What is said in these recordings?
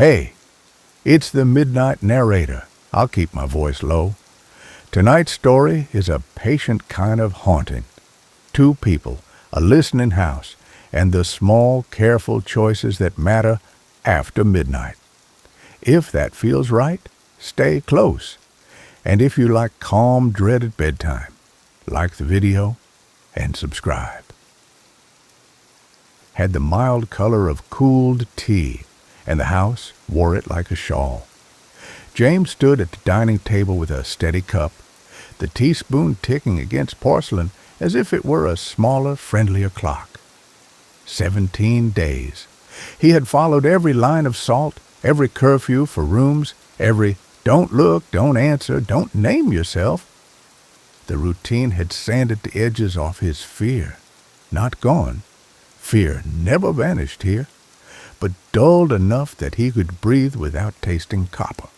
Hey, it's the Midnight Narrator. I'll keep my voice low. Tonight's story is a patient kind of haunting. Two people, a listening house, and the small, careful choices that matter after midnight. If that feels right, stay close. And if you like calm dread at bedtime, like the video and subscribe. Had the mild color of cooled tea, and the house wore it like a shawl. James stood at the dining table with a steady cup, the teaspoon ticking against porcelain as if it were a smaller, friendlier clock. 17 days. He had followed every line of salt, every curfew for rooms, every don't look, don't answer, don't name yourself. The routine had sanded the edges off his fear. Not gone. Fear never vanished here, but dulled enough that he could breathe without tasting copper.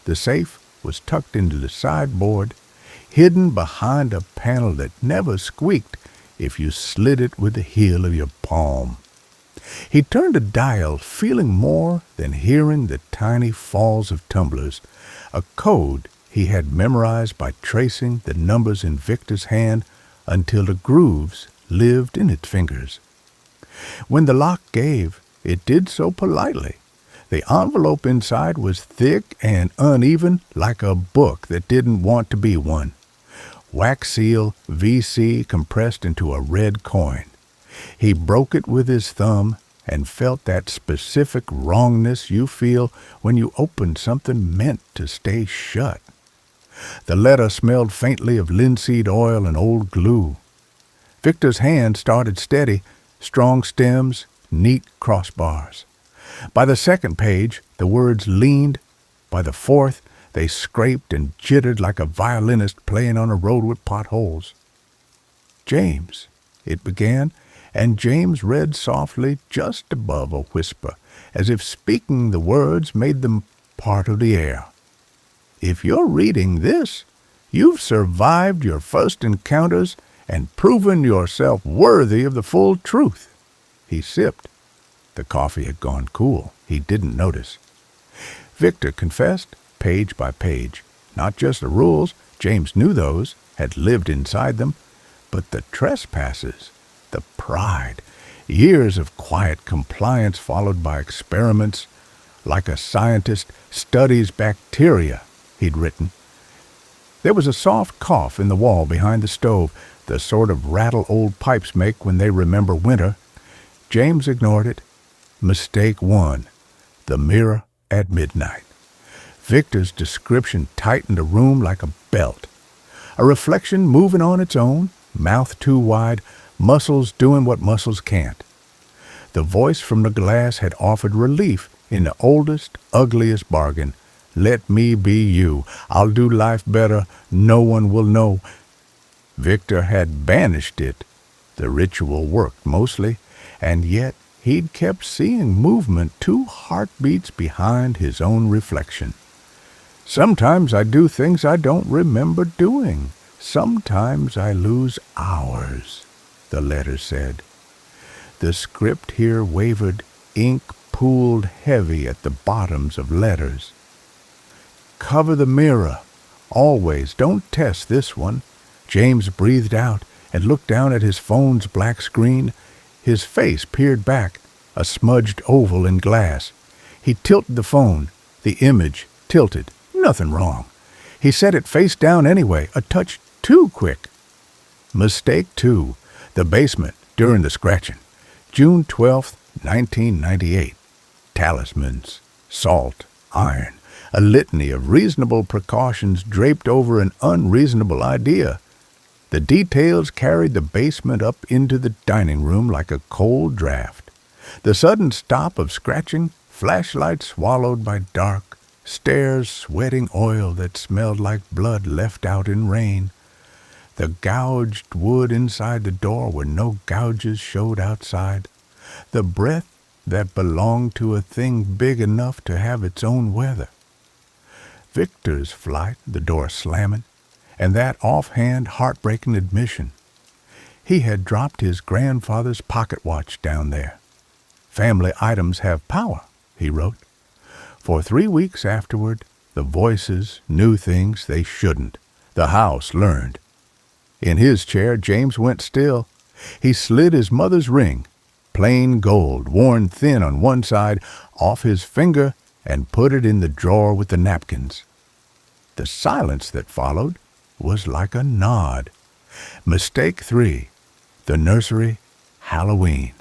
The safe was tucked into the sideboard, hidden behind a panel that never squeaked if you slid it with the heel of your palm. He turned a dial, feeling more than hearing the tiny falls of tumblers, a code he had memorized by tracing the numbers in Victor's hand until the grooves lived in its fingers. When the lock gave, it did so politely. The envelope inside was thick and uneven, like a book that didn't want to be one. Wax seal VC compressed into a red coin. He broke it with his thumb and felt that specific wrongness you feel when you open something meant to stay shut. The letter smelled faintly of linseed oil and old glue. Victor's hand started steady, strong stems, neat crossbars. By the second page, the words leaned. By the fourth, they scraped and jittered like a violinist playing on a road with potholes. James, it began, and James read softly just above a whisper, as if speaking the words made them part of the air. If you're reading this, you've survived your first encounters and proven yourself worthy of the full truth. He sipped. The coffee had gone cool. He didn't notice. Victor confessed, page by page. Not just the rules, James knew those, had lived inside them, but the trespasses, the pride, years of quiet compliance followed by experiments, like a scientist studies bacteria, he'd written. There was a soft cough in the wall behind the stove, the sort of rattle old pipes make when they remember winter. James ignored it. Mistake one. The mirror at midnight. Victor's description tightened the room like a belt. A reflection moving on its own, mouth too wide, muscles doing what muscles can't. The voice from the glass had offered relief in the oldest, ugliest bargain. Let me be you. I'll do life better. No one will know. Victor had banished it. The ritual worked mostly, and yet he'd kept seeing movement 2 heartbeats behind his own reflection. Sometimes I do things I don't remember doing. Sometimes I lose hours, the letter said. The script here wavered, ink pooled heavy at the bottoms of letters. Cover the mirror. Always. Don't test this one. James breathed out and looked down at his phone's black screen. His face peered back, a smudged oval in glass. He tilted the phone. The image tilted. Nothing wrong. He set it face down anyway, a touch too quick. Mistake 2. The basement during the scratching. June 12th, 1998. Talismans. Salt. Iron. A litany of reasonable precautions draped over an unreasonable idea. The details carried the basement up into the dining room like a cold draft. The sudden stop of scratching, flashlight swallowed by dark, stairs sweating oil that smelled like blood left out in rain. The gouged wood inside the door where no gouges showed outside. The breath that belonged to a thing big enough to have its own weather. Victor's flight, the door slamming, and that offhand, heartbreaking admission. He had dropped his grandfather's pocket watch down there. Family items have power, he wrote. For 3 weeks afterward, the voices knew things they shouldn't. The house learned. In his chair, James went still. He slid his mother's ring, plain gold, worn thin on one side, off his finger and put it in the drawer with the napkins. The silence that followed was like a nod. Mistake 3. The nursery, Halloween.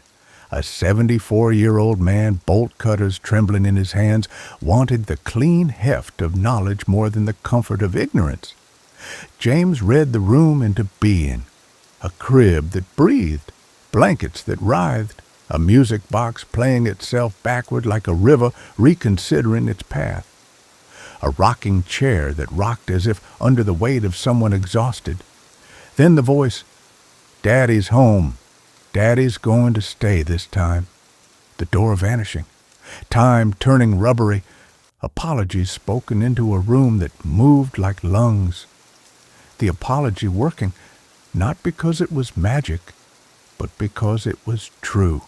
A 74-year-old man, bolt cutters trembling in his hands, wanted the clean heft of knowledge more than the comfort of ignorance. James read the room into being. A crib that breathed, blankets that writhed, a music box playing itself backward like a river reconsidering its path. A rocking chair that rocked as if under the weight of someone exhausted. Then the voice, "Daddy's home. Daddy's going to stay this time." The door vanishing. Time turning rubbery. Apologies spoken into a room that moved like lungs. The apology working, not because it was magic, but because it was true.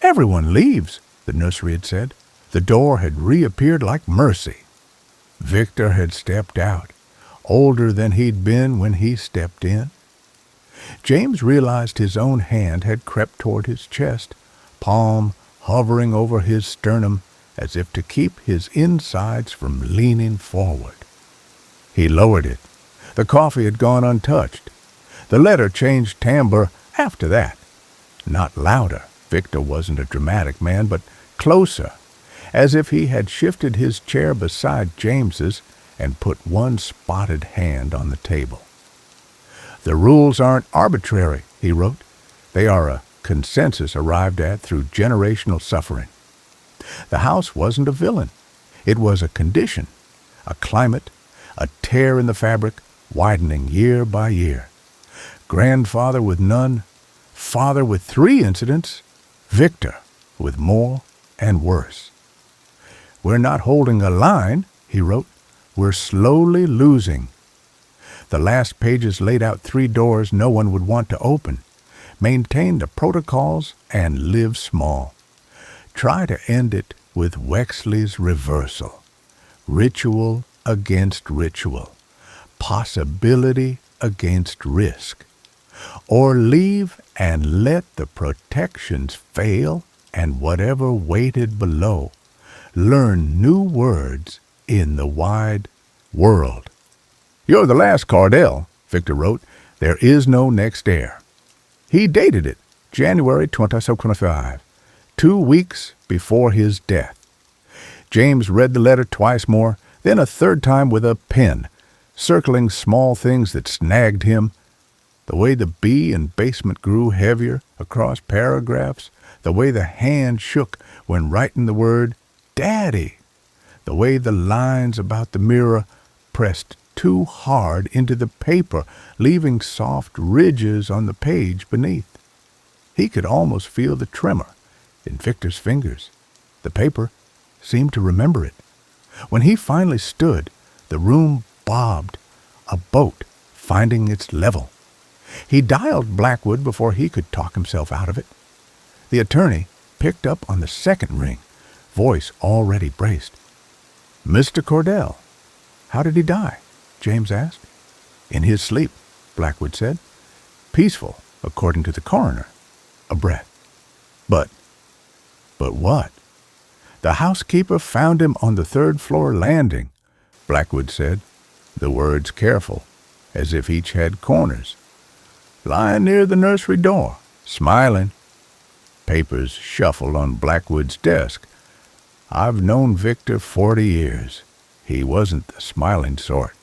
"Everyone leaves," the nursery had said. The door had reappeared like mercy. Victor had stepped out, older than he'd been when he stepped in. James realized his own hand had crept toward his chest, palm hovering over his sternum as if to keep his insides from leaning forward. He lowered it. The coffee had gone untouched. The letter changed timbre after that. Not louder. Victor wasn't a dramatic man, but closer, as if he had shifted his chair beside James's and put one spotted hand on the table. "The rules aren't arbitrary," he wrote. "They are a consensus arrived at through generational suffering." The house wasn't a villain. It was a condition, a climate, a tear in the fabric, widening year by year. Grandfather with none, father with 3 incidents, Victor with more and worse. "We're not holding a line," he wrote. "We're slowly losing." The last pages laid out 3 doors no one would want to open. Maintain the protocols and live small. Try to end it with Wexley's reversal. Ritual against ritual. Possibility against risk. Or leave and let the protections fail and whatever waited below. Learn new words in the wide world. "You're the last Cardell," Victor wrote. "There is no next heir." He dated it, January 2025, 2 weeks before his death. James read the letter twice more, then a third time with a pen, circling small things that snagged him. The way the B in basement grew heavier across paragraphs, the way the hand shook when writing the word "Daddy," the way the lines about the mirror pressed too hard into the paper, leaving soft ridges on the page beneath. He could almost feel the tremor in Victor's fingers. The paper seemed to remember it. When he finally stood, the room bobbed, a boat finding its level. He dialed Blackwood before he could talk himself out of it. The attorney picked up on the second ring, voice already braced. "Mr. Cordell, how did he die?" James asked. "In his sleep," Blackwood said. "Peaceful, according to the coroner." A breath. But what? "The housekeeper found him on the 3rd floor landing," Blackwood said, the words careful, as if each had corners. "Lying near the nursery door, smiling." Papers shuffled on Blackwood's desk. "I've known Victor 40 years. He wasn't the smiling sort."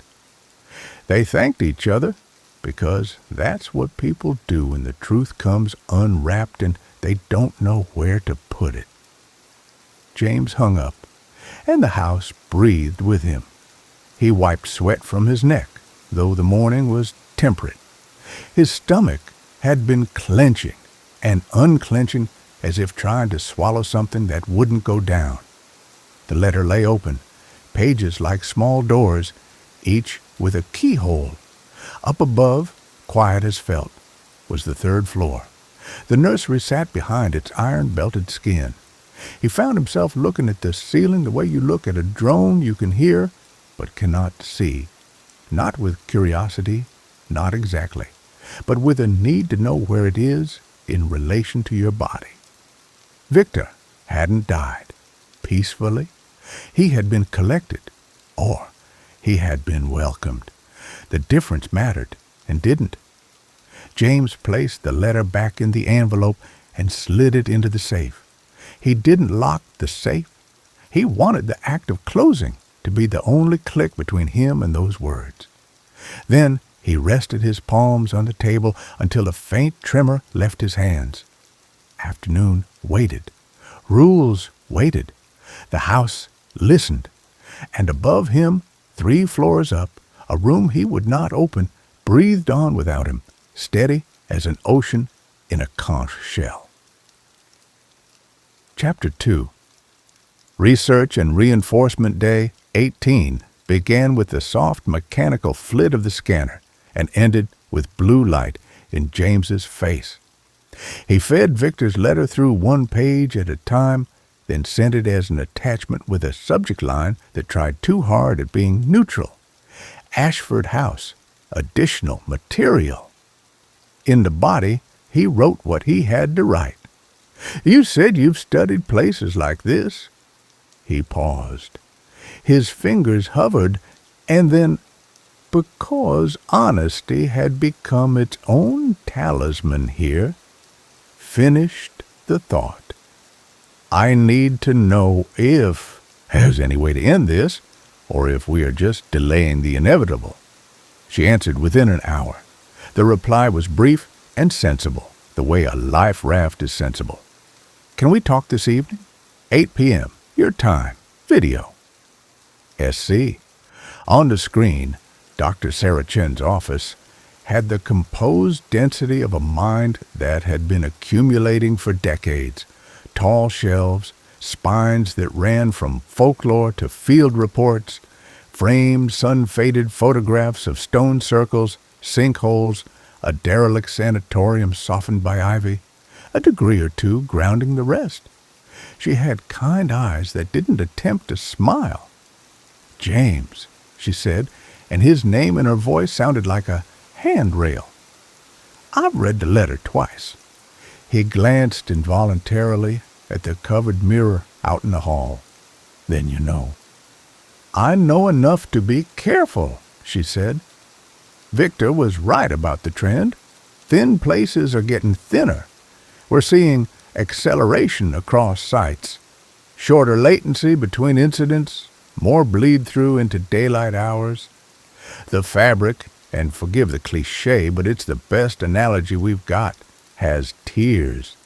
They thanked each other, because that's what people do when the truth comes unwrapped and they don't know where to put it. James hung up, and the house breathed with him. He wiped sweat from his neck, though the morning was temperate. His stomach had been clenching and unclenching as if trying to swallow something that wouldn't go down. The letter lay open, pages like small doors, each with a keyhole. Up above, quiet as felt, was the 3rd floor. The nursery sat behind its iron-belted skin. He found himself looking at the ceiling the way you look at a drone you can hear but cannot see. Not with curiosity, not exactly, but with a need to know where it is in relation to your body. Victor hadn't died. Peacefully, he had been collected, or he had been welcomed. The difference mattered and didn't. James placed the letter back in the envelope and slid it into the safe. He didn't lock the safe. He wanted the act of closing to be the only click between him and those words. Then he rested his palms on the table until a faint tremor left his hands. Afternoon waited. Rules waited. The house listened. And above him, 3 floors up, a room he would not open, breathed on without him, steady as an ocean in a conch shell. Chapter 2. Research and Reinforcement Day 18 began with the soft mechanical flit of the scanner and ended with blue light in James's face. He fed Victor's letter through one page at a time, then sent it as an attachment with a subject line that tried too hard at being neutral. Ashford House, additional material. In the body, he wrote what he had to write. You said you've studied places like this. He paused. His fingers hovered, and then, because honesty had become its own talisman here, finished the thought. I need to know if there's any way to end this, or if we are just delaying the inevitable. She answered within an hour. The reply was brief and sensible, the way a life raft is sensible. Can we talk this evening? 8 p.m. Your time. Video. SC. On the screen, Dr. Sarah Chen's office had the composed density of a mind that had been accumulating for decades. Tall shelves, spines that ran from folklore to field reports, framed sun-faded photographs of stone circles, sinkholes, a derelict sanatorium softened by ivy, a degree or two grounding the rest. She had kind eyes that didn't attempt to smile. James, she said, and his name in her voice sounded like a handrail. I've read the letter twice. He glanced involuntarily at the covered mirror out in the hall. Then you know. I know enough to be careful, she said. Victor was right about the trend. Thin places are getting thinner. We're seeing acceleration across sites. Shorter latency between incidents, more bleed-through into daylight hours. The fabric, and forgive the cliché, but it's the best analogy we've got, has tears.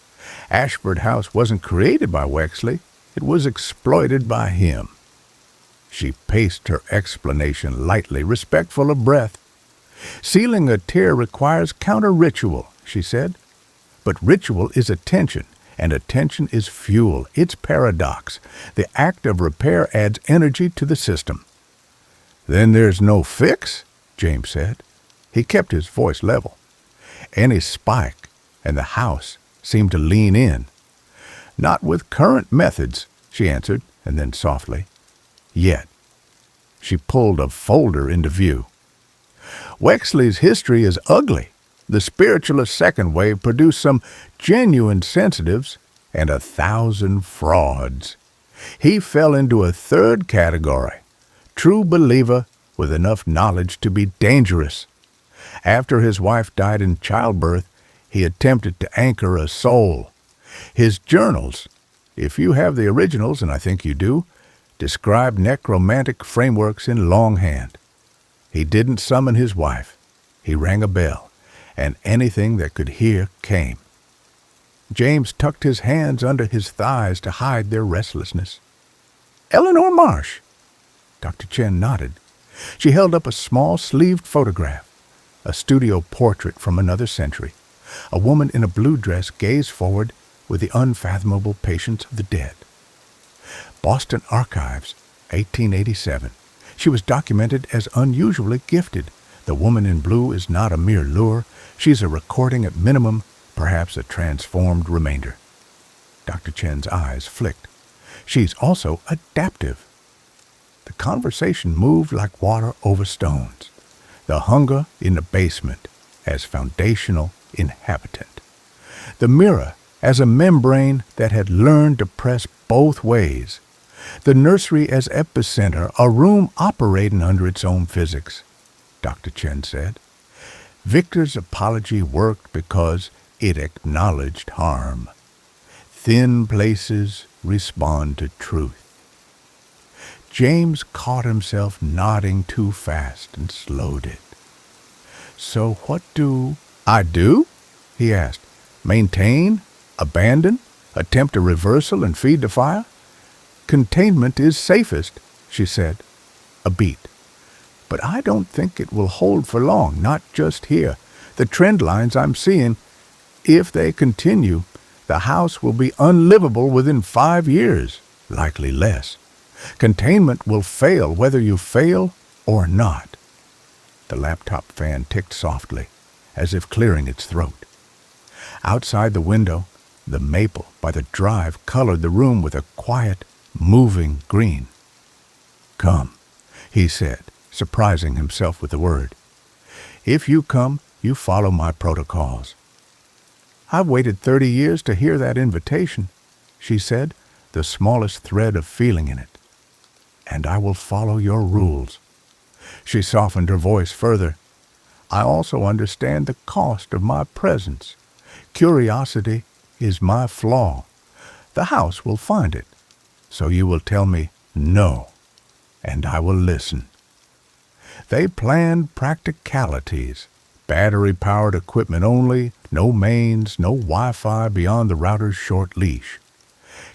Ashford House wasn't created by Wexley. It was exploited by him. She paced her explanation lightly, respectful of breath. Sealing a tear requires counter-ritual, she said. But ritual is attention, and attention is fuel. It's paradox. The act of repair adds energy to the system. Then there's no fix, James said. He kept his voice level. Any spike, and the house seemed to lean in. Not with current methods, she answered, and then softly, yet. She pulled a folder into view. Wexley's history is ugly. The spiritualist second wave produced some genuine sensitives and 1,000 frauds. He fell into a third category, true believer with enough knowledge to be dangerous. After his wife died in childbirth, he attempted to anchor a soul. His journals, if you have the originals, and I think you do, describe necromantic frameworks in longhand. He didn't summon his wife. He rang a bell, and anything that could hear came. James tucked his hands under his thighs to hide their restlessness. Eleanor Marsh. Dr. Chen nodded. She held up a small sleeved photograph, a studio portrait from another century. A woman in a blue dress gazed forward with the unfathomable patience of the dead. Boston Archives, 1887. She was documented as unusually gifted. The woman in blue is not a mere lure. She's a recording at minimum, perhaps a transformed remainder. Dr. Chen's eyes flicked. She's also adaptive. The conversation moved like water over stones. The hunger in the basement as foundational inhabitant. The mirror as a membrane that had learned to press both ways. The nursery as epicenter, a room operating under its own physics, Dr. Chen said. Victor's apology worked because it acknowledged harm. Thin places respond to truth. James caught himself nodding too fast and slowed it. So what do I do? He asked. Maintain? Abandon? Attempt a reversal and feed the fire? Containment is safest, she said. A beat. But I don't think it will hold for long, not just here. The trend lines I'm seeing, if they continue, the house will be unlivable within 5 years, likely less. Containment will fail whether you fail or not. The laptop fan ticked softly, as if clearing its throat. Outside the window, the maple by the drive colored the room with a quiet, moving green. Come, he said, surprising himself with the word. If you come, you follow my protocols. I've waited 30 years to hear that invitation, she said, the smallest thread of feeling in it. And I will follow your rules. She softened her voice further. I also understand the cost of my presence. Curiosity is my flaw. The house will find it. So you will tell me no, and I will listen. They planned practicalities. Battery-powered equipment only, no mains, no Wi-Fi beyond the router's short leash.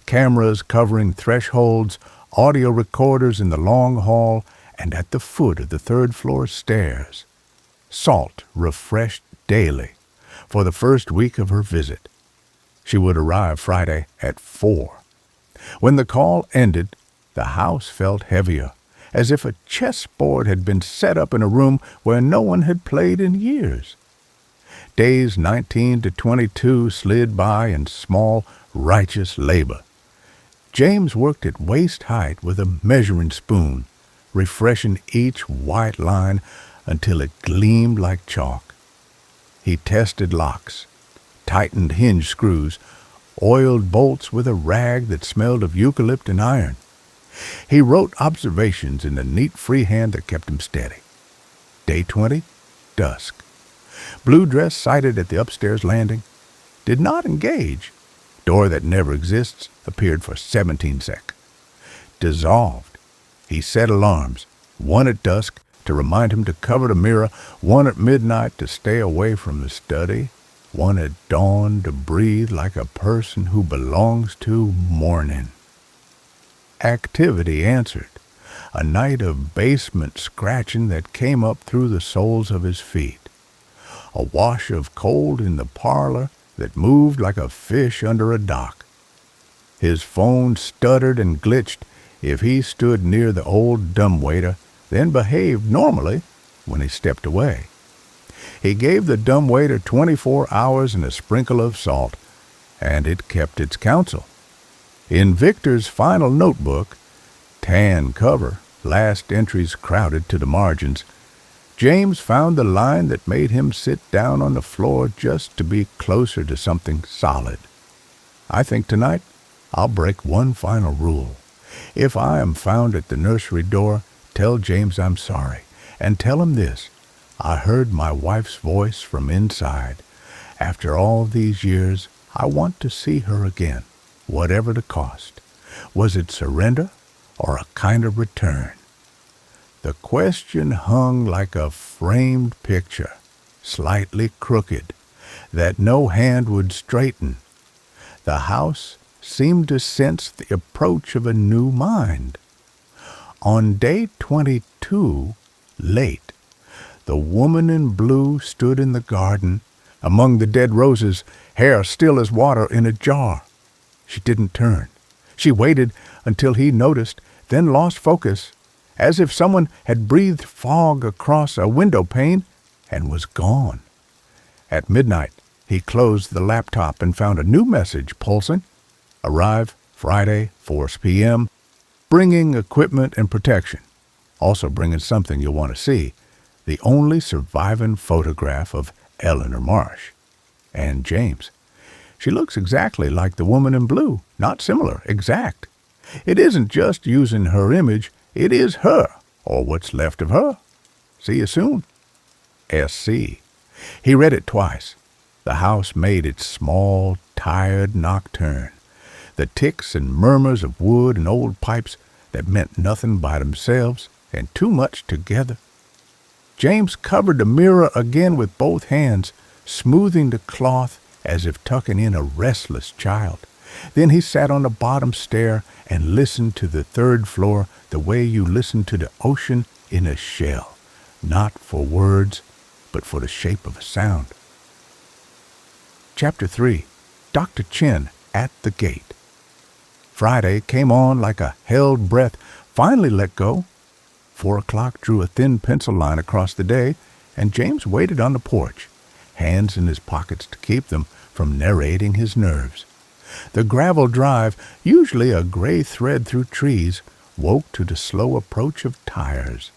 Cameras covering thresholds, audio recorders in the long hall and at the foot of the third-floor stairs. Salt refreshed daily for the first week of her visit. She would arrive Friday at 4. When the call ended, the house felt heavier, as if a chessboard had been set up in a room where no one had played in years. Days 19 to 22 slid by in small, righteous labor. James worked at waist height with a measuring spoon, refreshing each white line until it gleamed like chalk. He tested locks, tightened hinge screws, oiled bolts with a rag that smelled of eucalypt and iron. He wrote observations in the neat freehand that kept him steady. Day 20, dusk. Blue dress sighted at the upstairs landing. Did not engage. Door that never exists appeared for 17 sec. Dissolved. He set alarms, one at dusk to remind him to cover the mirror, one at midnight to stay away from the study, one at dawn to breathe like a person who belongs to morning. Activity answered, a night of basement scratching that came up through the soles of his feet, a wash of cold in the parlor that moved like a fish under a dock. His phone stuttered and glitched if he stood near the old dumbwaiter, then behaved normally when he stepped away. He gave the dumbwaiter 24 hours and a sprinkle of salt, and it kept its counsel. In Victor's final notebook, tan cover, last entries crowded to the margins, James found the line that made him sit down on the floor just to be closer to something solid. I think tonight I'll break one final rule. If I am found at the nursery door, tell James I'm sorry, and tell him this. I heard my wife's voice from inside. After all these years, I want to see her again, whatever the cost. Was it surrender or a kind of return? The question hung like a framed picture, slightly crooked, that no hand would straighten. The house seemed to sense the approach of a new mind. On day 22, late, the woman in blue stood in the garden, among the dead roses, hair still as water in a jar. She didn't turn. She waited until he noticed, then lost focus, as if someone had breathed fog across a window pane and was gone. At midnight, he closed the laptop and found a new message pulsing. Arrive Friday, 4 p.m., bringing equipment and protection. Also bringing something you'll want to see, the only surviving photograph of Eleanor Marsh. And James. She looks exactly like the woman in blue. Not similar, exact. It isn't just using her image, it is her, or what's left of her. See you soon. S.C. He read it twice. The house made its small, tired nocturne. The ticks and murmurs of wood and old pipes that meant nothing by themselves and too much together. James covered the mirror again with both hands, smoothing the cloth as if tucking in a restless child. Then he sat on the bottom stair and listened to the third floor the way you listen to the ocean in a shell, not for words, but for the shape of a sound. Chapter 3. Dr. Chen at the Gate. Friday came on like a held breath, finally let go. 4 o'clock drew a thin pencil line across the day, and James waited on the porch, hands in his pockets to keep them from narrating his nerves. The gravel drive, usually a gray thread through trees, woke to the slow approach of tires.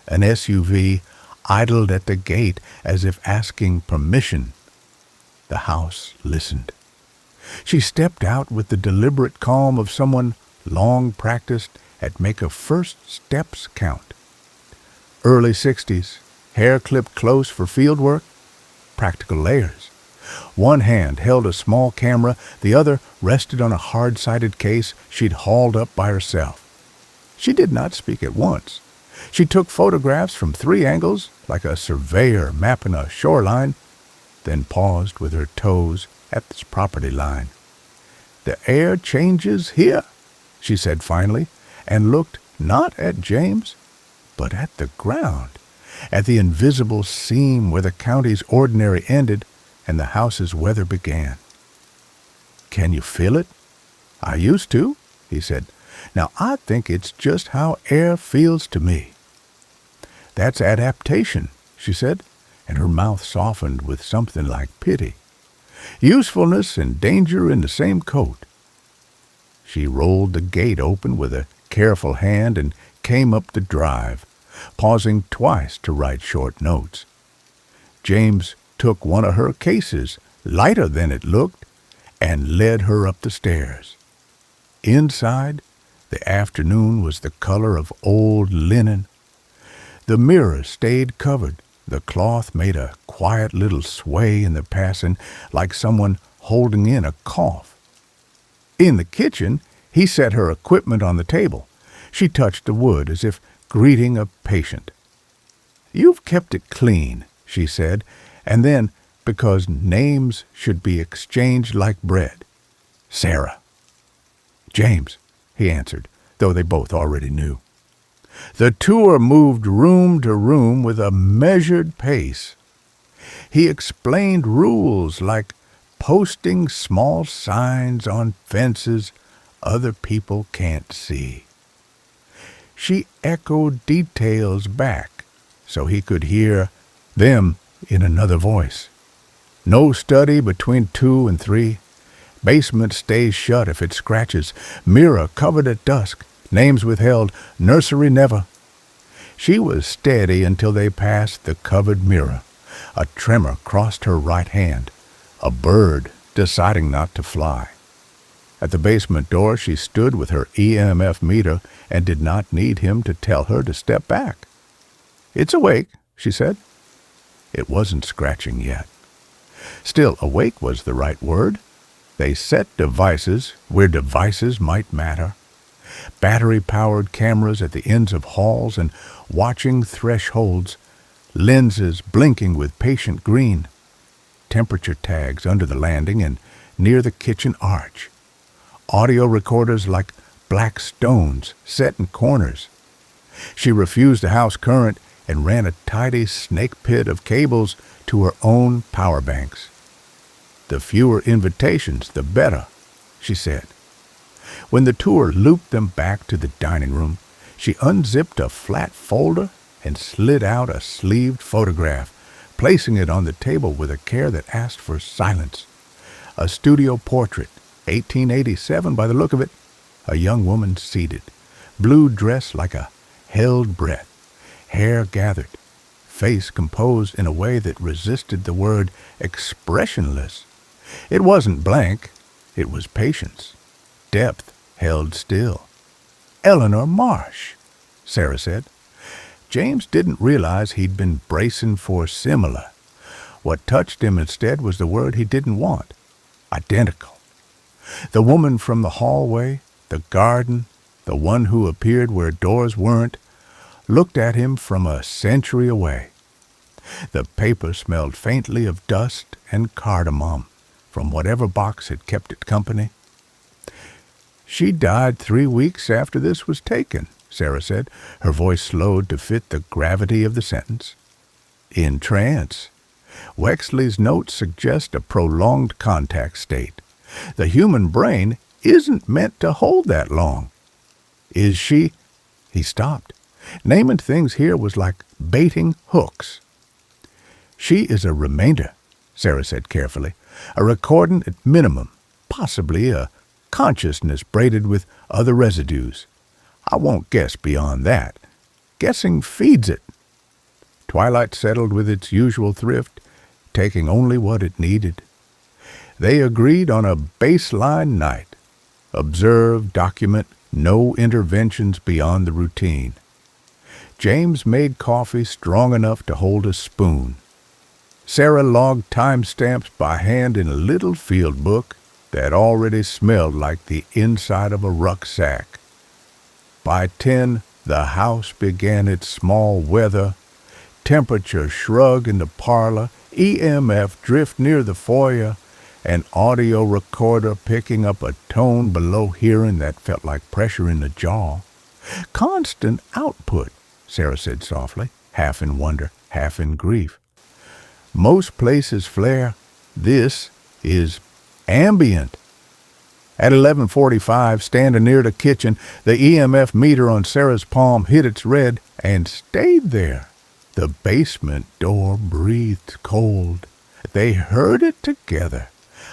An SUV idled at the gate as if asking permission. The house listened. She stepped out with the deliberate calm of someone long practiced at make her first steps count. Early 60s, hair clipped close for field work, practical layers. One hand held a small camera, the other rested on a hard-sided case she'd hauled up by herself. She did not speak at once. She took photographs from 3 angles, like a surveyor mapping a shoreline, then paused with her toes at this property line. "The air changes here," she said finally, and looked not at James, but at the ground, at the invisible seam where the county's ordinary ended and the house's weather began. "Can you feel it?" "I used to," he said. "Now I think it's just how air feels to me." "That's adaptation," she said, and her mouth softened with something like pity. "Usefulness and danger in the same coat." She rolled the gate open with a careful hand and came up the drive, pausing twice to write short notes. James took one of her cases, lighter than it looked, and led her up the stairs. Inside, the afternoon was the color of old linen. The mirror stayed covered. The cloth made a quiet little sway in the passing, like someone holding in a cough. In the kitchen, he set her equipment on the table. She touched the wood as if greeting a patient. "You've kept it clean," she said, and then, because names should be exchanged like bread, "Sarah." "James," he answered, though they both already knew. The tour moved room to room with a measured pace. He explained rules like posting small signs on fences other people can't see. She echoed details back so he could hear them in another voice. No study between 2 and 3. Basement stays shut if it scratches. Mirror covered at dusk. Names withheld. Nursery never. She was steady until they passed the covered mirror. A tremor crossed her right hand. A bird deciding not to fly. At the basement door she stood with her EMF meter and did not need him to tell her to step back. "It's awake," she said. It wasn't scratching yet. Still, awake was the right word. They set devices where devices might matter. Battery-powered cameras at the ends of halls and watching thresholds, lenses blinking with patient green, temperature tags under the landing and near the kitchen arch, audio recorders like black stones set in corners. She refused the house current and ran a tidy snake pit of cables to her own power banks. "The fewer invitations, the better," she said. When the tour looped them back to the dining room, she unzipped a flat folder and slid out a sleeved photograph, placing it on the table with a care that asked for silence. A studio portrait, 1887 by the look of it, A young woman seated, blue dress like a held breath, hair gathered, face composed in a way that resisted the word expressionless. It wasn't blank, it was patience, depth held still. Eleanor Marsh, Sarah said. James didn't realize he'd been bracing for similar. What touched him instead was the word he didn't want, identical. The woman from the hallway, the garden, the one who appeared where doors weren't, looked at him from a century away. The paper smelled faintly of dust and cardamom from whatever box had kept it company. She died 3 weeks after this was taken, Sarah said, her voice slowed to fit the gravity of the sentence. In trance. Wexley's notes suggest a prolonged contact state. The human brain isn't meant to hold that long. Is she? He stopped. Naming things here was like baiting hooks. She is a remainder, Sarah said carefully. A recordant at minimum, possibly a consciousness braided with other residues. I won't guess beyond that. Guessing feeds it. Twilight settled with its usual thrift, taking only what it needed. They agreed on a baseline night. Observe, document, no interventions beyond the routine. James made coffee strong enough to hold a spoon. Sarah logged timestamps by hand in a little field book that already smelled like the inside of a rucksack. By 10, the house began its small weather. Temperature shrug in the parlor, EMF drift near the foyer, an audio recorder picking up a tone below hearing that felt like pressure in the jaw. Constant output, Sarah said softly, half in wonder, half in grief. Most places flare. This is ambient. At 11:45, standing near the kitchen, the EMF meter on Sarah's palm hit its red and stayed there. The basement door breathed cold. They heard it together,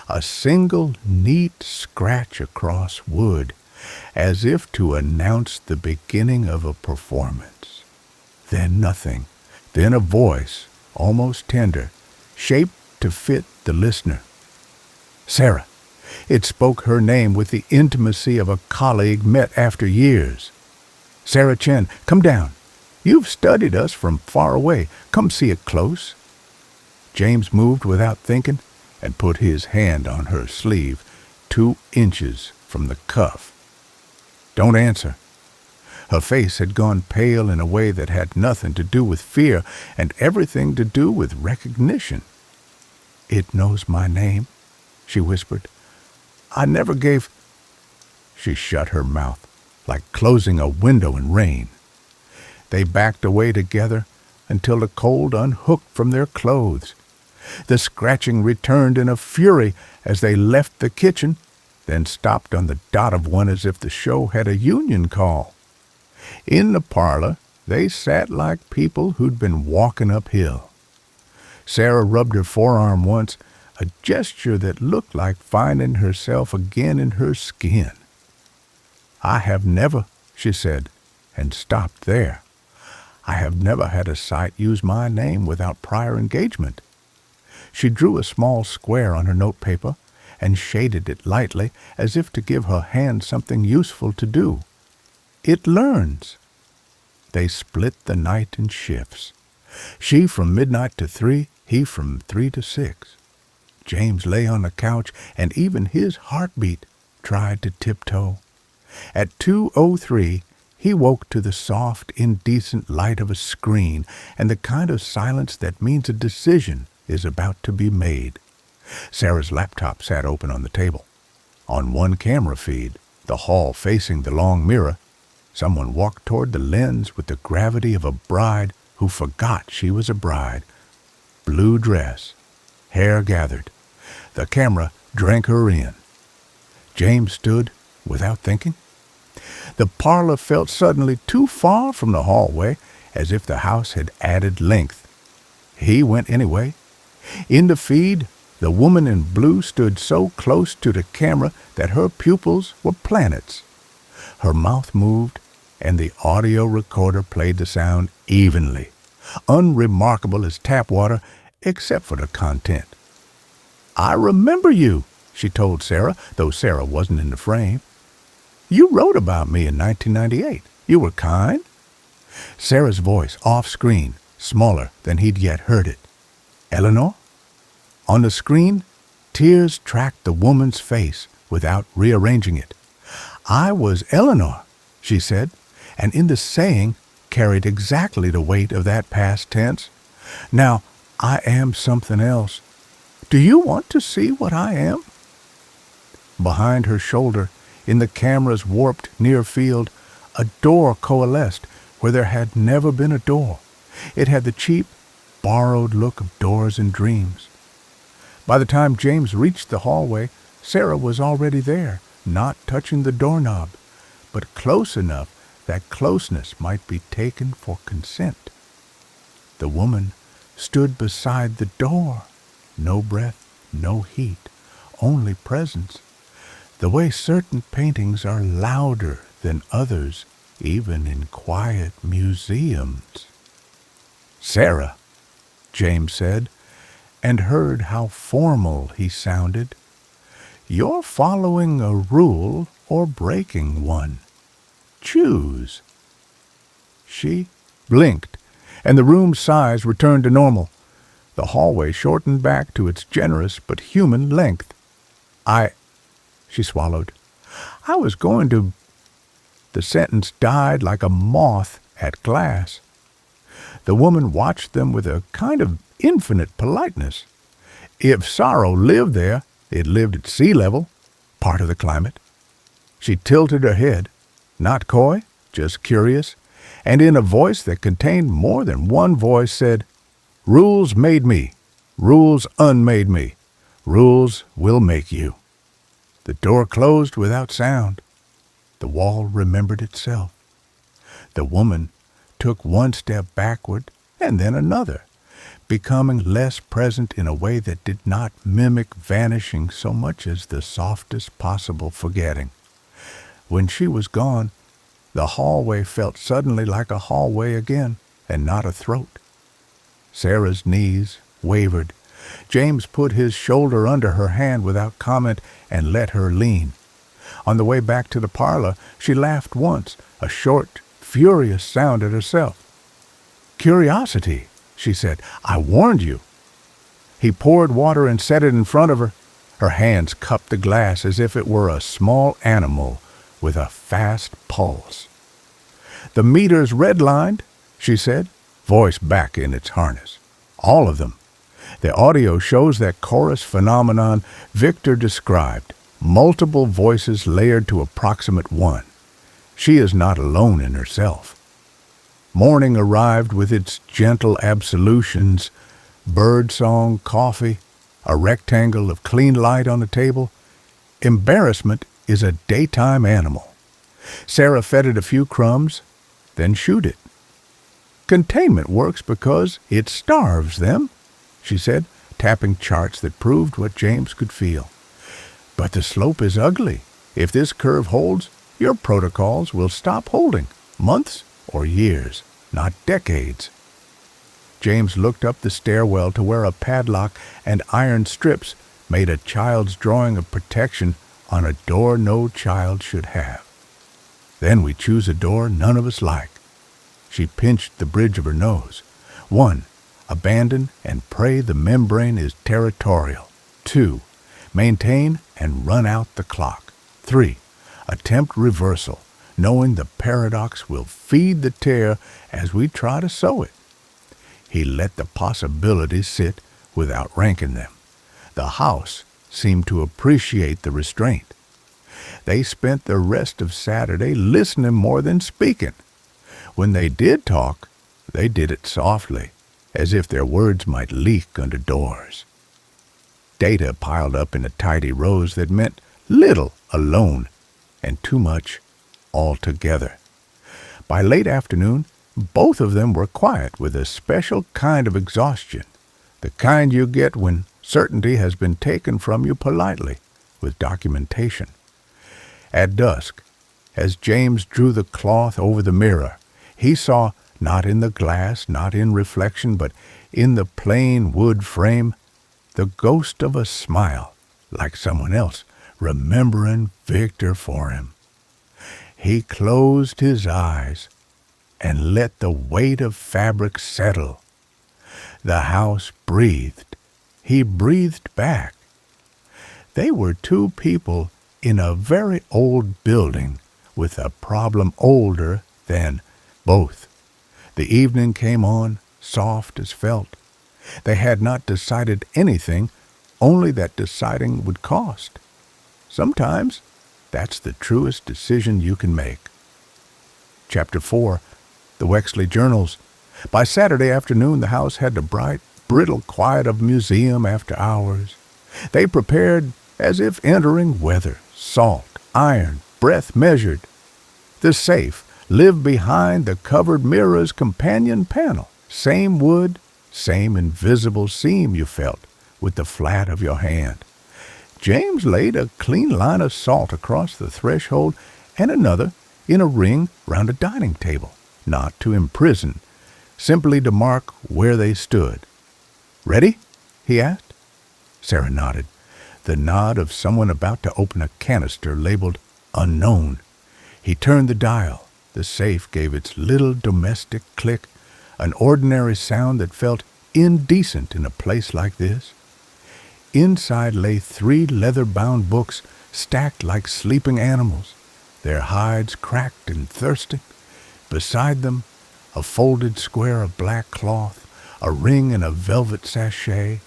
a single neat scratch across wood, as if to announce the beginning of a performance. Then nothing. Then a voice, almost tender, shaped to fit the listener. Sarah. It spoke her name with the intimacy of a colleague met after years. Sarah Chen, come down. You've studied us from far away. Come see it close. James moved without thinking and put his hand on her sleeve, 2 inches from the cuff. Don't answer. Her face had gone pale in a way that had nothing to do with fear and everything to do with recognition. It knows my name, she whispered. I never gave... She shut her mouth, like closing a window in rain. They backed away together until the cold unhooked from their clothes. The scratching returned in a fury as they left the kitchen, then stopped on the dot of one as if the show had a union call. In the parlor, they sat like people who'd been walking uphill. Sarah rubbed her forearm once, a gesture that looked like finding herself again in her skin. I have never, she said, and stopped there. I have never had a site use my name without prior engagement. She drew a small square on her notepaper and shaded it lightly as if to give her hand something useful to do. It learns. They split the night in shifts. She from midnight to 3, he from 3 to 6. James lay on the couch, and even his heartbeat tried to tiptoe. At 2:03, he woke to the soft, indecent light of a screen and the kind of silence that means a decision is about to be made. Sarah's laptop sat open on the table. On one camera feed, the hall facing the long mirror, someone walked toward the lens with the gravity of a bride who forgot she was a bride. Blue dress, hair gathered. The camera drank her in. James stood without thinking. The parlor felt suddenly too far from the hallway, as if the house had added length. He went anyway. In the feed, the woman in blue stood so close to the camera that her pupils were planets. Her mouth moved, and the audio recorder played the sound evenly, unremarkable as tap water, except for the content. "I remember you," she told Sarah, though Sarah wasn't in the frame. "You wrote about me in 1998. You were kind." Sarah's voice, off-screen, smaller than he'd yet heard it. "Eleanor?" On the screen, tears tracked the woman's face without rearranging it. "I was Eleanor," she said, and in the saying carried exactly the weight of that past tense. "Now, I am something else. Do you want to see what I am?" Behind her shoulder, in the camera's warped near field, a door coalesced where there had never been a door. It had the cheap, borrowed look of doors in dreams. By the time James reached the hallway, Sarah was already there, not touching the doorknob, but close enough that closeness might be taken for consent. The woman stood beside the door. No breath, no heat, only presence. The way certain paintings are louder than others, even in quiet museums. "Sarah," James said, and heard how formal he sounded. "You're following a rule or breaking one. Choose." She blinked, and the room's size returned to normal. The hallway shortened back to its generous but human length. She swallowed. "I was going to—" The sentence died like a moth at glass. The woman watched them with a kind of infinite politeness. If sorrow lived there, it lived at sea level, part of the climate. She tilted her head, not coy, just curious, and in a voice that contained more than one voice said, "Rules made me. Rules unmade me. Rules will make you." The door closed without sound. The wall remembered itself. The woman took one step backward and then another, becoming less present in a way that did not mimic vanishing so much as the softest possible forgetting. When she was gone, the hallway felt suddenly like a hallway again, and not a throat. Sarah's knees wavered. James put his shoulder under her hand without comment and let her lean. On the way back to the parlor, she laughed once, a short, furious sound at herself. "Curiosity," she said. "I warned you." He poured water and set it in front of her. Her hands cupped the glass as if it were a small animal with a fast pulse. "The meter's redlined," she said, voice back in its harness. "All of them. The audio shows that chorus phenomenon Victor described, multiple voices layered to approximate one. She is not alone in herself." Morning arrived with its gentle absolutions, birdsong, coffee, a rectangle of clean light on the table. Embarrassment is a daytime animal. Sarah fed it a few crumbs, then shooed it. "Containment works because it starves them," she said, tapping charts that proved what James could feel. "But the slope is ugly. If this curve holds, your protocols will stop holding. Months or years, not decades." James looked up the stairwell to where a padlock and iron strips made a child's drawing of protection on a door no child should have. "Then we choose a door none of us like." She pinched the bridge of her nose. 1. Abandon and pray the membrane is territorial. 2. Maintain and run out the clock. 3. Attempt reversal, knowing the paradox will feed the tear as we try to sow it. He let the possibilities sit without ranking them. The house seemed to appreciate the restraint. They spent the rest of Saturday listening more than speaking. When they did talk, they did it softly, as if their words might leak under doors. Data piled up in a tidy rows that meant little alone and too much altogether. By late afternoon, both of them were quiet with a special kind of exhaustion, the kind you get when certainty has been taken from you politely, with documentation. At dusk, As James drew the cloth over the mirror, he saw, not in the glass, not in reflection, but in the plain wood frame, the ghost of a smile, like someone else remembering Victor for him. He closed his eyes and let the weight of fabric settle. The house breathed. He breathed back. They were two people in a very old building with a problem older than both. The evening came on, soft as felt. They had not decided anything, only that deciding would cost. Sometimes that's the truest decision you can make. Chapter 4. The Wexley Journals. By Saturday afternoon, the house had the bright, brittle quiet of a museum after hours. They prepared as if entering weather, salt, iron, breath measured. The safe lived behind the covered mirror's companion panel. Same wood, same invisible seam you felt with the flat of your hand. James laid a clean line of salt across the threshold and another in a ring round a dining table, not to imprison, simply to mark where they stood. "Ready?" he asked. Sarah nodded, the nod of someone about to open a canister labeled unknown. He turned the dial. The safe gave its little domestic click, an ordinary sound that felt indecent in a place like this. Inside lay 3 leather-bound books stacked like sleeping animals, their hides cracked and thirsting. Beside them, a folded square of black cloth, a ring in a velvet sachet,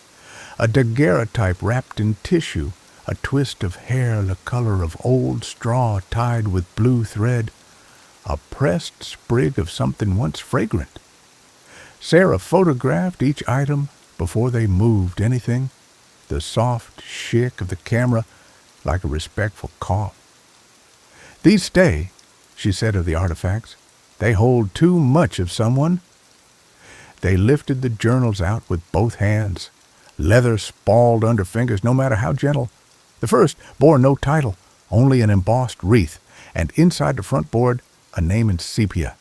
a daguerreotype wrapped in tissue, a twist of hair the color of old straw tied with blue thread, a pressed sprig of something once fragrant. Sarah photographed each item before they moved anything, the soft shake of the camera like a respectful cough. "These stay," she said of the artifacts. "They hold too much of someone." They lifted the journals out with both hands. Leather spalled under fingers, no matter how gentle. The first bore no title, only an embossed wreath, and inside the front board a name in sepia,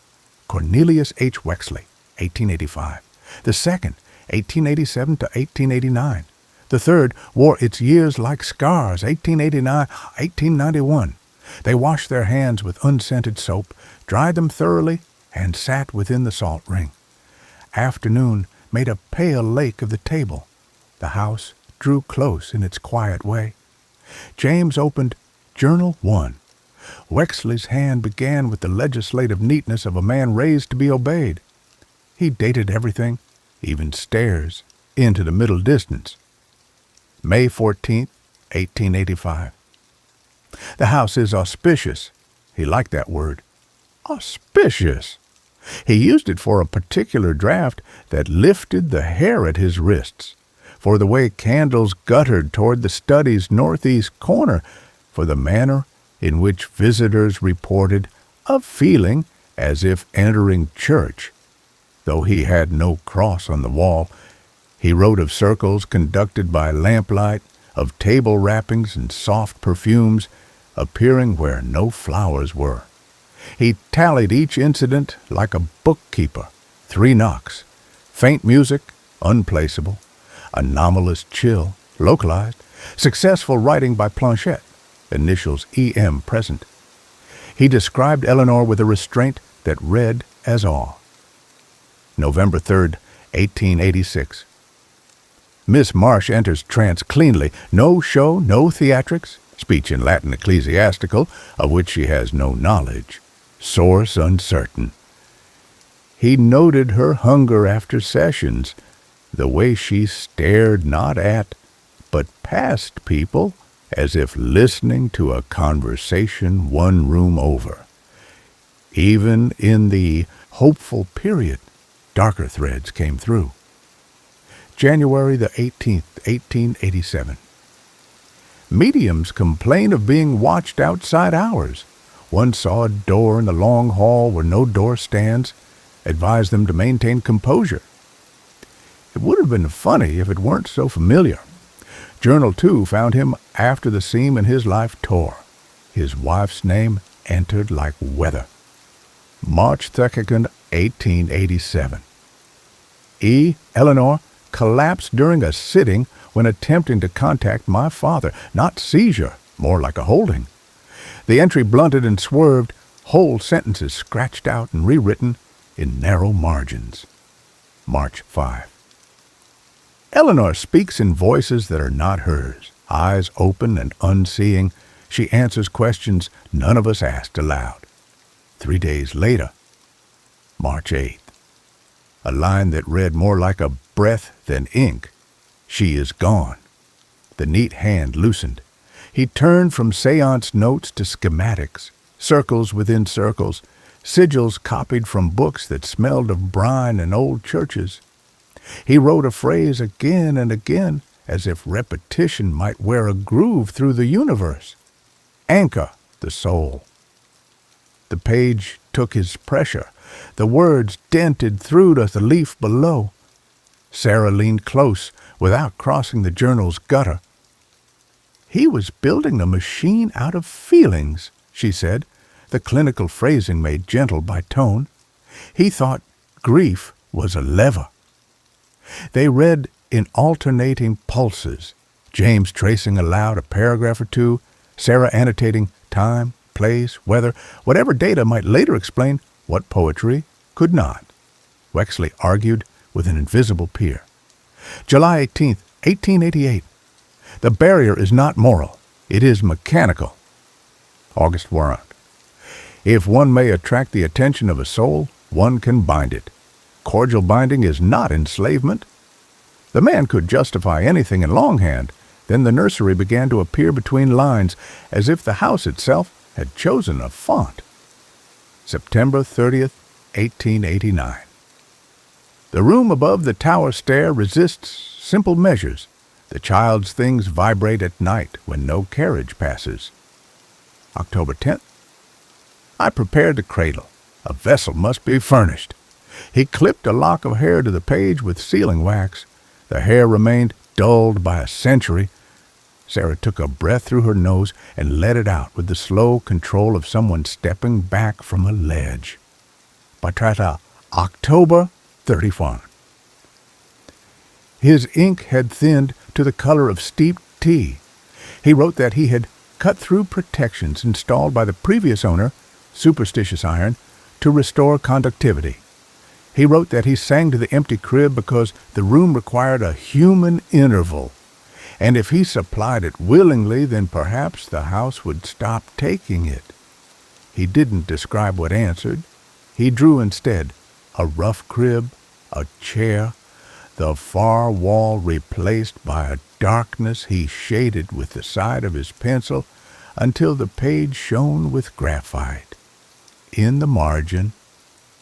Cornelius H. Wexley, 1885. The second, 1887 to 1889. The third wore its years like scars, 1889, 1891. They washed their hands with unscented soap, dried them thoroughly, and sat within the salt ring. Afternoon made a pale lake of the table. The house drew close in its quiet way. James opened Journal 1. Wexley's hand began with the legislative neatness of a man raised to be obeyed. He dated everything, even stairs, into the middle distance. May 14th, 1885. The house is auspicious. He liked that word. Auspicious. He used it for a particular draft that lifted the hair at his wrists, for the way candles guttered toward the study's northeast corner, for the manner in which visitors reported a feeling as if entering church. Though he had no cross on the wall, he wrote of circles conducted by lamplight, of table wrappings and soft perfumes appearing where no flowers were. He tallied each incident like a bookkeeper. 3 knocks, faint music, unplaceable, anomalous chill, localized, successful writing by planchette, initials E.M. present. He described Eleanor with a restraint that read as awe. November 3rd, 1886. Miss Marsh enters trance cleanly, no show, no theatrics, speech in Latin ecclesiastical, of which she has no knowledge, source uncertain. He noted her hunger after sessions, the way she stared not at, but past people, as if listening to a conversation one room over. Even in the hopeful period, darker threads came through. January the 18th, 1887. Mediums complain of being watched outside hours. One saw a door in the long hall where no door stands, advised them to maintain composure. It would have been funny if it weren't so familiar. Journal 2 found him after the seam in his life tore. His wife's name, entered like weather. March 2nd, 1887. Eleanor collapsed during a sitting when attempting to contact my father. Not seizure, more like a holding. The entry blunted and swerved, whole sentences scratched out and rewritten in narrow margins. March 5. Eleanor speaks in voices that are not hers. Eyes open and unseeing, she answers questions none of us asked aloud. 3 days later, March 8th. A line that read more like a breath than ink. She is gone. The neat hand loosened. He turned from seance notes to schematics, circles within circles, sigils copied from books that smelled of brine and old churches. He wrote a phrase again and again, as if repetition might wear a groove through the universe. Anchor the soul. The page took his pressure. The words dented through to the leaf below. Sarah leaned close without crossing the journal's gutter. He was building a machine out of feelings, she said, the clinical phrasing made gentle by tone. He thought grief was a lever. They read in alternating pulses, James tracing aloud a paragraph or two, Sarah annotating time, place, weather, whatever data might later explain what poetry could not. Wexley argued with an invisible peer. July 18th, 1888. The barrier is not moral. It is mechanical. August warrant. If one may attract the attention of a soul, one can bind it. Cordial binding is not enslavement. The man could justify anything in longhand. Then the nursery began to appear between lines, as if the house itself had chosen a font. September 30th, 1889. The room above the tower stair resists simple measures. The child's things vibrate at night when no carriage passes. October 10th. I prepared the cradle. A vessel must be furnished. He clipped a lock of hair to the page with sealing wax. The hair remained dulled by a century. Sarah took a breath through her nose and let it out with the slow control of someone stepping back from a ledge. Patrata, October 31. His ink had thinned to the color of steeped tea. He wrote that he had cut through protections installed by the previous owner, superstitious iron, to restore conductivity. He wrote that he sang to the empty crib because the room required a human interval, and if he supplied it willingly, then perhaps the house would stop taking it. He didn't describe what answered. He drew instead a rough crib, a chair, the far wall replaced by a darkness he shaded with the side of his pencil until the page shone with graphite. In the margin,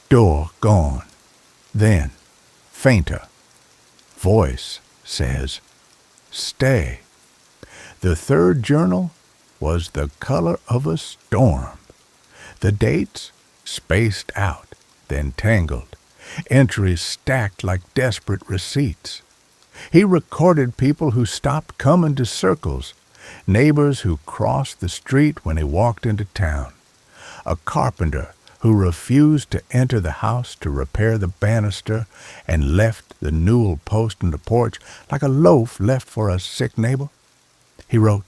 door gone. Then, fainter, voice says, stay. The third journal was the color of a storm. The dates spaced out, then tangled. Entries stacked like desperate receipts. He recorded people who stopped coming to circles, neighbors who crossed the street when he walked into town, a carpenter who refused to enter the house to repair the banister and left the newel post on the porch like a loaf left for a sick neighbor. He wrote,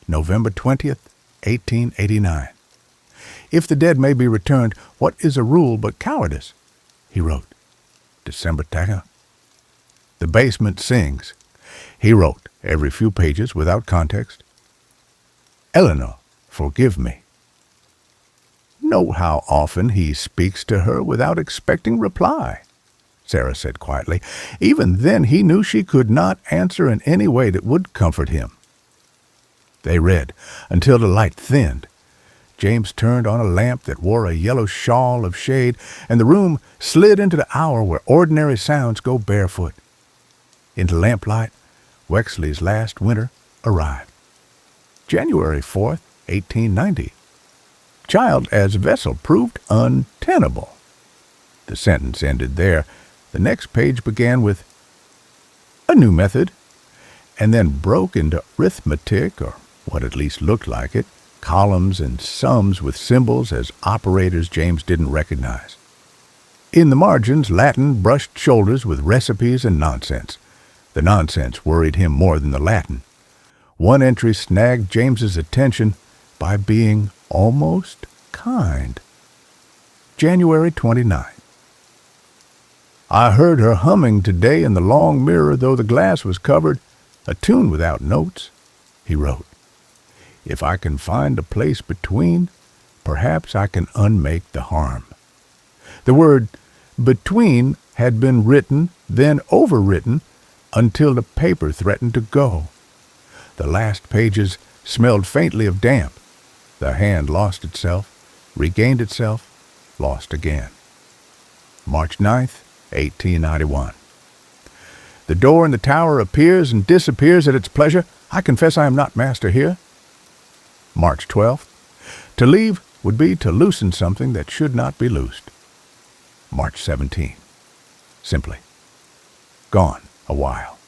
November 20th, 1889. If the dead may be returned, what is a rule but cowardice? He wrote, December 2nd. The basement sings. He wrote, every few pages without context, Eleanor, forgive me. Note how often he speaks to her without expecting reply, Sarah said quietly. Even then he knew she could not answer in any way that would comfort him. They read until the light thinned. James turned on a lamp that wore a yellow shawl of shade, and the room slid into the hour where ordinary sounds go barefoot. Into lamplight, Wexley's last winter arrived. January 4th, 1890. Child as vessel proved untenable. The sentence ended there. The next page began with a new method, and then broke into arithmetic, or what at least looked like it, columns and sums with symbols as operators James didn't recognize. In the margins, Latin brushed shoulders with recipes and nonsense. The nonsense worried him more than the Latin. One entry snagged James's attention by being almost kind. January 29. I heard her humming today in the long mirror, though the glass was covered, a tune without notes, he wrote. If I can find a place between, perhaps I can unmake the harm. The word between had been written, then overwritten, until the paper threatened to go. The last pages smelled faintly of damp. The hand lost itself, regained itself, lost again. March 9th, 1891. The door in the tower appears and disappears at its pleasure. I confess I am not master here. March 12th. To leave would be to loosen something that should not be loosed. March 17th. Simply gone a while.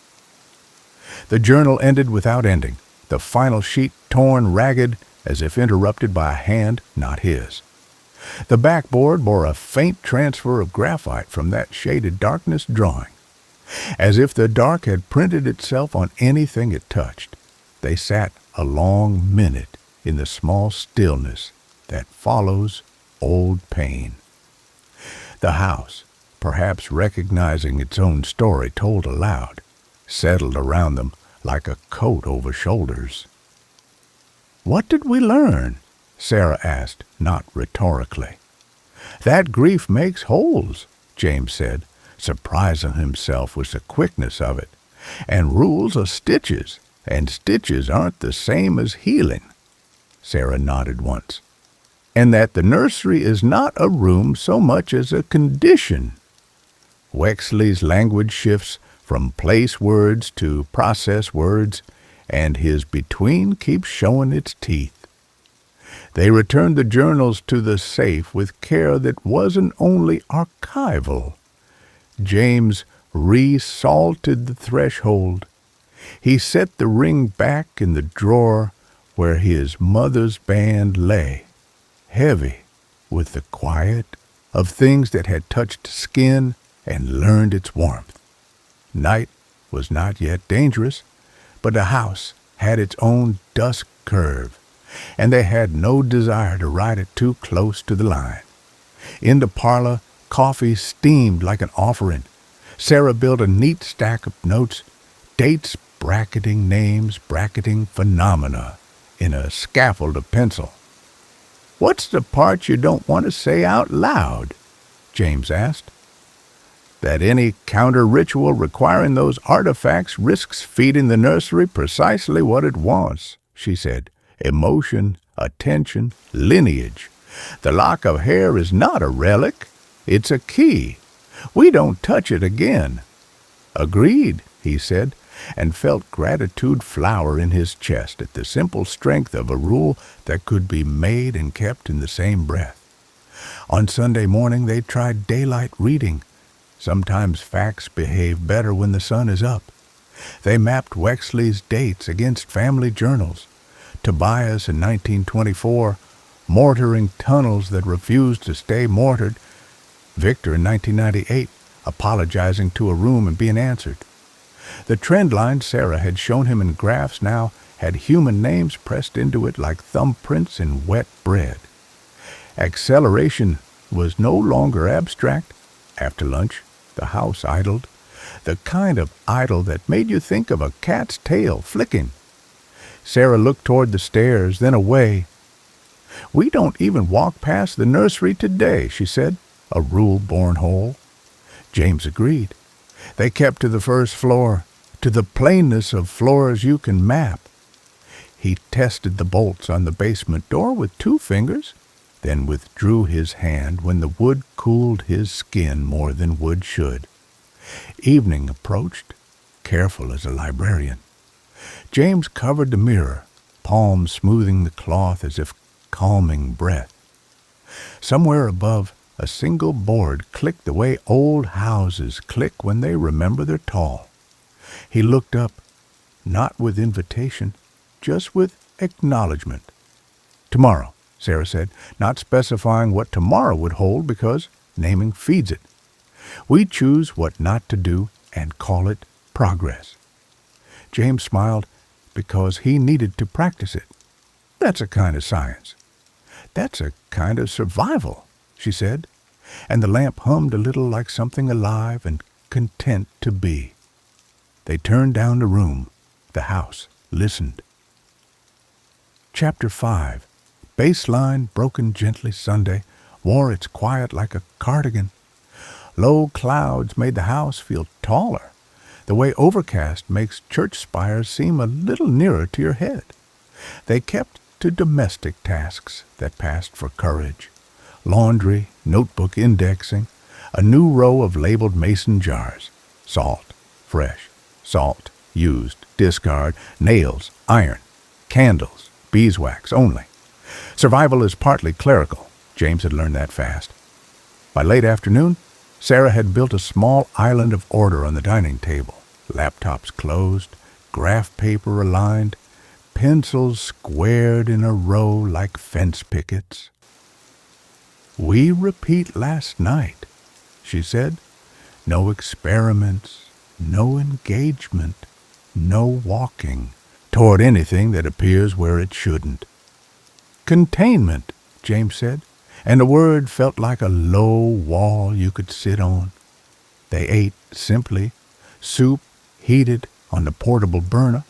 The journal ended without ending, the final sheet torn ragged as if interrupted by a hand not his. The backboard bore a faint transfer of graphite from that shaded darkness drawing. As if the dark had printed itself on anything it touched, they sat a long minute in the small stillness that follows old pain. The house, perhaps recognizing its own story told aloud, settled around them like a coat over shoulders. What did we learn? Sarah asked, not rhetorically. That grief makes holes, James said, surprising himself with the quickness of it. And rules are stitches, and stitches aren't the same as healing. Sarah nodded once. And that the nursery is not a room so much as a condition. Wexley's language shifts from place words to process words, and his between keeps showing its teeth. They returned the journals to the safe with care that wasn't only archival. James re-salted the threshold. He set the ring back in the drawer where his mother's band lay, heavy with the quiet of things that had touched skin and learned its warmth. Night was not yet dangerous, but the house had its own dusk curve, and they had no desire to ride it too close to the line. In the parlor, coffee steamed like an offering. Sarah built a neat stack of notes, dates bracketing names, bracketing phenomena, in a scaffold of pencil. What's the part you don't want to say out loud? James asked. That any counter-ritual requiring those artifacts risks feeding the nursery precisely what it wants, she said. Emotion, attention, lineage. The lock of hair is not a relic. It's a key. We don't touch it again. Agreed, he said, and felt gratitude flower in his chest at the simple strength of a rule that could be made and kept in the same breath. On Sunday morning they tried daylight reading. Sometimes facts behave better when the sun is up. They mapped Wexley's dates against family journals. Tobias in 1924, mortaring tunnels that refused to stay mortared. Victor in 1998, apologizing to a room and being answered. The trend line Sarah had shown him in graphs now had human names pressed into it like thumbprints in wet bread. Acceleration was no longer abstract. After lunch, the house idled, the kind of idle that made you think of a cat's tail flicking. Sarah looked toward the stairs, then away. We don't even walk past the nursery today, she said, a rule born whole. James agreed. They kept to the first floor, to the plainness of floors you can map. He tested the bolts on the basement door with 2 fingers, then withdrew his hand when the wood cooled his skin more than wood should. Evening approached, careful as a librarian. James covered the mirror, palm smoothing the cloth as if calming breath. Somewhere above, a single board clicked the way old houses click when they remember they're tall. He looked up, not with invitation, just with acknowledgement. Tomorrow, Sarah said, not specifying what tomorrow would hold because naming feeds it. We choose what not to do and call it progress. James smiled because he needed to practice it. That's a kind of science. That's a kind of survival, she said, and the lamp hummed a little like something alive and content to be. They turned down the room. The house listened. Chapter 5. Baseline, broken gently Sunday, wore its quiet like a cardigan. Low clouds made the house feel taller, the way overcast makes church spires seem a little nearer to your head. They kept to domestic tasks that passed for courage. Laundry, notebook indexing, a new row of labeled mason jars. Salt, fresh, salt, used, discard, nails, iron, candles, beeswax only. Survival is partly clerical. James had learned that fast. By late afternoon, Sarah had built a small island of order on the dining table. Laptops closed, graph paper aligned, pencils squared in a row like fence pickets. "We repeat last night," she said. "No experiments, no engagement, no walking toward anything that appears where it shouldn't." "Containment," James said, and the word felt like a low wall you could sit on. They ate simply, soup heated on the portable burner,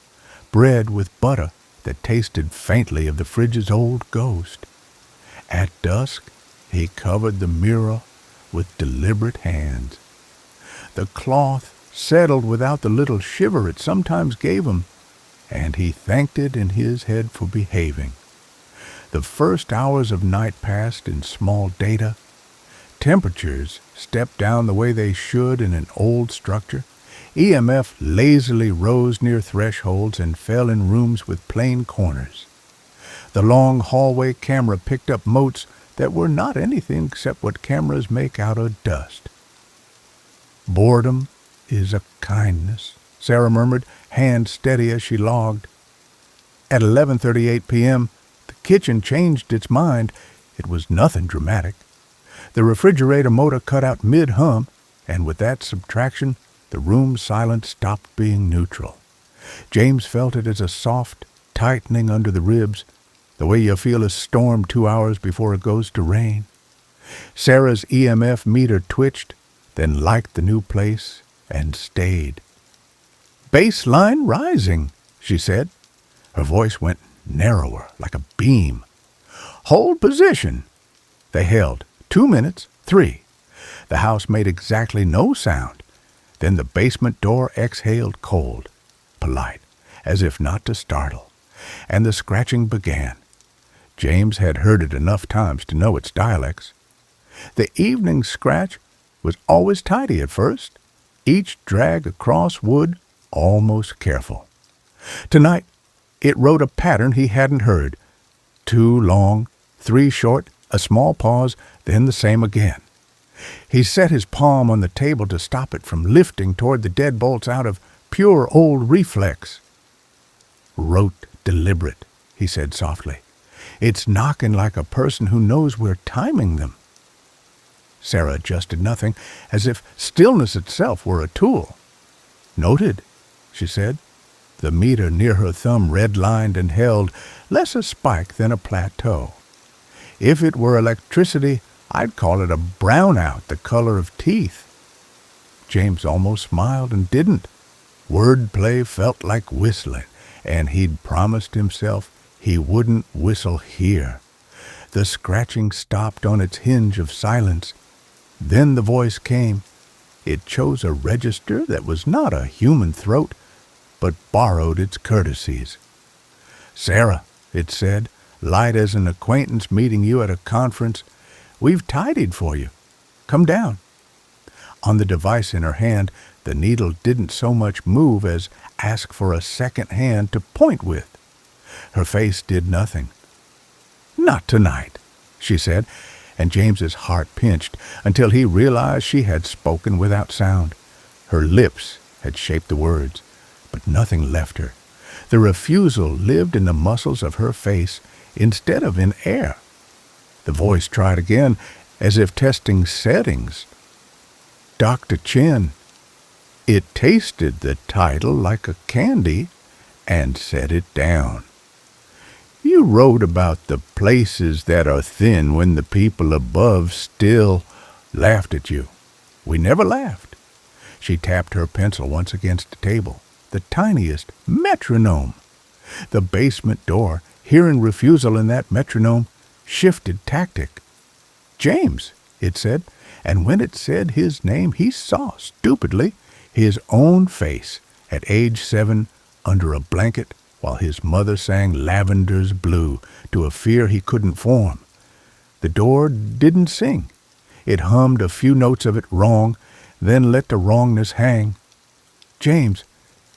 bread with butter that tasted faintly of the fridge's old ghost. At dusk, he covered the mirror with deliberate hands. The cloth settled without the little shiver it sometimes gave him, and he thanked it in his head for behaving. The first hours of night passed in small data. Temperatures stepped down the way they should in an old structure. EMF lazily rose near thresholds and fell in rooms with plain corners. The long hallway camera picked up motes that were not anything except what cameras make out of dust. "Boredom is a kindness," Sarah murmured, hand steady as she logged. At 11:38 p.m., the kitchen changed its mind. It was nothing dramatic. The refrigerator motor cut out mid-hum, and with that subtraction, the room's silence stopped being neutral. James felt it as a soft tightening under the ribs, the way you feel a storm 2 hours before it goes to rain. Sarah's EMF meter twitched, then liked the new place and stayed. "Baseline rising," she said. Her voice went narrower, like a beam. "Hold position." They held. 2 minutes, 3. The house made exactly no sound. Then the basement door exhaled cold, polite, as if not to startle, and the scratching began. James had heard it enough times to know its dialects. The evening scratch was always tidy at first, each drag across wood almost careful. Tonight, it wrote a pattern he hadn't heard. 2 long, 3 short, a small pause, then the same again. He set his palm on the table to stop it from lifting toward the deadbolts out of pure old reflex. "Wrote deliberate," he said softly. "It's knocking like a person who knows we're timing them." Sarah adjusted nothing, as if stillness itself were a tool. "Noted," she said. The meter near her thumb redlined and held, less a spike than a plateau. "If it were electricity, I'd call it a brownout the color of teeth." James almost smiled and didn't. Wordplay felt like whistling, and he'd promised himself he wouldn't whistle here. The scratching stopped on its hinge of silence. Then the voice came. It chose a register that was not a human throat, but borrowed its courtesies. "Sarah," it said, light as an acquaintance meeting you at a conference, "we've tidied for you. Come down." On the device in her hand, the needle didn't so much move as ask for a second hand to point with. Her face did nothing. "Not tonight," she said, and James's heart pinched until he realized she had spoken without sound. Her lips had shaped the words, but nothing left her. The refusal lived in the muscles of her face, instead of in air. The voice tried again, as if testing settings. Dr. Chen. It tasted the title like a candy and set it down. You wrote about the places that are thin when the people above still laughed at you. We never laughed. She tapped her pencil once against the table, the tiniest metronome. The basement door, hearing refusal in that metronome, shifted tactic. James, it said, and when it said his name, he saw, stupidly, his own face at age 7 under a blanket while his mother sang Lavender's Blue to a fear he couldn't form. The door didn't sing. It hummed a few notes of it wrong, then let the wrongness hang. James,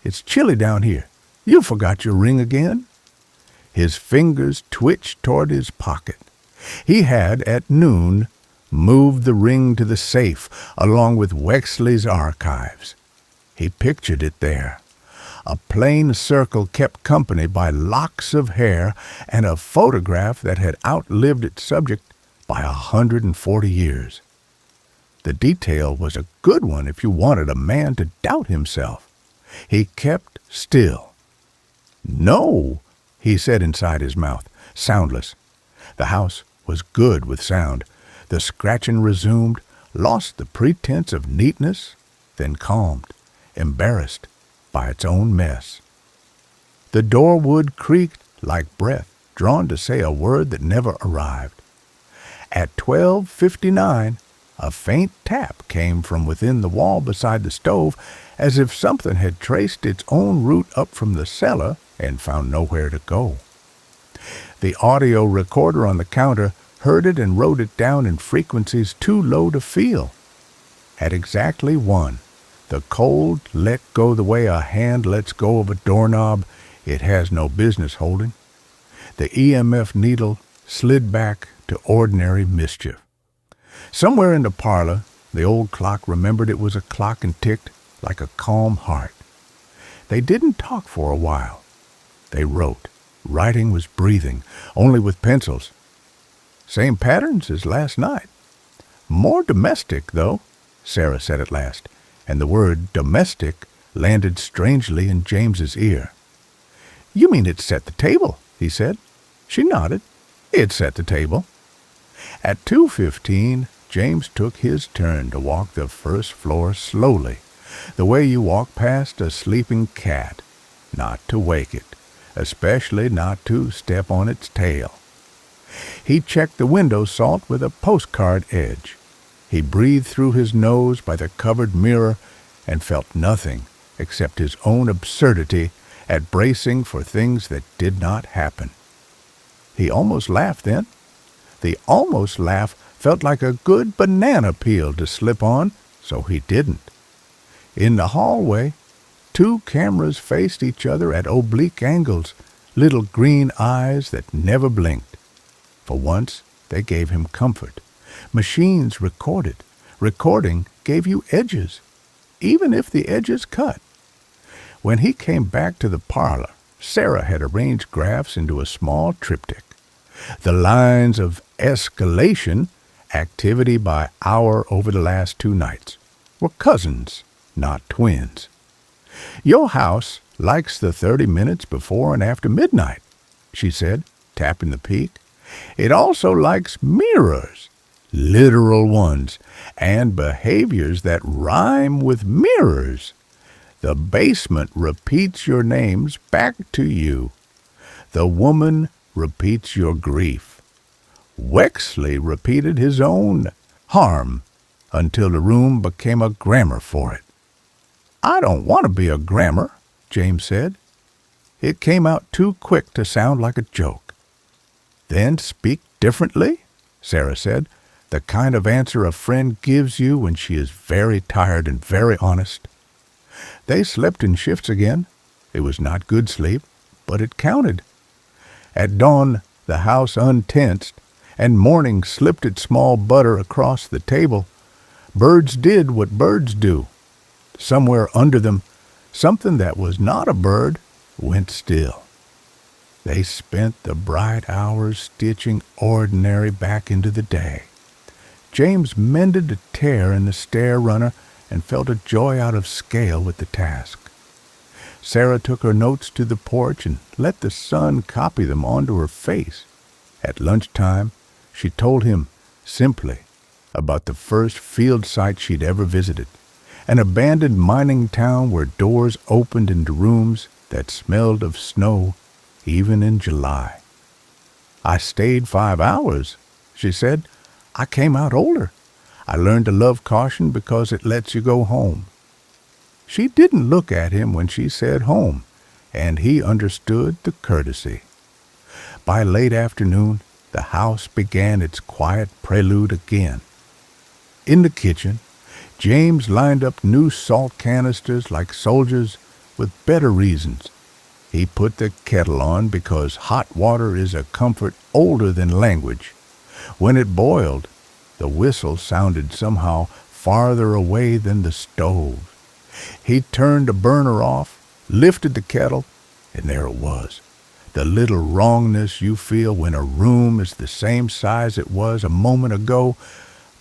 it's chilly down here. You forgot your ring again? His fingers twitched toward his pocket. He had, at noon, moved the ring to the safe along with Wexley's archives. He pictured it there. A plain circle kept company by locks of hair and a photograph that had outlived its subject by 140 years. The detail was a good one if you wanted a man to doubt himself. He kept still. No, he said inside his mouth, soundless. The house was good with sound. The scratching resumed, lost the pretense of neatness, then calmed, embarrassed by its own mess. The doorwood creaked like breath drawn to say a word that never arrived. At 12:59, a faint tap came from within the wall beside the stove, as if something had traced its own route up from the cellar and found nowhere to go. The audio recorder on the counter heard it and wrote it down in frequencies too low to feel. At exactly 1, the cold let go the way a hand lets go of a doorknob it has no business holding. The EMF needle slid back to ordinary mischief. Somewhere in the parlor, the old clock remembered it was a clock and ticked like a calm heart. They didn't talk for a while. They wrote. Writing was breathing, only with pencils. Same patterns as last night. More domestic, though, Sarah said at last, and the word domestic landed strangely in James's ear. You mean it set the table, he said. She nodded. It set the table. At 2:15, James took his turn to walk the first floor slowly, the way you walk past a sleeping cat, not to wake it, especially not to step on its tail. He checked the window salt with a postcard edge. He breathed through his nose by the covered mirror and felt nothing except his own absurdity at bracing for things that did not happen. He almost laughed then. The almost laugh felt like a good banana peel to slip on, so he didn't. In the hallway, 2 cameras faced each other at oblique angles, little green eyes that never blinked. For once, they gave him comfort. Machines recorded. Recording gave you edges, even if the edges cut. When he came back to the parlor, Sarah had arranged graphs into a small triptych. The lines of escalation, activity by hour over the last 2 nights, were cousins, not twins. Your house likes the 30 minutes before and after midnight, she said, tapping the peak. It also likes mirrors, literal ones, and behaviors that rhyme with mirrors. The basement repeats your names back to you. The woman repeats your grief. Wexley repeated his own harm until the room became a grammar for it. I don't want to be a grammar, James said. It came out too quick to sound like a joke. Then speak differently, Sarah said, the kind of answer a friend gives you when she is very tired and very honest. They slept in shifts again. It was not good sleep, but it counted. At dawn, the house untensed, and morning slipped its small butter across the table. Birds did what birds do. Somewhere under them, something that was not a bird went still. They spent the bright hours stitching ordinary back into the day. James mended a tear in the stair runner and felt a joy out of scale with the task. Sarah took her notes to the porch and let the sun copy them onto her face. At lunchtime, she told him, simply, about the first field site she'd ever visited, an abandoned mining town where doors opened into rooms that smelled of snow even in July. "I stayed 5 hours," she said. "I came out older. I learned to love caution because it lets you go home." She didn't look at him when she said home, and he understood the courtesy. By late afternoon, the house began its quiet prelude again. In the kitchen, James lined up new salt canisters like soldiers with better reasons. He put the kettle on because hot water is a comfort older than language. When it boiled, the whistle sounded somehow farther away than the stove. He turned the burner off, lifted the kettle, and there it was. The little wrongness you feel when a room is the same size it was a moment ago,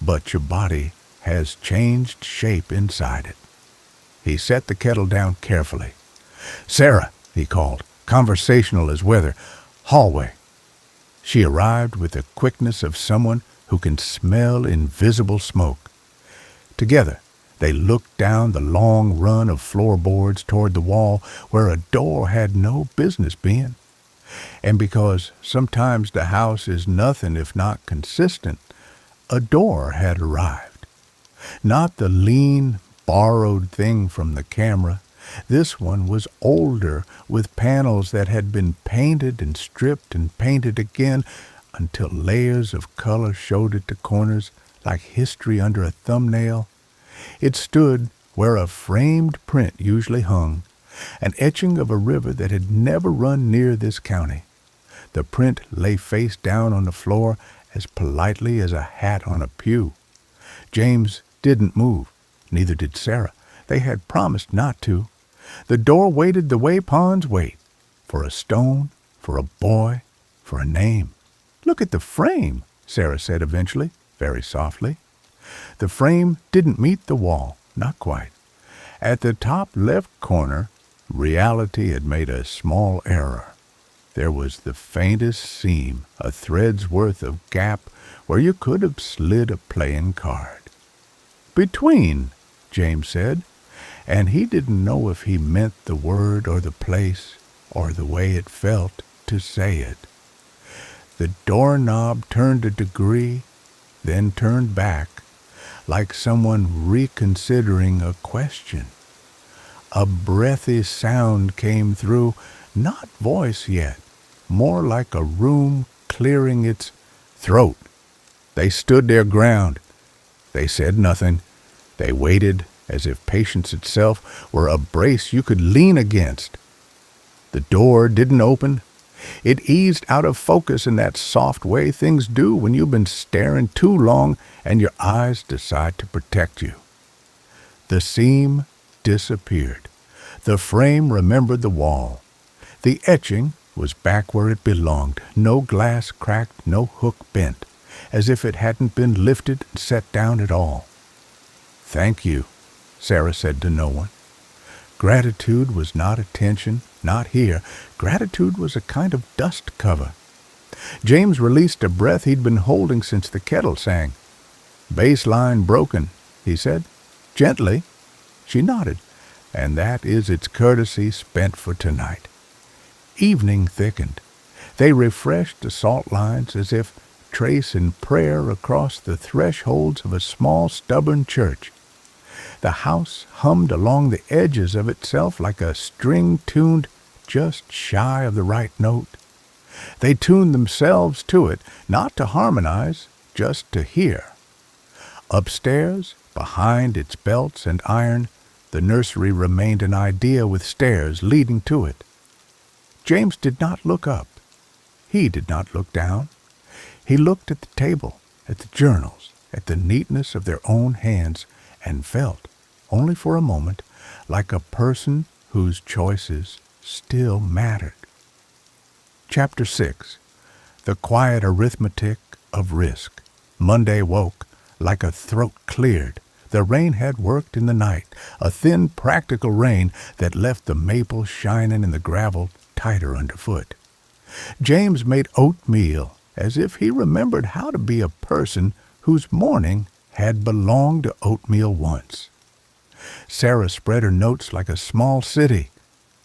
but your body has changed shape inside it. He set the kettle down carefully. "Sarah," he called, conversational as weather. "Hallway." She arrived with the quickness of someone who can smell invisible smoke. Together, they looked down the long run of floorboards toward the wall where a door had no business being. And because sometimes the house is nothing if not consistent, a door had arrived. Not the lean, borrowed thing from the camera. This one was older, with panels that had been painted and stripped and painted again until layers of color showed at the corners like history under a thumbnail. It stood where a framed print usually hung, an etching of a river that had never run near this county. The print lay face down on the floor as politely as a hat on a pew. James didn't move, neither did Sarah. They had promised not to. The door waited the way ponds wait, for a stone, for a boy, for a name. "Look at the frame," Sarah said eventually, very softly. The frame didn't meet the wall, not quite. At the top left corner, reality had made a small error. There was the faintest seam, a thread's worth of gap where you could have slid a playing card. "Between," James said, and he didn't know if he meant the word or the place or the way it felt to say it. The doorknob turned a degree, then turned back, like someone reconsidering a question. A breathy sound came through, not voice yet, more like a room clearing its throat. They stood their ground. They said nothing. They waited as if patience itself were a brace you could lean against. The door didn't open. It eased out of focus in that soft way things do when you've been staring too long and your eyes decide to protect you. The seam disappeared. The frame remembered the wall. The etching was back where it belonged, no glass cracked, no hook bent, as if it hadn't been lifted and set down at all. "Thank you," Sarah said to no one. Gratitude was not attention, not here. Gratitude was a kind of dust cover. James released a breath he'd been holding since the kettle sang. "Bass line broken," he said. "Gently." She nodded. "And that is its courtesy spent for tonight." Evening thickened. They refreshed the salt lines as if tracing prayer across the thresholds of a small, stubborn church. The house hummed along the edges of itself like a string tuned just shy of the right note. They tuned themselves to it, not to harmonize, just to hear. Upstairs, behind its belts and iron, the nursery remained an idea with stairs leading to it. James did not look up. He did not look down. He looked at the table, at the journals, at the neatness of their own hands, and felt, only for a moment, like a person whose choices still mattered. Chapter 6. The Quiet Arithmetic of Risk. Monday woke like a throat cleared. The rain had worked in the night, a thin, practical rain that left the maples shining and the gravel tighter underfoot. James made oatmeal as if he remembered how to be a person whose morning had belonged to oatmeal once. Sarah spread her notes like a small city,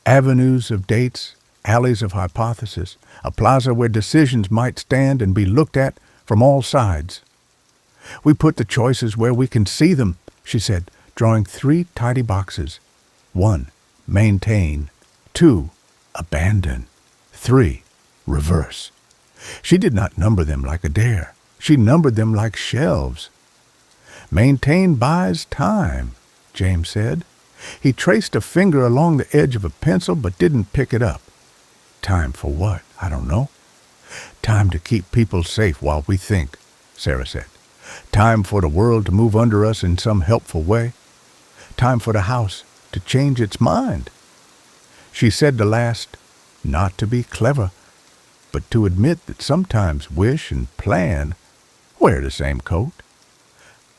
avenues of dates, alleys of hypothesis, a plaza where decisions might stand and be looked at from all sides. We put the choices where we can see them, she said, drawing 3 tidy boxes. 1, maintain. 2, abandon. 3, reverse. She did not number them like a dare. She numbered them like shelves. Maintain buys time, James said. He traced a finger along the edge of a pencil but didn't pick it up. Time for what? I don't know. Time to keep people safe while we think, Sarah said. Time for the world to move under us in some helpful way. Time for the house to change its mind. She said the last, not to be clever, but to admit that sometimes wish and plan wear the same coat.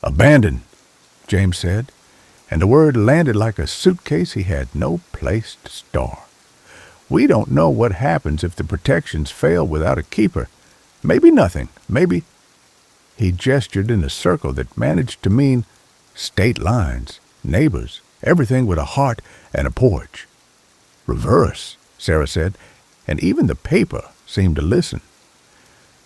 Abandon, James said, and the word landed like a suitcase he had no place to store. We don't know what happens if the protections fail without a keeper. Maybe nothing. Maybe... He gestured in a circle that managed to mean state lines, neighbors, everything with a heart and a porch. Reverse, Sarah said, and even the paper seemed to listen.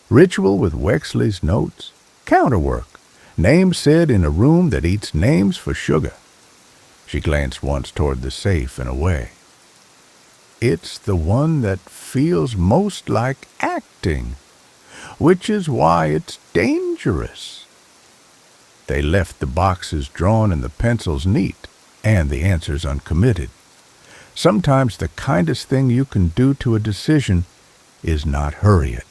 Ritual with Wexley's notes. Counterwork. Names said in a room that eats names for sugar. She glanced once toward the safe and away. It's the one that feels most like acting, which is why it's dangerous. They left the boxes drawn and the pencils neat, and the answers uncommitted. Sometimes the kindest thing you can do to a decision is not hurry it.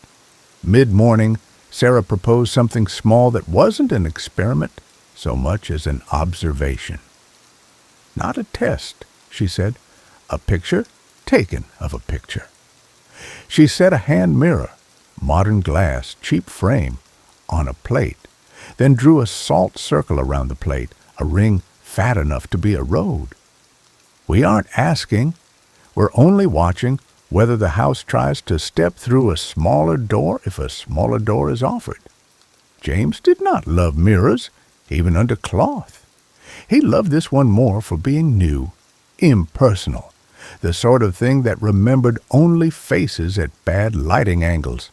Mid-morning, Sarah proposed something small that wasn't an experiment so much as an observation. Not a test, she said. A picture taken of a picture. She set a hand mirror, modern glass, cheap frame, on a plate, then drew a salt circle around the plate, a ring fat enough to be a road. We aren't asking. We're only watching whether the house tries to step through a smaller door if a smaller door is offered. James did not love mirrors, even under cloth. He loved this one more for being new, impersonal, the sort of thing that remembered only faces at bad lighting angles.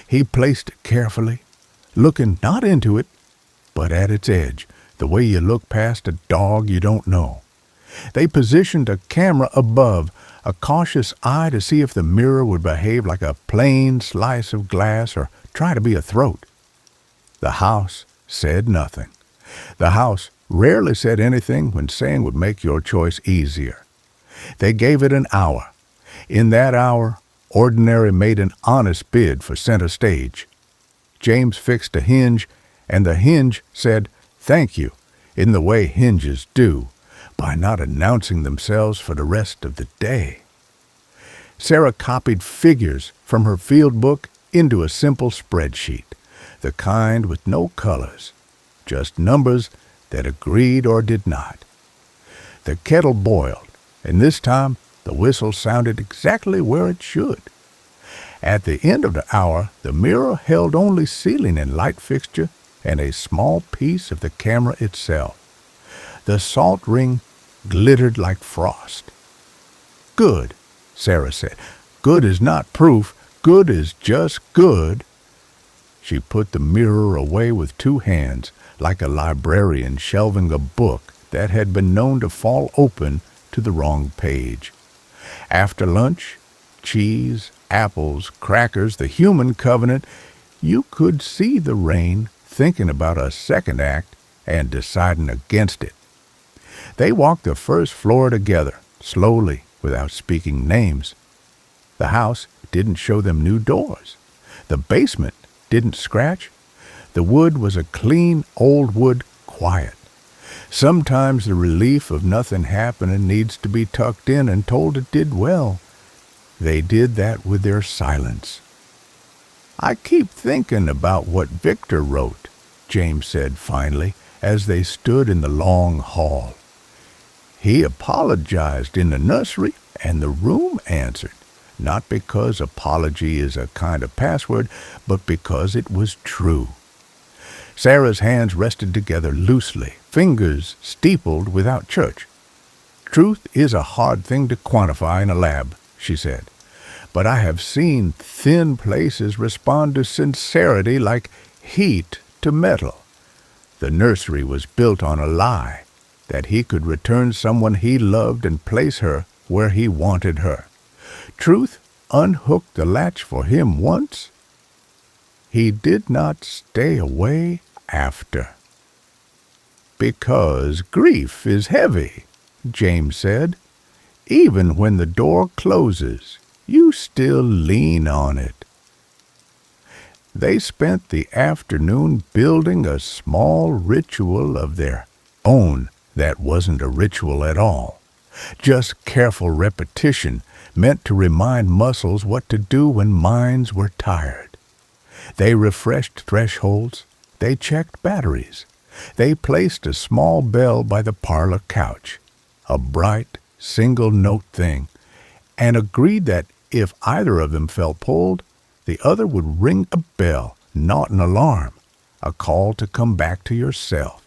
He placed it carefully, looking not into it, but at its edge, the way you look past a dog you don't know. They positioned a camera above, a cautious eye to see if the mirror would behave like a plain slice of glass or try to be a throat. The house said nothing. The house rarely said anything when saying would make your choice easier. They gave it an hour. In that hour, Ordinary made an honest bid for center stage. James fixed a hinge, and the hinge said thank you in the way hinges do, by not announcing themselves for the rest of the day. Sarah copied figures from her field book into a simple spreadsheet, the kind with no colors, just numbers that agreed or did not. The kettle boiled, and this time the whistle sounded exactly where it should. At the end of the hour, the mirror held only ceiling and light fixture and a small piece of the camera itself. The salt ring glittered like frost. Good, Sarah said. Good is not proof. Good is just good. She put the mirror away with 2 hands, like a librarian shelving a book that had been known to fall open to the wrong page. After lunch, cheese, apples, crackers, the human covenant, you could see the rain thinking about a second act and deciding against it. They walked the first floor together, slowly, without speaking names. The house didn't show them new doors. The basement didn't scratch. The wood was a clean old wood, quiet. Sometimes the relief of nothing happening needs to be tucked in and told it did well. They did that with their silence. "I keep thinking about what Victor wrote," James said finally, as they stood in the long hall. "He apologized in the nursery, and the room answered, not because apology is a kind of password, but because it was true." Sarah's hands rested together loosely, fingers steepled without church. "Truth is a hard thing to quantify in a lab," she said, "but I have seen thin places respond to sincerity like heat to metal. The nursery was built on a lie, that he could return someone he loved and place her where he wanted her. Truth unhooked the latch for him once. He did not stay away after." "Because grief is heavy," James said. "Even when the door closes, you still lean on it." They spent the afternoon building a small ritual of their own that wasn't a ritual at all. Just careful repetition meant to remind muscles what to do when minds were tired. They refreshed thresholds. They checked batteries. They placed a small bell by the parlor couch, a bright, single-note thing, and agreed that if either of them felt pulled, the other would ring a bell, not an alarm, a call to come back to yourself.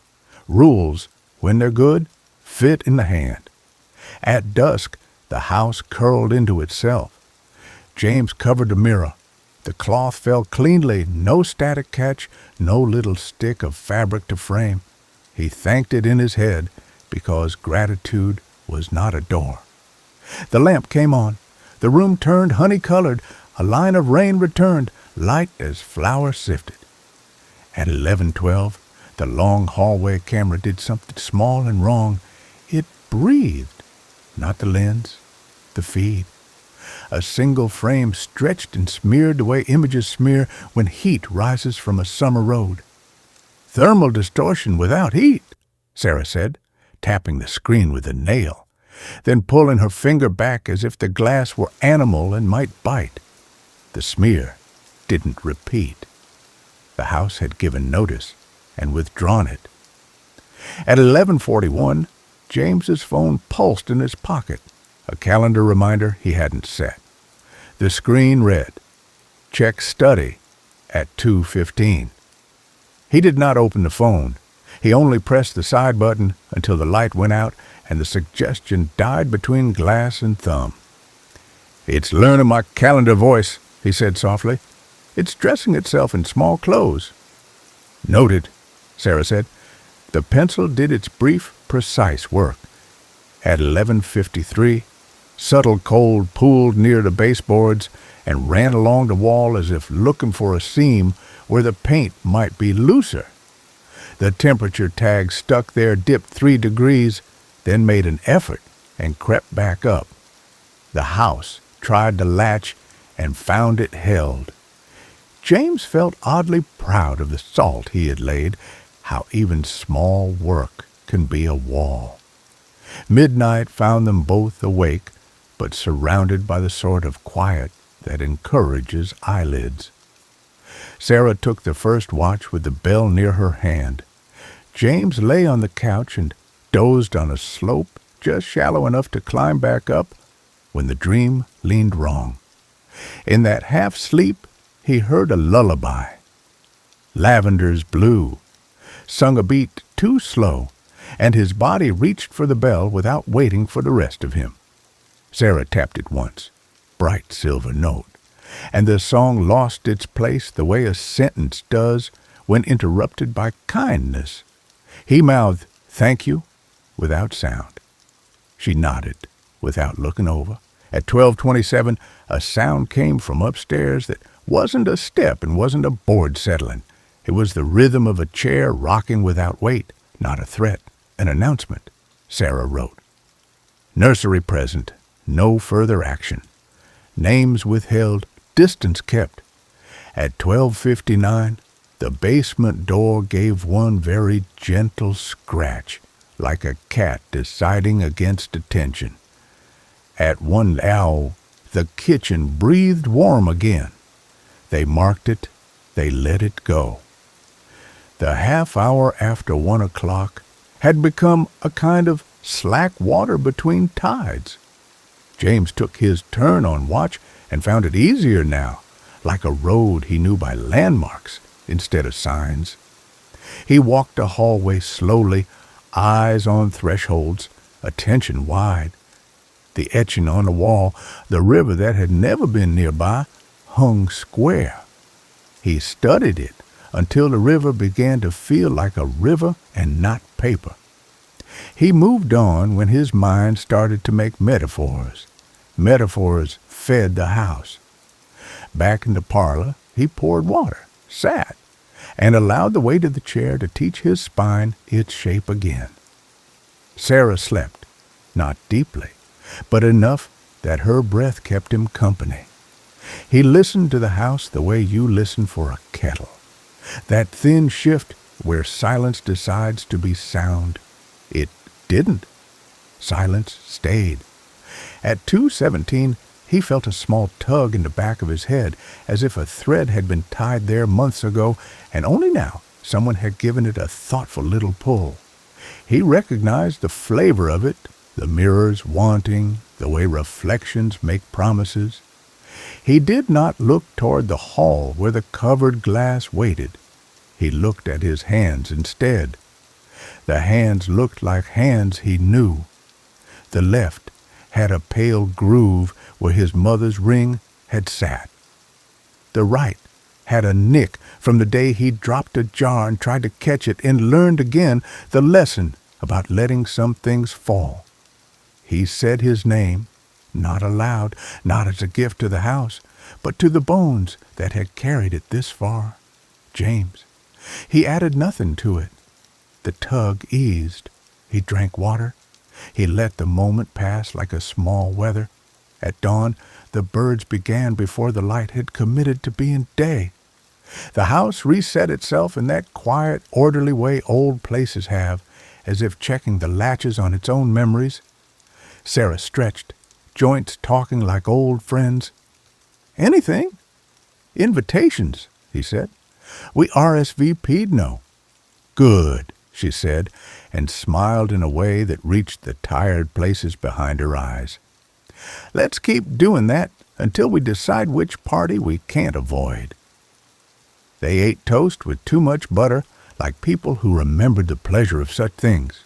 Rules, when they're good, fit in the hand. At dusk, the house curled into itself. James covered the mirror. The cloth fell cleanly, no static catch, no little stick of fabric to frame. He thanked it in his head, because gratitude was not a door. The lamp came on. The room turned honey-colored. A line of rain returned, light as flour sifted. At 11:12, the long hallway camera did something small and wrong. It breathed, not the lens, the feed. A single frame stretched and smeared the way images smear when heat rises from a summer road. "Thermal distortion without heat," Sarah said, tapping the screen with a nail, then pulling her finger back as if the glass were animal and might bite. The smear didn't repeat. The house had given notice and withdrawn it. At 11:41, James's phone pulsed in his pocket, a calendar reminder he hadn't set. The screen read, "Check study at 2:15. He did not open the phone. He only pressed the side button until the light went out and the suggestion died between glass and thumb. "It's learning my calendar voice," he said softly. "It's dressing itself in small clothes." "Noted," Sarah said. The pencil did its brief, precise work. At 11:53, subtle cold pooled near the baseboards and ran along the wall as if looking for a seam where the paint might be looser. The temperature tag stuck there dipped 3 degrees, then made an effort and crept back up. The house tried to latch and found it held. James felt oddly proud of the salt he had laid, how even small work can be a wall. Midnight found them both awake, but surrounded by the sort of quiet that encourages eyelids. Sarah took the first watch with the bell near her hand. James lay on the couch and dozed on a slope just shallow enough to climb back up when the dream leaned wrong. In that half-sleep, he heard a lullaby. Lavender's Blue, sung a beat too slow, and his body reached for the bell without waiting for the rest of him. Sarah tapped it once, bright silver note, and the song lost its place the way a sentence does when interrupted by kindness. He mouthed, "Thank you," without sound. She nodded, without looking over. At 12:27, a sound came from upstairs that wasn't a step and wasn't a board settling. It was the rhythm of a chair rocking without weight, not a threat, an announcement. Sarah wrote, "Nursery present, no further action. Names withheld, distance kept." At 12:59, the basement door gave one very gentle scratch, like a cat deciding against attention. At 1:00, The kitchen breathed warm again. They marked it. They let it go. The half hour after 1 o'clock had become a kind of slack water between tides. James took his turn on watch and found it easier now, like a road he knew by landmarks instead of signs. He walked the hallway slowly, eyes on thresholds, attention wide. The etching on the wall, the river that had never been nearby, hung square. He studied it until the river began to feel like a river and not paper. He moved on when his mind started to make metaphors. Metaphors fed the house. Back in the parlor, he poured water, sat, and allowed the weight of the chair to teach his spine its shape again. Sarah slept, not deeply, but enough that her breath kept him company. He listened to the house the way you listen for a kettle. That thin shift where silence decides to be sound. It didn't. Silence stayed. At 2:17, he felt a small tug in the back of his head, as if a thread had been tied there months ago, and only now someone had given it a thoughtful little pull. He recognized the flavor of it, the mirrors wanting, the way reflections make promises. He did not look toward the hall where the covered glass waited. He looked at his hands instead. The hands looked like hands he knew. The left had a pale groove where his mother's ring had sat. The right had a nick from the day he dropped a jar and tried to catch it and learned again the lesson about letting some things fall. He said his name, not aloud, not as a gift to the house, but to the bones that had carried it this far. James. He added nothing to it. The tug eased. He drank water. He let the moment pass like a small weather. At dawn, the birds began before the light had committed to being day. The house reset itself in that quiet, orderly way old places have, as if checking the latches on its own memories. Sarah stretched, joints talking like old friends. "Anything? Invitations," he said. "We RSVP'd no." "Good," she said, and smiled in a way that reached the tired places behind her eyes. "Let's keep doing that until we decide which party we can't avoid." They ate toast with too much butter, like people who remembered the pleasure of such things.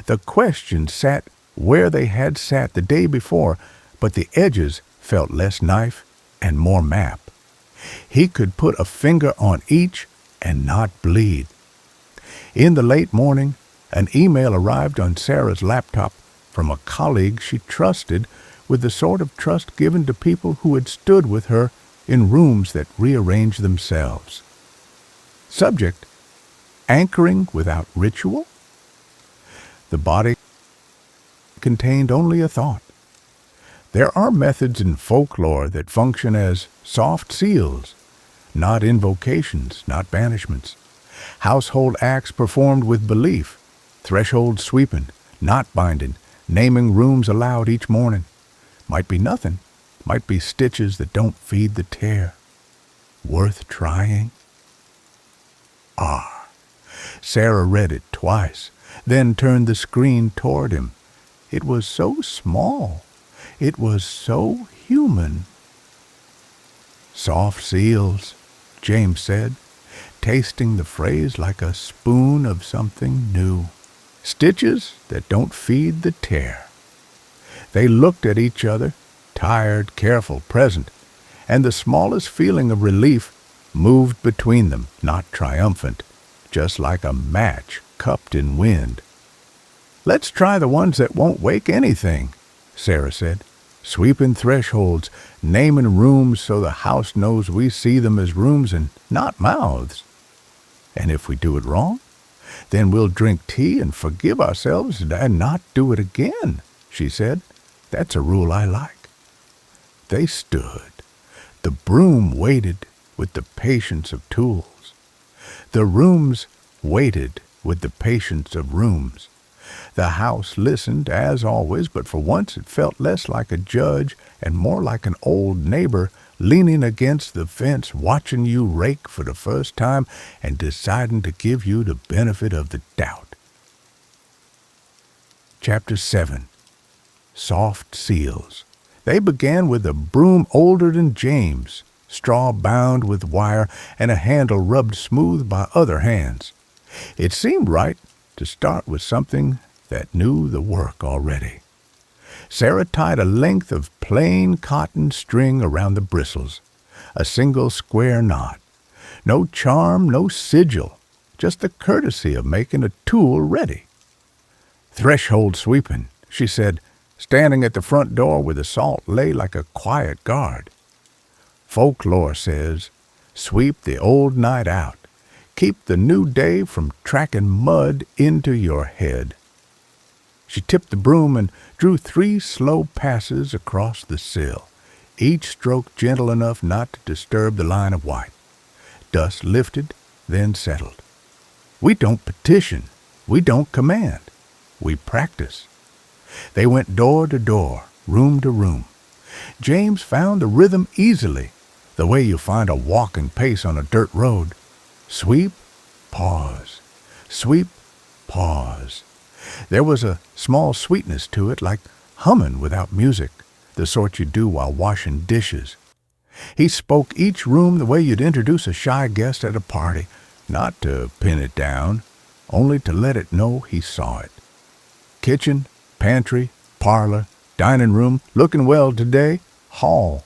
The question sat where they had sat the day before, but the edges felt less knife and more map. He could put a finger on each and not bleed. In the late morning, an email arrived on Sarah's laptop from a colleague she trusted with the sort of trust given to people who had stood with her in rooms that rearranged themselves. Subject: anchoring without ritual? The body contained only a thought. There are methods in folklore that function as soft seals, not invocations, not banishments. Household acts performed with belief, threshold sweeping, not binding, naming rooms aloud each morning. Might be nothing, might be stitches that don't feed the tear. Worth trying? Sarah read it twice, then turned the screen toward him. It was so small. It was so human. "Soft seals," James said, tasting the phrase like a spoon of something new. "Stitches that don't feed the tear." They looked at each other, tired, careful, present, and the smallest feeling of relief moved between them, not triumphant, just like a match cupped in wind. "Let's try the ones that won't wake anything," Sarah said. "Sweeping thresholds, naming rooms so the house knows we see them as rooms and not mouths. And if we do it wrong, then we'll drink tea and forgive ourselves and not do it again," she said. "That's a rule I like." They stood. The broom waited with the patience of tools. The rooms waited with the patience of rooms. The house listened, as always, but for once it felt less like a judge and more like an old neighbor leaning against the fence, watching you rake for the first time and deciding to give you the benefit of the doubt. Chapter 7. Soft Seals. They began with a broom older than James, straw bound with wire and a handle rubbed smooth by other hands. It seemed right to start with something that knew the work already. Sarah tied a length of plain cotton string around the bristles, a single square knot. No charm, no sigil, just the courtesy of making a tool ready. "Threshold sweeping," she said, standing at the front door where the salt lay like a quiet guard. "Folklore says, sweep the old night out. Keep the new day from tracking mud into your head." She tipped the broom and drew 3 slow passes across the sill, each stroke gentle enough not to disturb the line of white. Dust lifted, then settled. "We don't petition. We don't command. We practice." They went door to door, room to room. James found the rhythm easily, the way you find a walking pace on a dirt road. Sweep, pause. Sweep, pause. There was a small sweetness to it, like humming without music, the sort you do while washing dishes. He spoke each room the way you'd introduce a shy guest at a party, not to pin it down, only to let it know he saw it. Kitchen, pantry, parlor, dining room, looking well today, hall.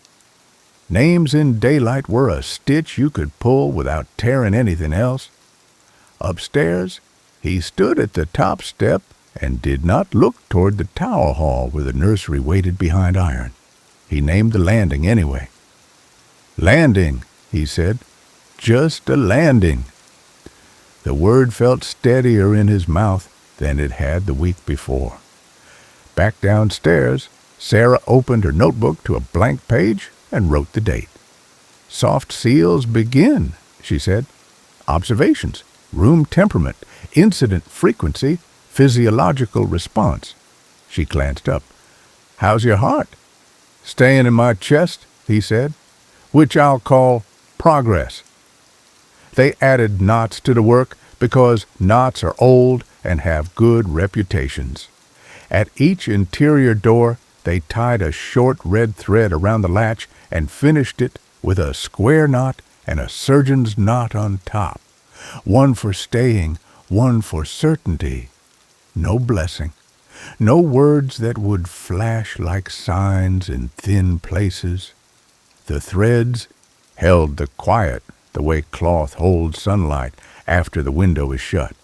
Names in daylight were a stitch you could pull without tearing anything else. Upstairs, he stood at the top step and did not look toward the tower hall where the nursery waited behind iron. He named the landing anyway. "Landing," he said. "Just a landing." The word felt steadier in his mouth than it had the week before. Back downstairs, Sarah opened her notebook to a blank page and wrote the date. "Soft seals begin," she said. "Observations, room temperament, incident frequency, physiological response." She glanced up. "How's your heart?" "Staying in my chest," he said, "which I'll call progress." They added knots to the work because knots are old and have good reputations. At each interior door, they tied a short red thread around the latch and finished it with a square knot and a surgeon's knot on top. One for staying, one for certainty. No blessing. No words that would flash like signs in thin places. The threads held the quiet the way cloth holds sunlight after the window is shut.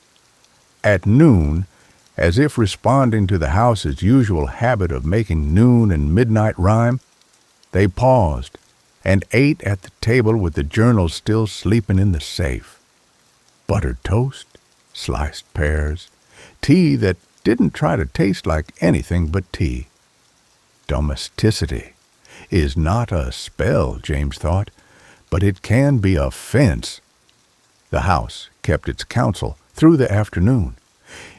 At noon, as if responding to the house's usual habit of making noon and midnight rhyme, they paused and ate at the table with the journal still sleeping in the safe. Buttered toast, sliced pears, tea that didn't try to taste like anything but tea. Domesticity is not a spell, James thought, but it can be a fence. The house kept its counsel through the afternoon.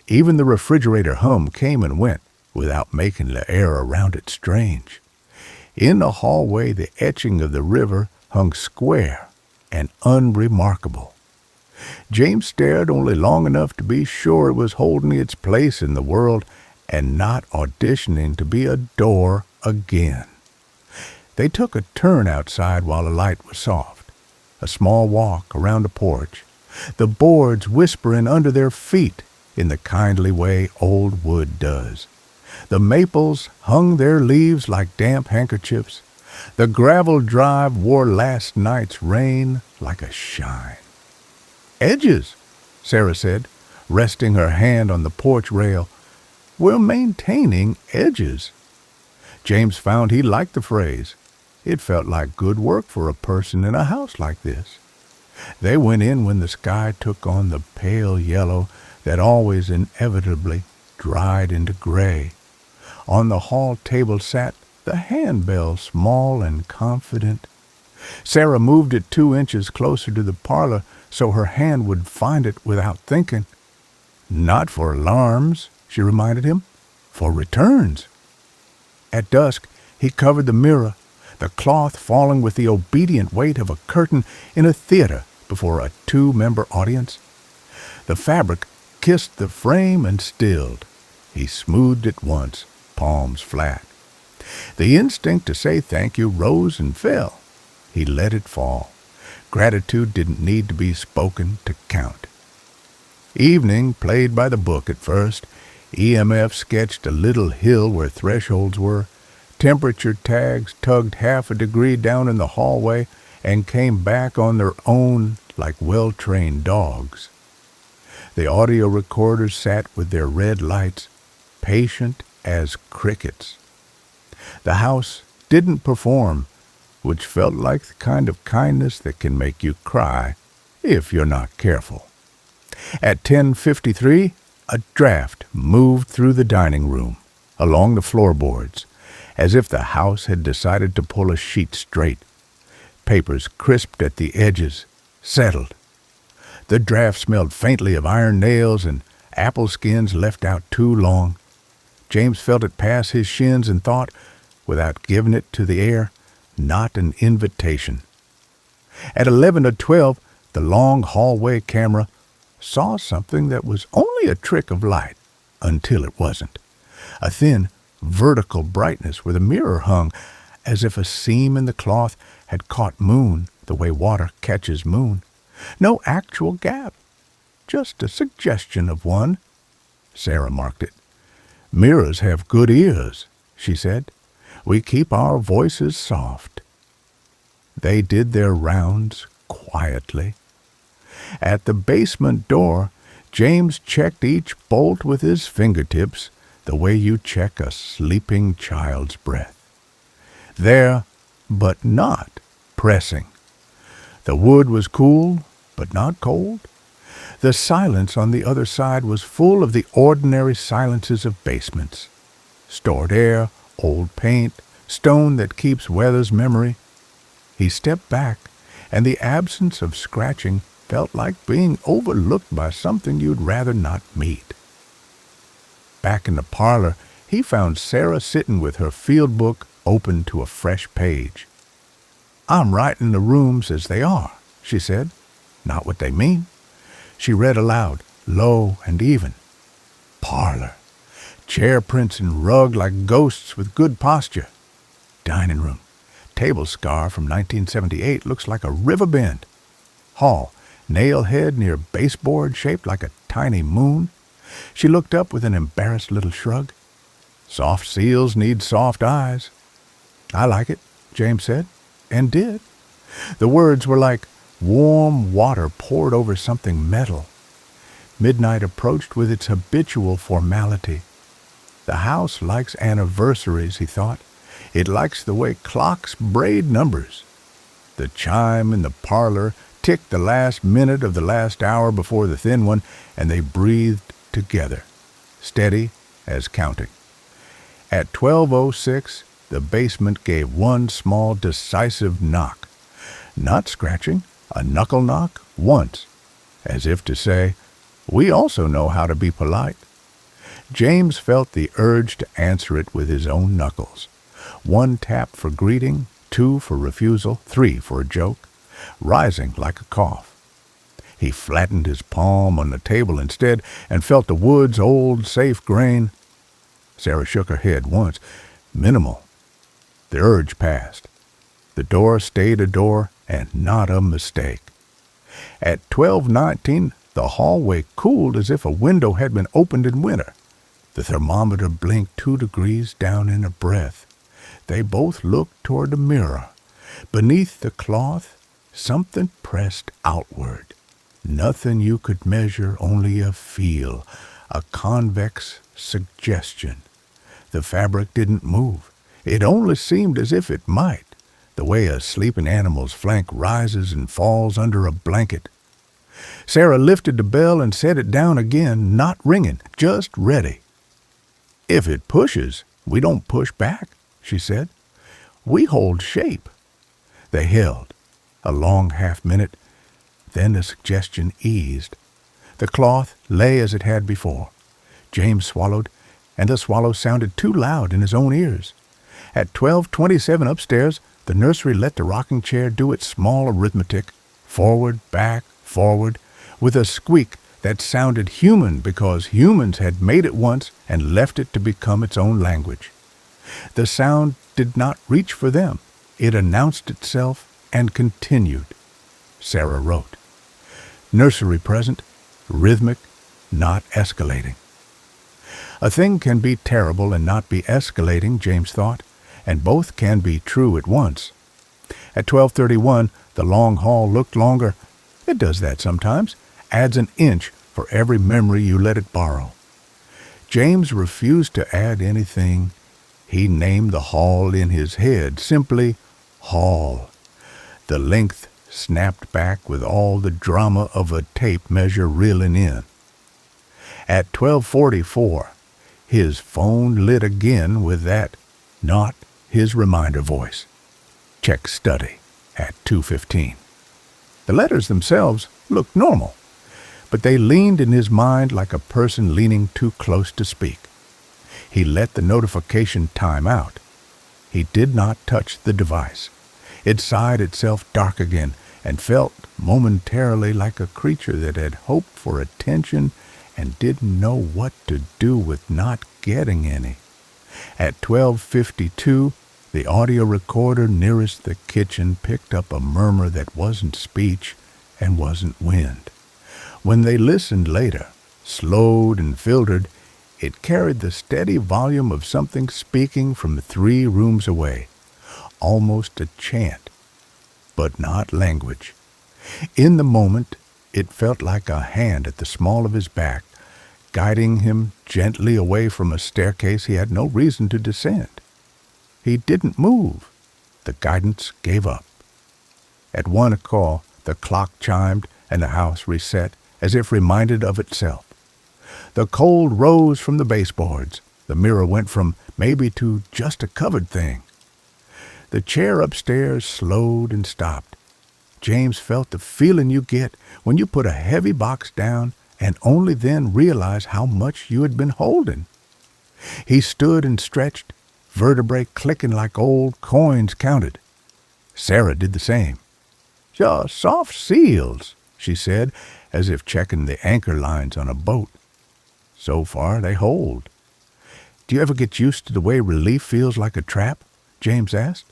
Even the refrigerator hum came and went without making the air around it strange. In the hallway, the etching of the river hung square and unremarkable. James stared only long enough to be sure it was holding its place in the world and not auditioning to be a door again. They took a turn outside while the light was soft, a small walk around the porch, the boards whispering under their feet in the kindly way old wood does. The maples hung their leaves like damp handkerchiefs. The gravel drive wore last night's rain like a shine. "Edges," Sarah said, resting her hand on the porch rail. "We're maintaining edges." James found he liked the phrase. It felt like good work for a person in a house like this. They went in when the sky took on the pale yellow that always inevitably dried into gray. On the hall table sat the handbell, small and confident. Sarah moved it 2 inches closer to the parlor so her hand would find it without thinking. "Not for alarms," she reminded him. For returns. At dusk, he covered the mirror, the cloth falling with the obedient weight of a curtain in a theater before a 2-member audience. The fabric kissed the frame and stilled. He smoothed it once, palms flat. The instinct to say thank you rose and fell. He let it fall. Gratitude didn't need to be spoken to count. Evening played by the book at first. EMF sketched a little hill where thresholds were. Temperature tags tugged half a degree down in the hallway and came back on their own like well-trained dogs. The audio recorders sat with their red lights, patient as crickets. The house didn't perform, which felt like the kind of kindness that can make you cry if you're not careful. At 10:53, a draft moved through the dining room, along the floorboards, as if the house had decided to pull a sheet straight. Papers crisped at the edges, settled. The draft smelled faintly of iron nails and apple skins left out too long. James felt it pass his shins and thought, without giving it to the air, not an invitation. At 11:12, the long hallway camera saw something that was only a trick of light, until it wasn't. A thin, vertical brightness where the mirror hung, as if a seam in the cloth had caught moon the way water catches moon. No actual gap, just a suggestion of one. Sarah marked it. "Mirrors have good ears," she said. "We keep our voices soft." They did their rounds quietly. At the basement door, James checked each bolt with his fingertips, the way you check a sleeping child's breath. There, but not pressing. The wood was cool, but not cold. The silence on the other side was full of the ordinary silences of basements. Stored air, old paint, stone that keeps weather's memory. He stepped back, and the absence of scratching felt like being overlooked by something you'd rather not meet. Back in the parlor, he found Sarah sitting with her field book open to a fresh page. "I'm writing the rooms as they are," she said, "not what they mean." She read aloud, low and even. Parlor. Chair prints and rug like ghosts with good posture. Dining room. Table scar from 1978 looks like a river bend. Hall. Nail head near baseboard shaped like a tiny moon. She looked up with an embarrassed little shrug. "Soft seals need soft eyes." "I like it," James said, and did. The words were like warm water poured over something metal. Midnight approached with its habitual formality. The house likes anniversaries, he thought. It likes the way clocks braid numbers. The chime in the parlor ticked the last minute of the last hour before the thin one, and they breathed together, steady as counting. At 12:06, the basement gave one small decisive knock. Not scratching, a knuckle knock once, as if to say, "We also know how to be polite." James felt the urge to answer it with his own knuckles. 1 tap for greeting, 2 for refusal, 3 for a joke, rising like a cough. He flattened his palm on the table instead and felt the wood's old safe grain. Sarah shook her head once. Minimal. The urge passed. The door stayed a door and not a mistake. At 12:19, the hallway cooled as if a window had been opened in winter. The thermometer blinked 2 degrees down in a breath. They both looked toward the mirror. Beneath the cloth, something pressed outward. Nothing you could measure, only a feel, a convex suggestion. The fabric didn't move. It only seemed as if it might, the way a sleeping animal's flank rises and falls under a blanket. Sarah lifted the bell and set it down again, not ringing, just ready. "If it pushes, we don't push back," she said. "We hold shape." They held, a long half-minute. Then the suggestion eased. The cloth lay as it had before. James swallowed, and the swallow sounded too loud in his own ears. At 12:27 upstairs, the nursery let the rocking chair do its small arithmetic, forward, back, forward, with a squeak that sounded human because humans had made it once and left it to become its own language. The sound did not reach for them. It announced itself and continued. Sarah wrote, "Nursery present, rhythmic, not escalating." A thing can be terrible and not be escalating, James thought, and both can be true at once. At 12:31, the long hall looked longer. It does that sometimes, adds an inch for every memory you let it borrow. James refused to add anything. He named the hall in his head simply Hall. The length snapped back with all the drama of a tape measure reeling in. At 12:44, his phone lit again with that, not his reminder voice. Check study at 2:15. The letters themselves looked normal, but they leaned in his mind like a person leaning too close to speak. He let the notification time out. He did not touch the device. It sighed itself dark again and felt momentarily like a creature that had hoped for attention and didn't know what to do with not getting any. At 12:52, the audio recorder nearest the kitchen picked up a murmur that wasn't speech and wasn't wind. When they listened later, slowed and filtered, it carried the steady volume of something speaking from 3 rooms away, almost a chant, but not language. In the moment, it felt like a hand at the small of his back, guiding him gently away from a staircase he had no reason to descend. He didn't move. The guidance gave up. At 1 o'clock, the clock chimed and the house reset, as if reminded of itself. The cold rose from the baseboards. The mirror went from maybe to just a covered thing. The chair upstairs slowed and stopped. James felt the feeling you get when you put a heavy box down and only then realize how much you had been holding. He stood and stretched, vertebrae clicking like old coins counted. Sarah did the same. "Just soft seals," she said, as if checking the anchor lines on a boat. "So far, they hold." "Do you ever get used to the way relief feels like a trap?" James asked.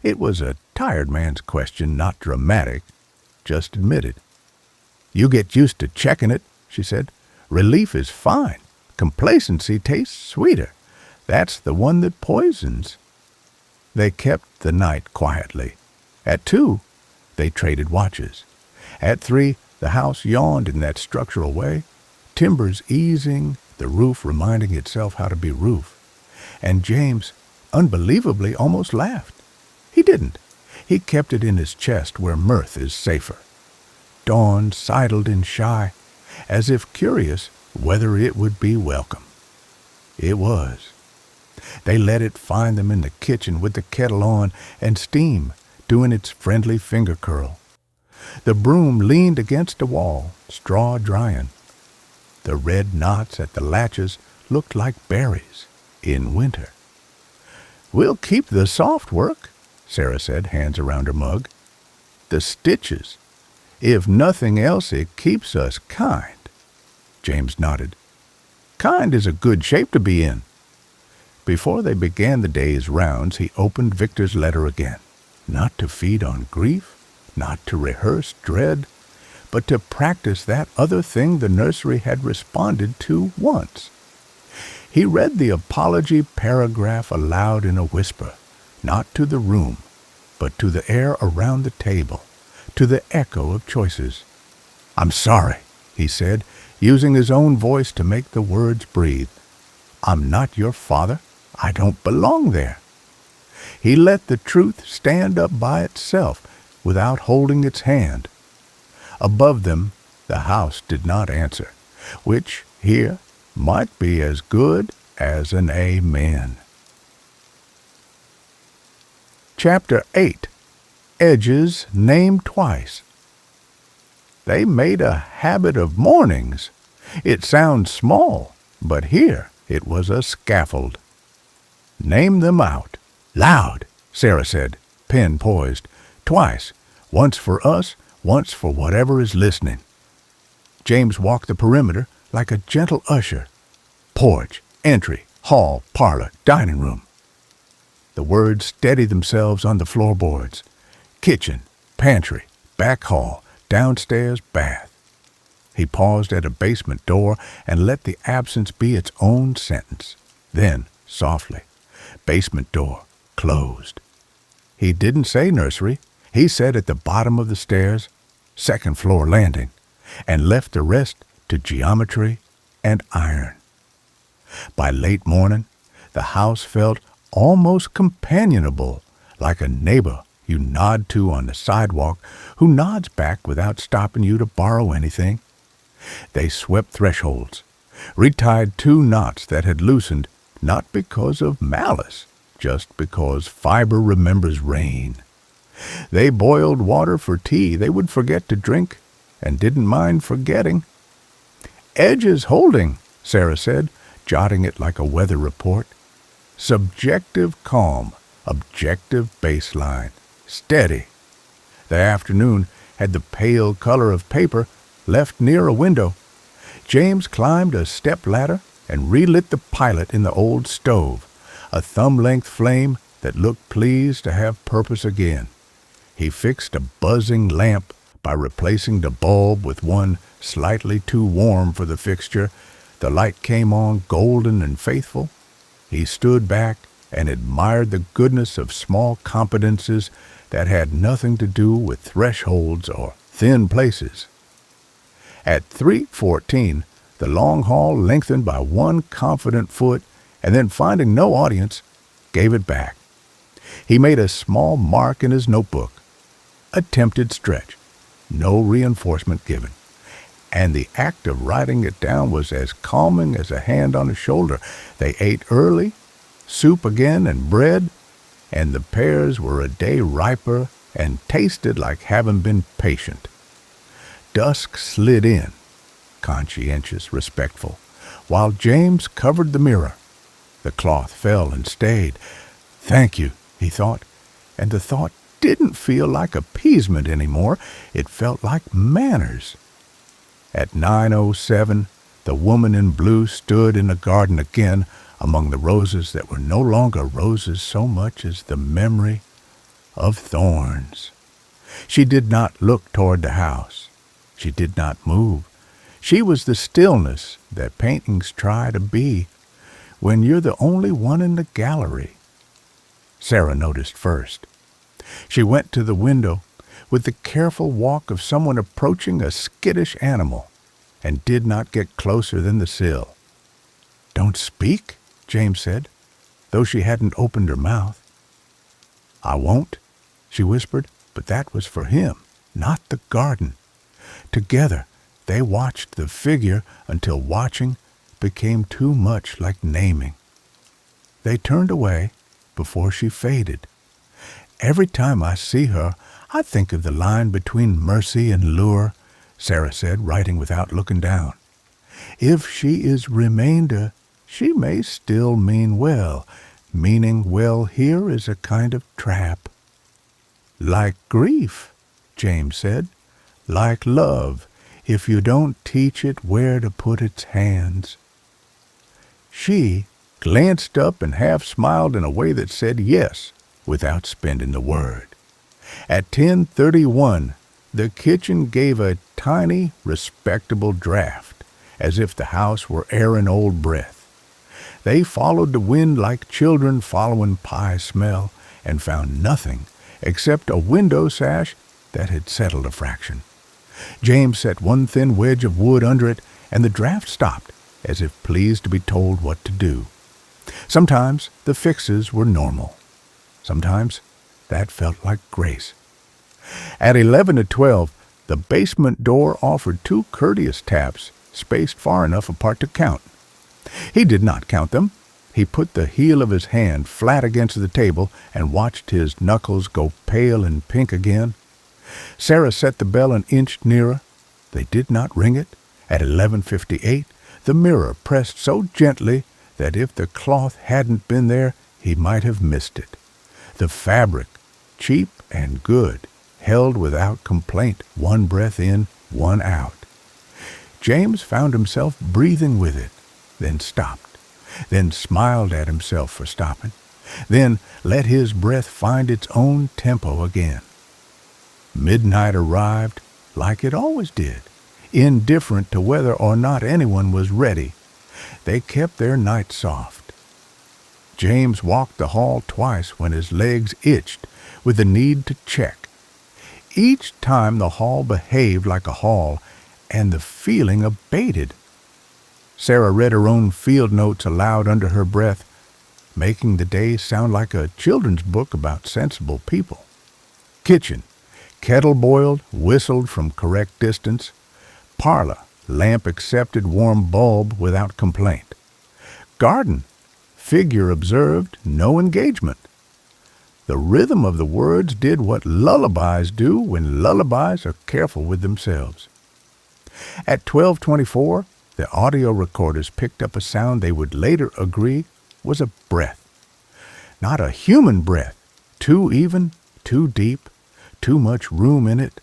It was a tired man's question, not dramatic, just admitted. "You get used to checking it," she said. "Relief is fine. Complacency tastes sweeter. That's the one that poisons." They kept the night quietly. At 2, they traded watches. At 3, the house yawned in that structural way, timbers easing, the roof reminding itself how to be roof. And James, unbelievably, almost laughed. He didn't. He kept it in his chest where mirth is safer. Dawn sidled in shy, as if curious whether it would be welcome. It was. They let it find them in the kitchen with the kettle on and steam doing its friendly finger curl. The broom leaned against the wall, straw drying. The red knots at the latches looked like berries in winter. "We'll keep the soft work," Sarah said, hands around her mug. "The stitches. If nothing else, it keeps us kind." James nodded. "Kind is a good shape to be in." Before they began the day's rounds, he opened Victor's letter again, not to feed on grief, not to rehearse dread, but to practice that other thing the nursery had responded to once. He read the apology paragraph aloud in a whisper, not to the room, but to the air around the table, to the echo of choices. "I'm sorry," he said, using his own voice to make the words breathe. "I'm not your father. I don't belong there." He let the truth stand up by itself without holding its hand. Above them, the house did not answer, which here might be as good as an amen. Chapter 8. Edges Named Twice. They made a habit of mornings. It sounds small, But here it was a scaffold. "Name them out. Loud," Sarah said, pen poised. "Twice. Once for us, once for whatever is listening." James walked the perimeter like a gentle usher. Porch, entry, hall, parlor, dining room. The words steadied themselves on the floorboards. Kitchen, pantry, back hall, downstairs, bath. He paused at a basement door and let the absence be its own sentence. Then, softly, basement door, closed. He didn't say nursery. He said at the bottom of the stairs, second floor landing, and left the rest to geometry and iron. By late morning, the house felt almost companionable, like a neighbor you nod to on the sidewalk who nods back without stopping you to borrow anything. They swept thresholds, retied 2 knots that had loosened, not because of malice, just because fiber remembers rain. They boiled water for tea they would forget to drink, and didn't mind forgetting. "Edges holding," Sarah said, jotting it like a weather report. Subjective calm, objective baseline, steady. The afternoon had the pale color of paper left near a window. James climbed a step ladder and relit the pilot in the old stove, a thumb-length flame that looked pleased to have purpose again. He fixed a buzzing lamp by replacing the bulb with one slightly too warm for the fixture. The light came on golden and faithful. He stood back and admired the goodness of small confidences that had nothing to do with thresholds or thin places. At 3:14, the long hall lengthened by one confident foot, and then finding no audience, gave it back. He made a small mark in his notebook. Attempted stretch. No reinforcement given. And the act of writing it down was as calming as a hand on the shoulder. They ate early, soup again and bread, and the pears were a day riper and tasted like having been patient. Dusk slid in, conscientious, respectful, while James covered the mirror. The cloth fell and stayed. "Thank you," he thought, and the thought didn't feel like appeasement anymore. It felt like manners. At 9:07, the woman in blue stood in the garden again among the roses that were no longer roses so much as the memory of thorns. She did not look toward the house. She did not move. She was the stillness that paintings try to be when you're the only one in the gallery. Sarah noticed first. She went to the window with the careful walk of someone approaching a skittish animal, and did not get closer than the sill. "Don't speak," James said, though she hadn't opened her mouth. "I won't," she whispered, but that was for him, not the garden. Together they watched the figure until watching became too much like naming. They turned away before she faded. "Every time I see her, I think of the line between mercy and lure," Sarah said, writing without looking down. "If she is remainder, she may still mean well. Meaning well here is a kind of trap." "Like grief," James said. "Like love, if you don't teach it where to put its hands." She glanced up and half smiled in a way that said yes, without spending the word. At 10:31, the kitchen gave a tiny, respectable draft, as if the house were airing old breath. They followed the wind like children following pie smell, and found nothing except a window sash that had settled a fraction. James set one thin wedge of wood under it, and the draft stopped, as if pleased to be told what to do. Sometimes the fixes were normal. Sometimes that felt like grace. At 11:12, the basement door offered 2 courteous taps, spaced far enough apart to count. He did not count them. He put the heel of his hand flat against the table and watched his knuckles go pale and pink again. Sarah set the bell an inch nearer. They did not ring it. At 11:58, The mirror pressed so gently that if the cloth hadn't been there, he might have missed it. The fabric, cheap and good, held without complaint, one breath in, one out. James found himself breathing with it, then stopped, then smiled at himself for stopping, then let his breath find its own tempo again. Midnight arrived like it always did, indifferent to whether or not anyone was ready. They kept their night soft. James walked the hall twice when his legs itched with the need to check. Each time the hall behaved like a hall, and the feeling abated. Sarah read her own field notes aloud under her breath, making the day sound like a children's book about sensible people. Kitchen, kettle boiled, whistled from correct distance. Parlor, lamp accepted, warm bulb without complaint. Garden, figure observed, no engagement. The rhythm of the words did what lullabies do when lullabies are careful with themselves. At 12:24, the audio recorders picked up a sound they would later agree was a breath. Not a human breath, too even, too deep, too much room in it,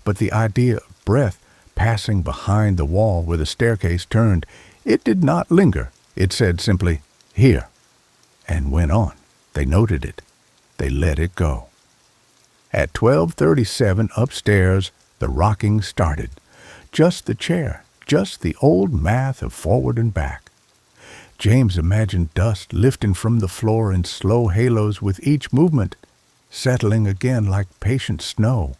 but the idea of breath passing behind the wall where the staircase turned. It did not linger. It said simply, "Here," and went on. They noted it. They let it go. At 12:37 upstairs, the rocking started. Just the chair, just the old math of forward and back. James imagined dust lifting from the floor in slow halos with each movement, settling again like patient snow.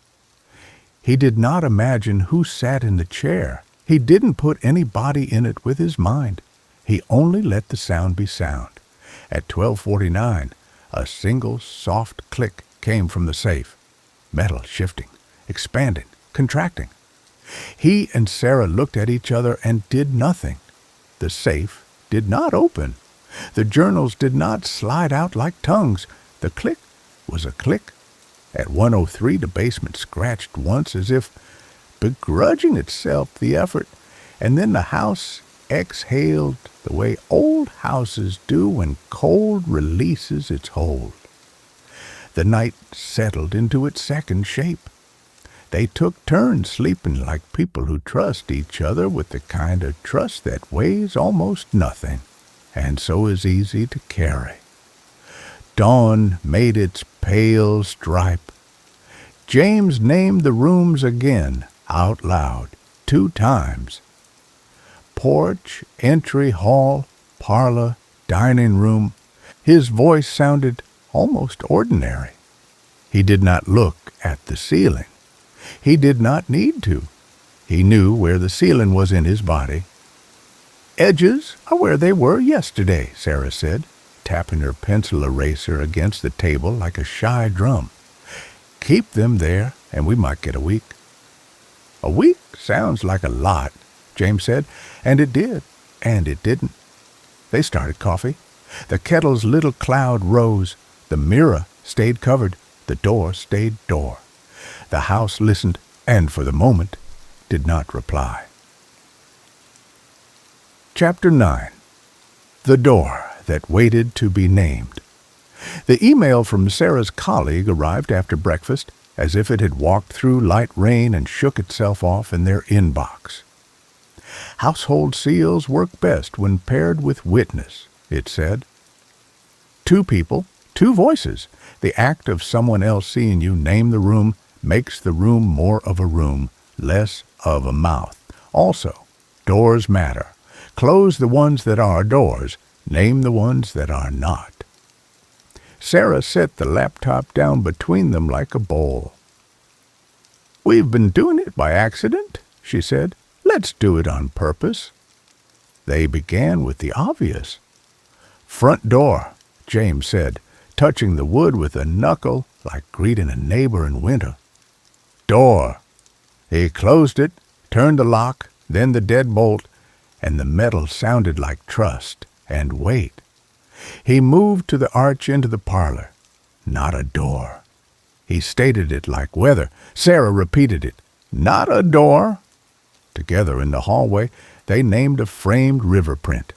He did not imagine who sat in the chair. He didn't put any body in it with his mind. He only let the sound be sound. At 12:49, a single soft click came from the safe. Metal shifting, expanding, contracting. He and Sarah looked at each other and did nothing. The safe did not open. The journals did not slide out like tongues. The click was a click. At 1:03, the basement scratched once as if begrudging itself the effort, and then the house exhaled the way old houses do when cold releases its hold. The night settled into its second shape. They took turns sleeping like people who trust each other with the kind of trust that weighs almost nothing, and so is easy to carry. Dawn made its pale stripe. James named the rooms again, out loud, 2 times. Porch, entry hall, parlor, dining room. His voice sounded almost ordinary. He did not look at the ceiling. He did not need to. He knew where the ceiling was in his body. "Edges are where they were yesterday," Sarah said, tapping her pencil eraser against the table like a shy drum. "Keep them there, and we might get a week." "A week sounds like a lot," James said, and it did, and it didn't. They started coffee. The kettle's little cloud rose. The mirror stayed covered. The door stayed door. The house listened, and for the moment, did not reply. Chapter 9. The Door That Waited to Be Named. The email from Sarah's colleague arrived after breakfast, as if it had walked through light rain and shook itself off in their inbox. Household seals work best when paired with witness, it said. 2 people, 2 voices. The act of someone else seeing you name the room makes the room more of a room, less of a mouth. Also, doors matter. Close the ones that are doors. Name the ones that are not. Sarah set the laptop down between them like a bowl. "We've been doing it by accident," she said. "Let's do it on purpose." They began with the obvious. "Front door," James said, touching the wood with a knuckle like greeting a neighbor in winter. "Door." He closed it, turned the lock, then the deadbolt, and the metal sounded like trust and weight. He moved to the arch into the parlor. Not a door. He stated it like weather. Sarah repeated it. Not a door. Together in the hallway, they named a framed river print.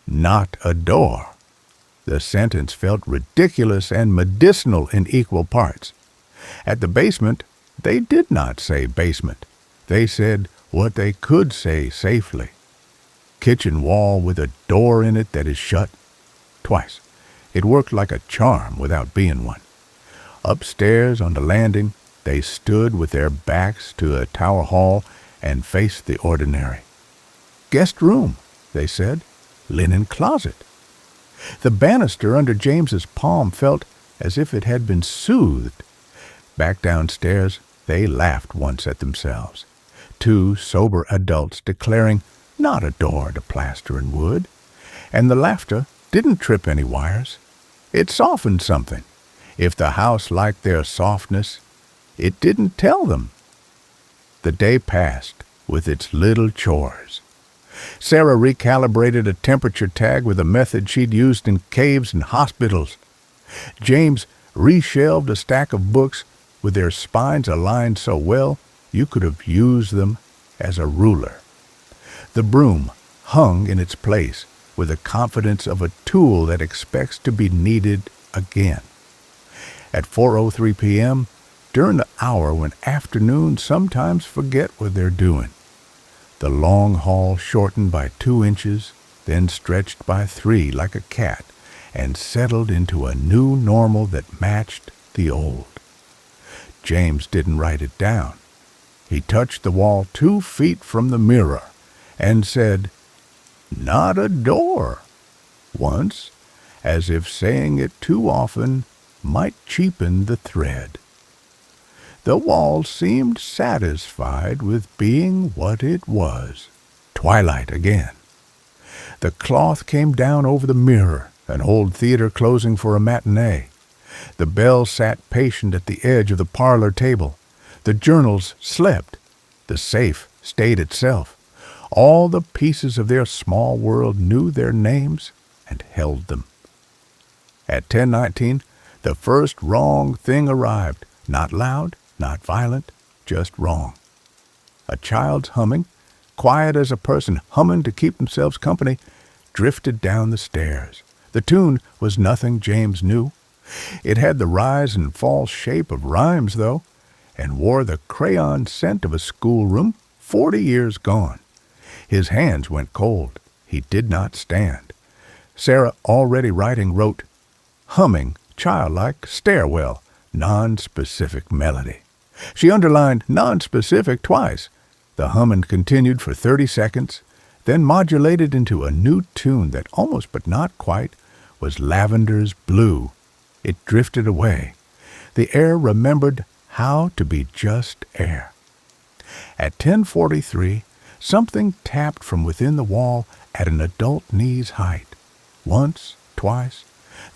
Not a door. The sentence felt ridiculous and medicinal in equal parts. At the basement, they did not say basement. They said what they could say safely. Kitchen wall with a door in it that is shut. Twice. It worked like a charm without being one. Upstairs on the landing, they stood with their backs to a tower hall and faced the ordinary. Guest room, they said. Linen closet. The banister under James's palm felt as if it had been soothed. Back downstairs, they laughed once at themselves. Two sober adults declaring not a door to plaster and wood. And the laughter didn't trip any wires. It softened something. If the house liked their softness, it didn't tell them. The day passed with its little chores. Sarah recalibrated a temperature tag with a method she'd used in caves and hospitals. James reshelved a stack of books with their spines aligned so well you could have used them as a ruler. The broom hung in its place with the confidence of a tool that expects to be needed again. At 4:03 p.m., during the hour when afternoons sometimes forget what they're doing, the long hall shortened by 2 inches, then stretched by 3 like a cat, and settled into a new normal that matched the old. James didn't write it down. He touched the wall 2 feet from the mirror and said, "Not a door," once, as if saying it too often might cheapen the thread. The wall seemed satisfied with being what it was. Twilight again. The cloth came down over the mirror, an old theater closing for a matinee. The bell sat patient at the edge of the parlor table. The journals slept. The safe stayed itself. All the pieces of their small world knew their names and held them. At 10:19, the first wrong thing arrived. Not loud, not violent, just wrong. A child's humming, quiet as a person humming to keep themselves company, drifted down the stairs. The tune was nothing James knew. It had the rise and fall shape of rhymes, though, and wore the crayon scent of a schoolroom 40 years gone. His hands went cold. He did not stand. Sarah, already writing, wrote, "Humming, childlike, stairwell, non-specific melody." She underlined non-specific twice. The humming continued for 30 seconds, then modulated into a new tune that almost but not quite was Lavender's Blue. It drifted away. The air remembered how to be just air. At 10:43, something tapped from within the wall at an adult knee's height. Once, twice,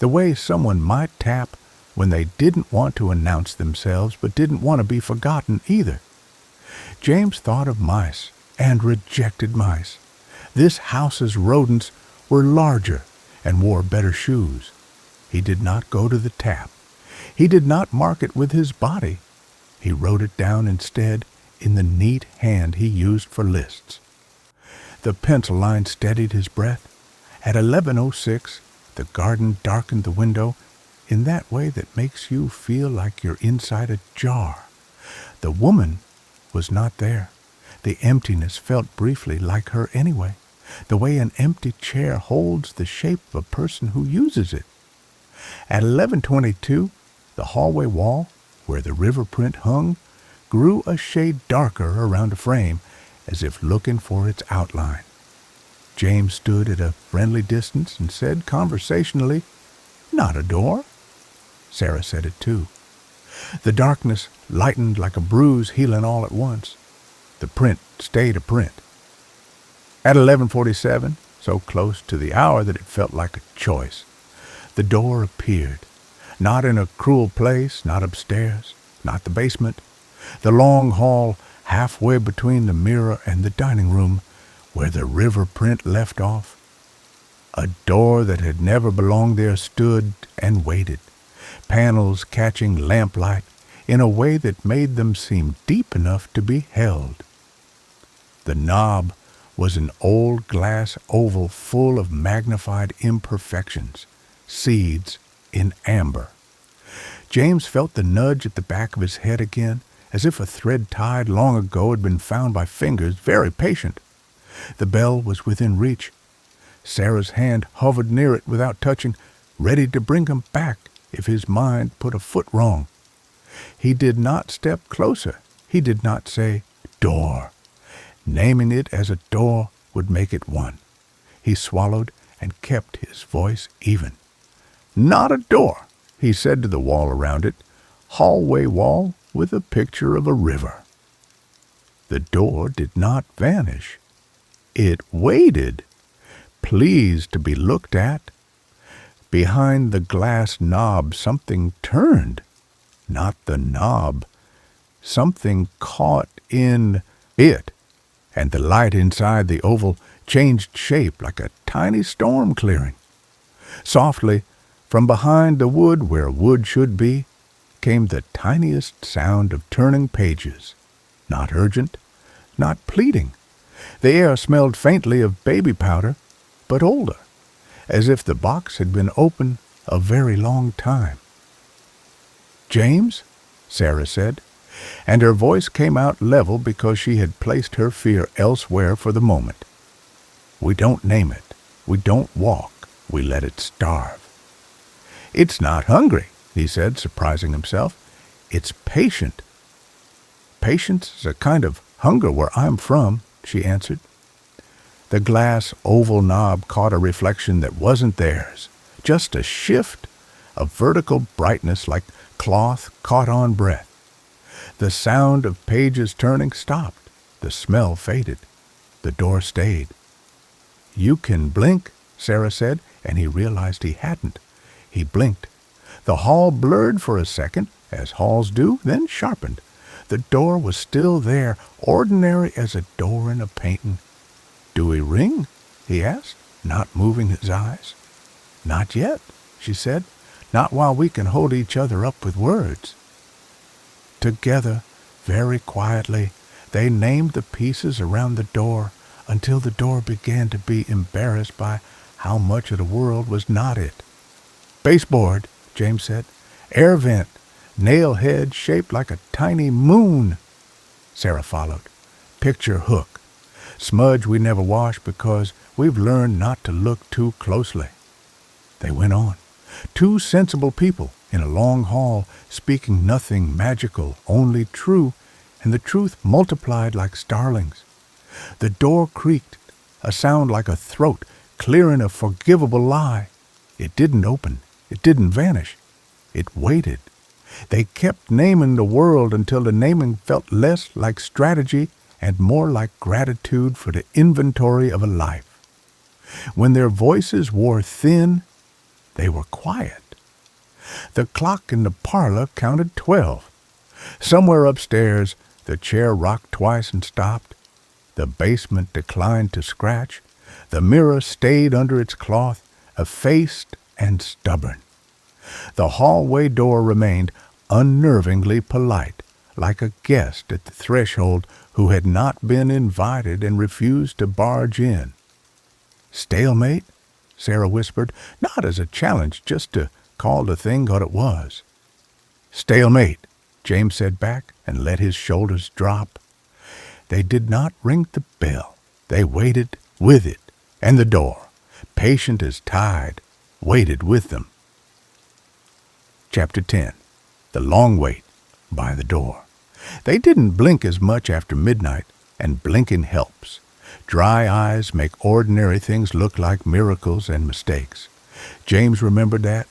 the way someone might tap when they didn't want to announce themselves but didn't want to be forgotten either. James thought of mice and rejected mice. This house's rodents were larger and wore better shoes. He did not go to the tap. He did not mark it with his body. He wrote it down instead in the neat hand he used for lists. The pencil line steadied his breath. At 11:06, the garden darkened the window in that way that makes you feel like you're inside a jar. The woman was not there. The emptiness felt briefly like her anyway, the way an empty chair holds the shape of a person who uses it. At 11:22, the hallway wall, where the river print hung, grew a shade darker around a frame, as if looking for its outline. James stood at a friendly distance and said conversationally, "Not a door." Sarah said it too. The darkness lightened like a bruise healing all at once. The print stayed a print. At 11:47, so close to the hour that it felt like a choice, the door appeared. Not in a cruel place, not upstairs, not the basement. The long hall halfway between the mirror and the dining room, where the river print left off. A door that had never belonged there stood and waited, panels catching lamplight in a way that made them seem deep enough to be held. The knob was an old glass oval full of magnified imperfections, seeds in amber. James felt the nudge at the back of his head again, as if a thread tied long ago had been found by fingers very patient. The bell was within reach. Sarah's hand hovered near it without touching, ready to bring him back if his mind put a foot wrong. He did not step closer. He did not say, "Door." Naming it as a door would make it one. He swallowed and kept his voice even. "Not a door," he said to the wall around it, hallway wall with a picture of a river. The door did not vanish. It waited, pleased to be looked at. Behind the glass knob something turned. Not the knob. Something caught in it, and the light inside the oval changed shape like a tiny storm clearing. Softly, from behind the wood where wood should be, came the tiniest sound of turning pages. Not urgent, not pleading. The air smelled faintly of baby powder, but older, as if the box had been open a very long time. "James?" Sarah said, and her voice came out level because she had placed her fear elsewhere for the moment. "We don't name it. We don't walk. We let it starve." "It's not hungry," he said, surprising himself. "It's patient." "Patience is a kind of hunger where I'm from," she answered. The glass oval knob caught a reflection that wasn't theirs, just a shift, a vertical brightness like cloth caught on breath. The sound of pages turning stopped. The smell faded. The door stayed. "You can blink," Sarah said, and he realized he hadn't. He blinked. The hall blurred for a second, as halls do, then sharpened. The door was still there, ordinary as a door in a painting. "Do we ring?" he asked, not moving his eyes. "Not yet," she said. "Not while we can hold each other up with words." Together, very quietly, they named the pieces around the door until the door began to be embarrassed by how much of the world was not it. "Baseboard," James said. "Air vent. Nail head shaped like a tiny moon." Sarah followed. "Picture hook. Smudge we never wash because we've learned not to look too closely." They went on. Two sensible people in a long hall, speaking nothing magical, only true, and the truth multiplied like starlings. The door creaked, a sound like a throat clearing a forgivable lie. It didn't open. It didn't vanish. It waited. They kept naming the world until the naming felt less like strategy and more like gratitude for the inventory of a life. When their voices wore thin, they were quiet. The clock in the parlor counted 12. Somewhere upstairs, the chair rocked twice and stopped. The basement declined to scratch. The mirror stayed under its cloth, effaced and stubborn. The hallway door remained unnervingly polite, like a guest at the threshold who had not been invited and refused to barge in. "Stalemate?" Sarah whispered, not as a challenge, just to call the thing what it was. "Stalemate," James said back and let his shoulders drop. They did not ring the bell. They waited with it, and the door, patient as tide, waited with them. Chapter 10. The Long Wait by the Door. They didn't blink as much after midnight, and blinking helps. Dry eyes make ordinary things look like miracles and mistakes. James remembered that,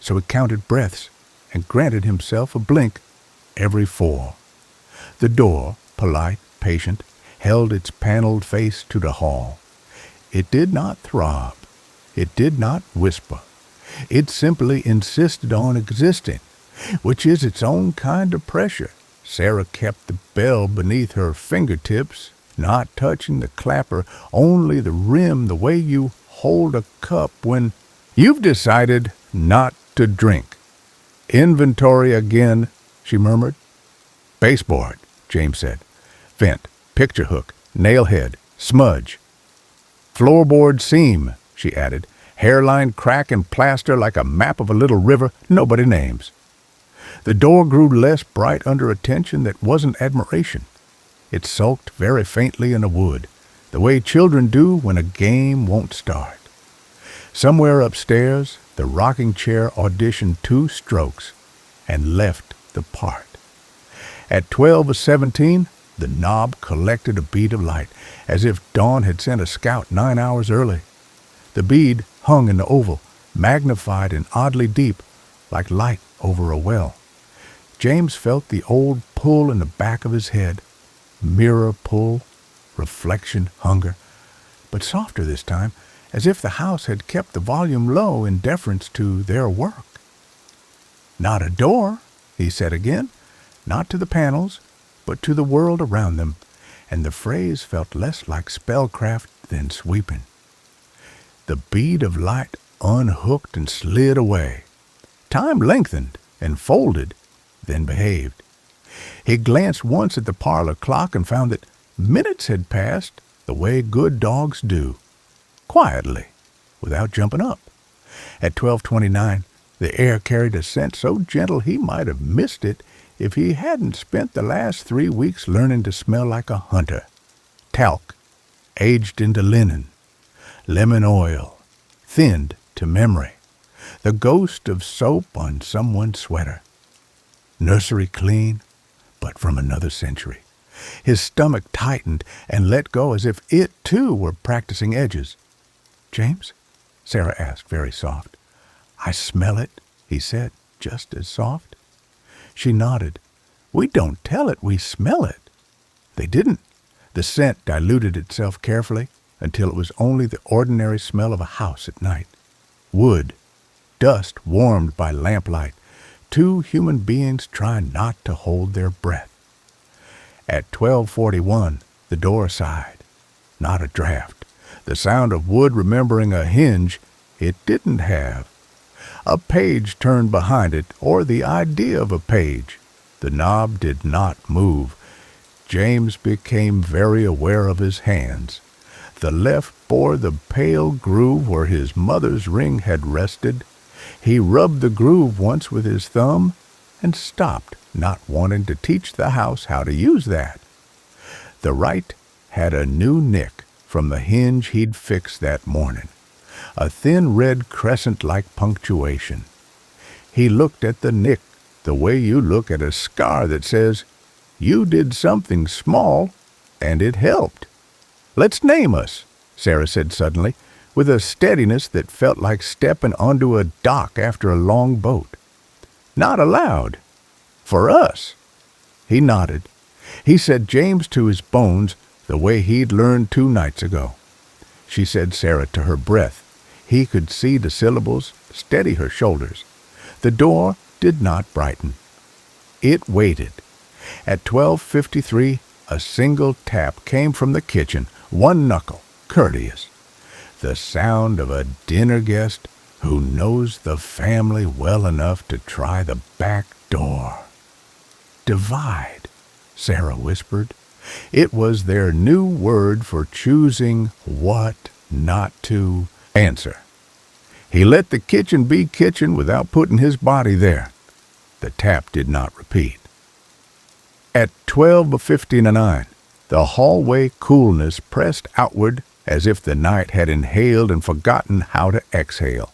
so he counted breaths and granted himself a blink every 4. The door, polite, patient, held its paneled face to the hall. It did not throb. It did not whisper. It simply insisted on existing, which is its own kind of pressure. Sarah kept the bell beneath her fingertips, not touching the clapper, only the rim, the way you hold a cup when you've decided not to drink. "Inventory again," she murmured. "Baseboard," James said. "Vent, picture hook, nail head, smudge, Floorboard seam, she added. Hairline crack and plaster like a map of a little river nobody names. The door grew less bright under a tension that wasn't admiration. It sulked very faintly in the wood, the way children do when a game won't start. Somewhere upstairs, the rocking chair auditioned 2 strokes and left the part. At 12:17, the knob collected a bead of light, as if dawn had sent a scout 9 hours early. The bead hung in the oval, magnified and oddly deep, like light over a well. James felt the old pull in the back of his head, mirror pull, reflection, hunger, but softer this time, as if the house had kept the volume low in deference to their work. "Not a door," he said again, not to the panels, but to the world around them, and the phrase felt less like spellcraft than sweeping. The bead of light unhooked and slid away. Time lengthened and folded, then behaved. He glanced once at the parlor clock and found that minutes had passed the way good dogs do, quietly, without jumping up. At 12:29, the air carried a scent so gentle he might have missed it if he hadn't spent the last 3 weeks learning to smell like a hunter. Talc, aged into linen, lemon oil, thinned to memory, the ghost of soap on someone's sweater. Nursery clean, but from another century. His stomach tightened and let go as if it, too, were practicing edges. "James?" Sarah asked, very soft. "I smell it," he said, just as soft. She nodded. "We don't tell it, we smell it." They didn't. The scent diluted itself carefully until it was only the ordinary smell of a house at night. Wood, dust warmed by lamplight, 2 human beings trying not to hold their breath. At 12:41, the door sighed. Not a draft. The sound of wood remembering a hinge it didn't have. A page turned behind it, or the idea of a page. The knob did not move. James became very aware of his hands. The left bore the pale groove where his mother's ring had rested. He rubbed the groove once with his thumb and stopped, not wanting to teach the house how to use that. The right had a new nick from the hinge he'd fixed that morning, a thin red crescent-like punctuation. He looked at the nick the way you look at a scar that says, "You did something small, and it helped." "Let's name us," Sarah said suddenly, with a steadiness that felt like stepping onto a dock after a long boat. "Not aloud. For us." He nodded. He said James to his bones the way he'd learned 2 nights ago. She said Sarah to her breath. He could see the syllables steady her shoulders. The door did not brighten. It waited. At 12:53, a single tap came from the kitchen, 1 knuckle, courteous. The sound of a dinner guest who knows the family well enough to try the back door. "Divide," Sarah whispered. It was their new word for choosing what not to answer. He let the kitchen be kitchen without putting his body there. The tap did not repeat. At 12:59, the hallway coolness pressed outward as if the night had inhaled and forgotten how to exhale.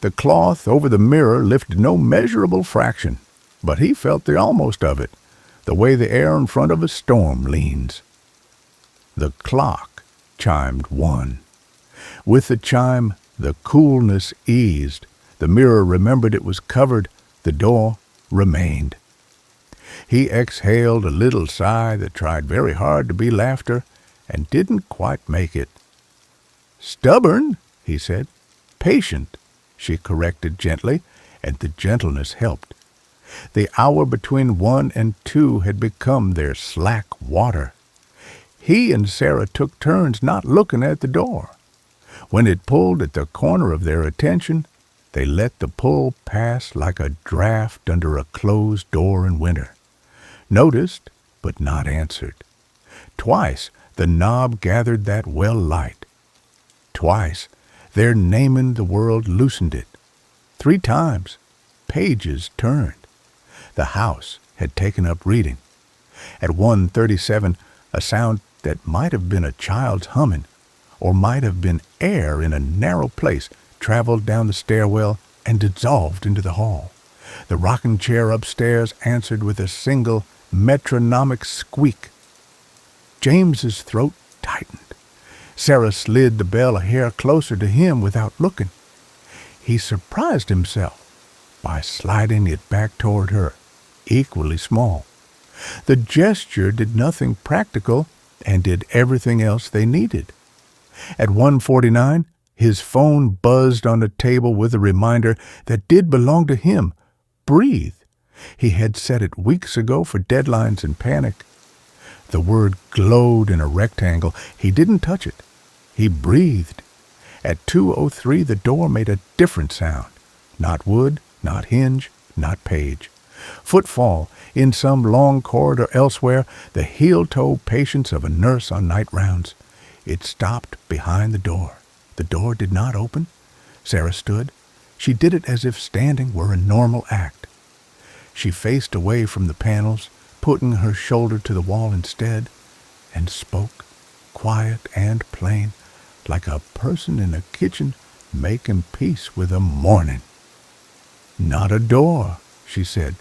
The cloth over the mirror lifted no measurable fraction, but he felt the almost of it, the way the air in front of a storm leans. The clock chimed 1. With the chime, the coolness eased. The mirror remembered it was covered. The door remained. He exhaled a little sigh that tried very hard to be laughter and didn't quite make it. "Stubborn," he said. "Patient," she corrected gently, and the gentleness helped. The hour between 1 and 2 had become their slack water. He and Sarah took turns not looking at the door. When it pulled at the corner of their attention, they let the pull pass like a draft under a closed door in winter. Noticed, but not answered. Twice the knob gathered that well light. Twice, their naming the world loosened it. 3 times, pages turned. The house had taken up reading. At 1:37, a sound that might have been a child's humming, or might have been air in a narrow place, traveled down the stairwell and dissolved into the hall. The rocking chair upstairs answered with a single metronomic squeak. James's throat tightened. Sarah slid the bell a hair closer to him without looking. He surprised himself by sliding it back toward her, equally small. The gesture did nothing practical and did everything else they needed. At 1:49, his phone buzzed on the table with a reminder that did belong to him. Breathe. He had set it weeks ago for deadlines and panic. The word glowed in a rectangle. He didn't touch it. He breathed. At 2:03, the door made a different sound. Not wood, not hinge, not page. Footfall in some long corridor elsewhere, the heel-toe patience of a nurse on night rounds. It stopped behind the door. The door did not open. Sarah stood. She did it as if standing were a normal act. She faced away from the panels, putting her shoulder to the wall instead, and spoke, quiet and plain, like a person in a kitchen making peace with a morning. "Not a door," she said.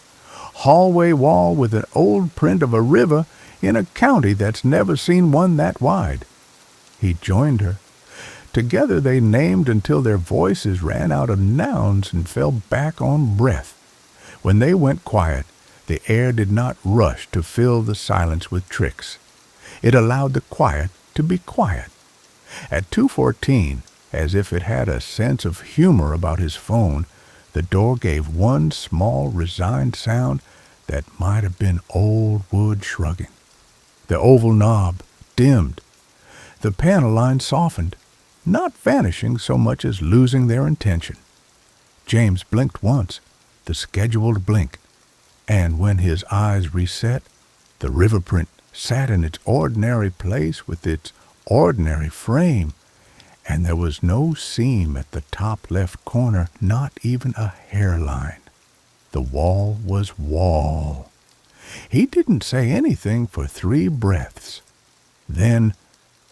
"Hallway wall with an old print of a river in a county that's never seen one that wide." He joined her. Together they named until their voices ran out of nouns and fell back on breath. When they went quiet, the air did not rush to fill the silence with tricks. It allowed the quiet to be quiet. At 2:14, as if it had a sense of humor about his phone, the door gave one small, resigned sound that might have been old wood shrugging. The oval knob dimmed. The panel lines softened, not vanishing so much as losing their intention. James blinked once, the scheduled blink, and when his eyes reset, the river print sat in its ordinary place with its ordinary frame, and there was no seam at the top left corner, not even a hairline. The wall was wall. He didn't say anything for 3 breaths. Then,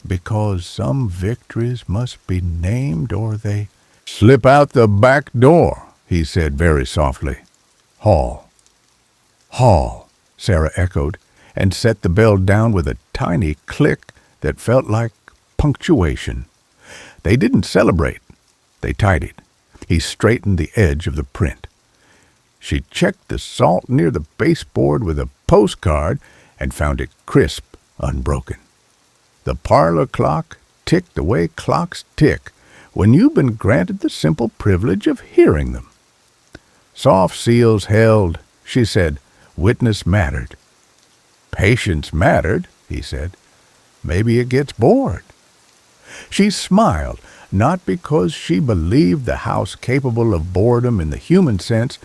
because some victories must be named or they slip out the back door, he said very softly. "Hall." "Hall," Sarah echoed, and set the bell down with a tiny click that felt like punctuation. They didn't celebrate. They tidied. He straightened the edge of the print. She checked the salt near the baseboard with a postcard and found it crisp, unbroken. The parlor clock ticked the way clocks tick when you've been granted the simple privilege of hearing them. "Soft seals held," she said. "Witness mattered." "Patience mattered," he said. "Maybe it gets bored." She smiled, not because she believed the house capable of boredom in the human sense,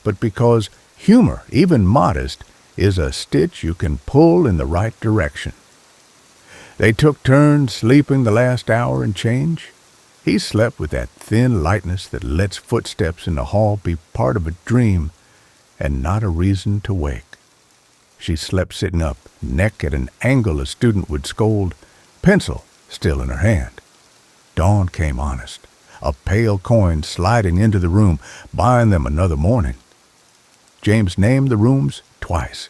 but because humor, even modest, is a stitch you can pull in the right direction. They took turns sleeping the last hour and change. He slept with that thin lightness that lets footsteps in the hall be part of a dream and not a reason to wake. She slept sitting up, neck at an angle a student would scold, pencil still in her hand. Dawn came honest, a pale coin sliding into the room, buying them another morning. James named the rooms twice.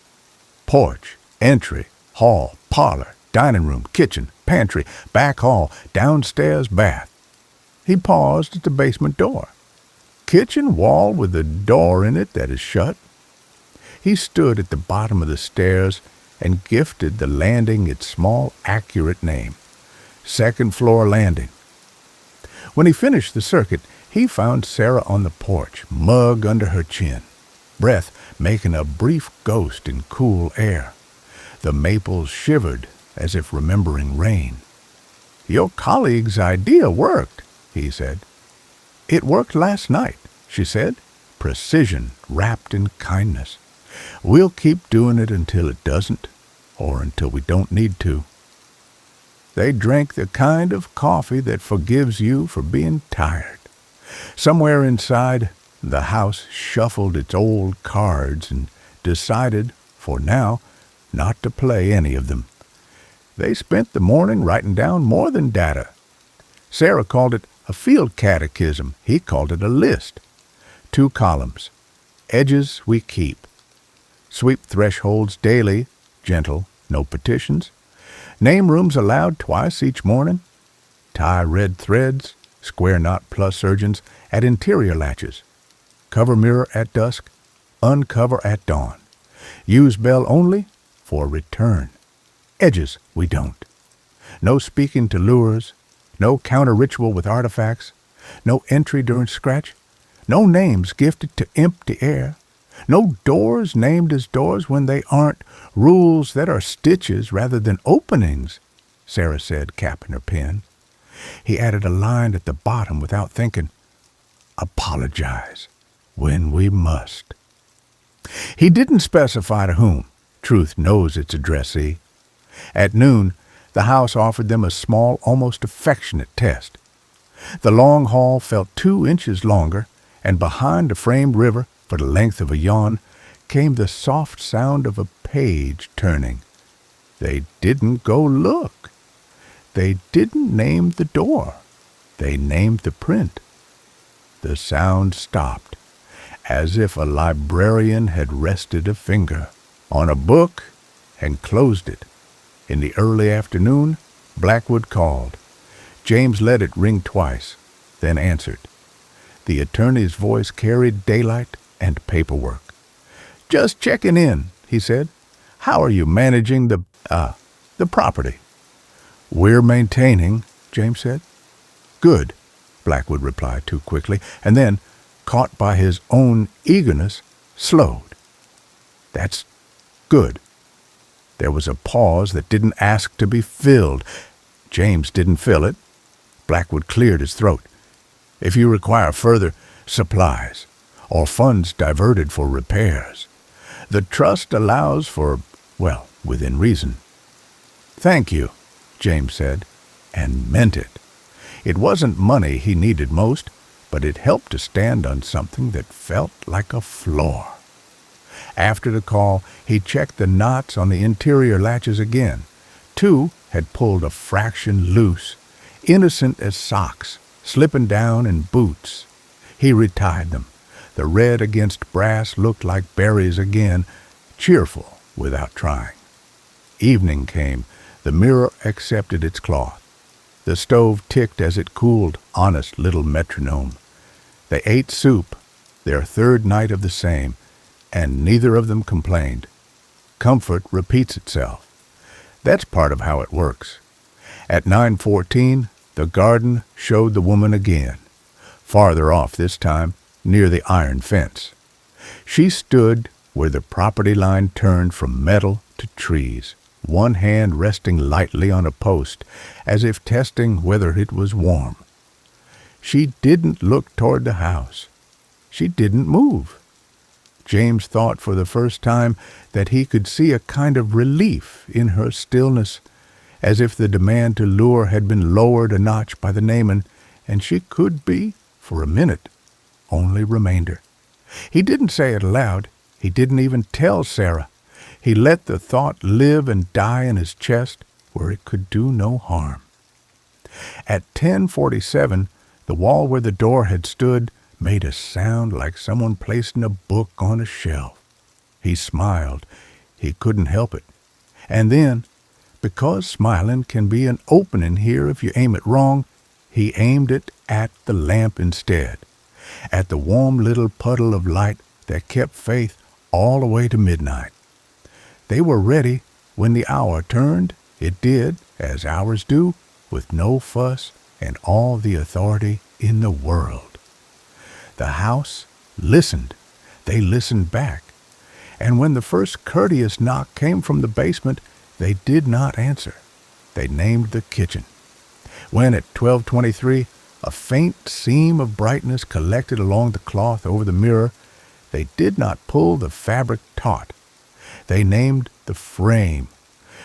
Porch, entry, hall, parlor, dining room, kitchen, pantry, back hall, downstairs bath. He paused at the basement door. Kitchen wall with a door in it that is shut. He stood at the bottom of the stairs and gifted the landing its small, accurate name. Second floor landing. When he finished the circuit, he found Sarah on the porch, mug under her chin, breath making a brief ghost in cool air. The maples shivered as if remembering rain. "Your colleague's idea worked," he said. "It worked last night," she said, precision wrapped in kindness. "We'll keep doing it until it doesn't, or until we don't need to." They drank the kind of coffee that forgives you for being tired. Somewhere inside, the house shuffled its old cards and decided, for now, not to play any of them. They spent the morning writing down more than data. Sarah called it a field catechism. He called it a list. 2 columns. Edges we keep. Sweep thresholds daily, gentle, no petitions. Name rooms allowed twice each morning. Tie red threads, square knot plus surgeons at interior latches. Cover mirror at dusk, uncover at dawn. Use bell only for return. Edges we don't. No speaking to lures, no counter-ritual with artifacts, no entry during scratch, no names gifted to empty air, no doors named as doors when they aren't, rules that are stitches rather than openings, Sarah said, capping her pen. He added a line at the bottom without thinking, apologize when we must. He didn't specify to whom. Truth knows its addressee. At noon, the house offered them a small, almost affectionate test. The long hall felt 2 inches longer, and behind the framed river, for the length of a yawn, came the soft sound of a page turning. They didn't go look. They didn't name the door. They named the print. The sound stopped, as if a librarian had rested a finger on a book and closed it. In the early afternoon, Blackwood called. James let it ring twice, then answered. The attorney's voice carried daylight and paperwork. Just checking in, he said. How are you managing the property? We're maintaining, James said. Good, Blackwood replied too quickly, and then, caught by his own eagerness, slowed. That's good. There was a pause that didn't ask to be filled. James didn't fill it. Blackwood cleared his throat. If you require further supplies or funds diverted for repairs, the trust allows for, well, within reason. Thank you, James said, and meant it. It wasn't money he needed most, but it helped to stand on something that felt like a floor. After the call, he checked the knots on the interior latches again. 2 had pulled a fraction loose, innocent as socks, slipping down in boots. He retied them. The red against brass looked like berries again, cheerful without trying. Evening came. The mirror accepted its cloth. The stove ticked as it cooled, honest little metronome. They ate soup, their 3rd night of the same, and neither of them complained. Comfort repeats itself. That's part of how it works. At 9:14, the garden showed the woman again, farther off this time, near the iron fence. She stood where the property line turned from metal to trees, one hand resting lightly on a post, as if testing whether it was warm. She didn't look toward the house. She didn't move. James thought for the first time that he could see a kind of relief in her stillness, as if the demand to lure had been lowered a notch by the Naaman, and she could be, for a minute, only remainder. He didn't say it aloud. He didn't even tell Sarah. He let the thought live and die in his chest where it could do no harm. At 10:47, the wall where the door had stood made a sound like someone placing a book on a shelf. He smiled. He couldn't help it. And then, because smiling can be an opening here if you aim it wrong, he aimed it at the lamp instead, at the warm little puddle of light that kept faith all the way to midnight. They were ready when the hour turned. It did, as hours do, with no fuss and all the authority in the world. The house listened. They listened back. And when the first courteous knock came from the basement, they did not answer. They named the kitchen. When at 12:23, a faint seam of brightness collected along the cloth over the mirror, they did not pull the fabric taut. They named the frame.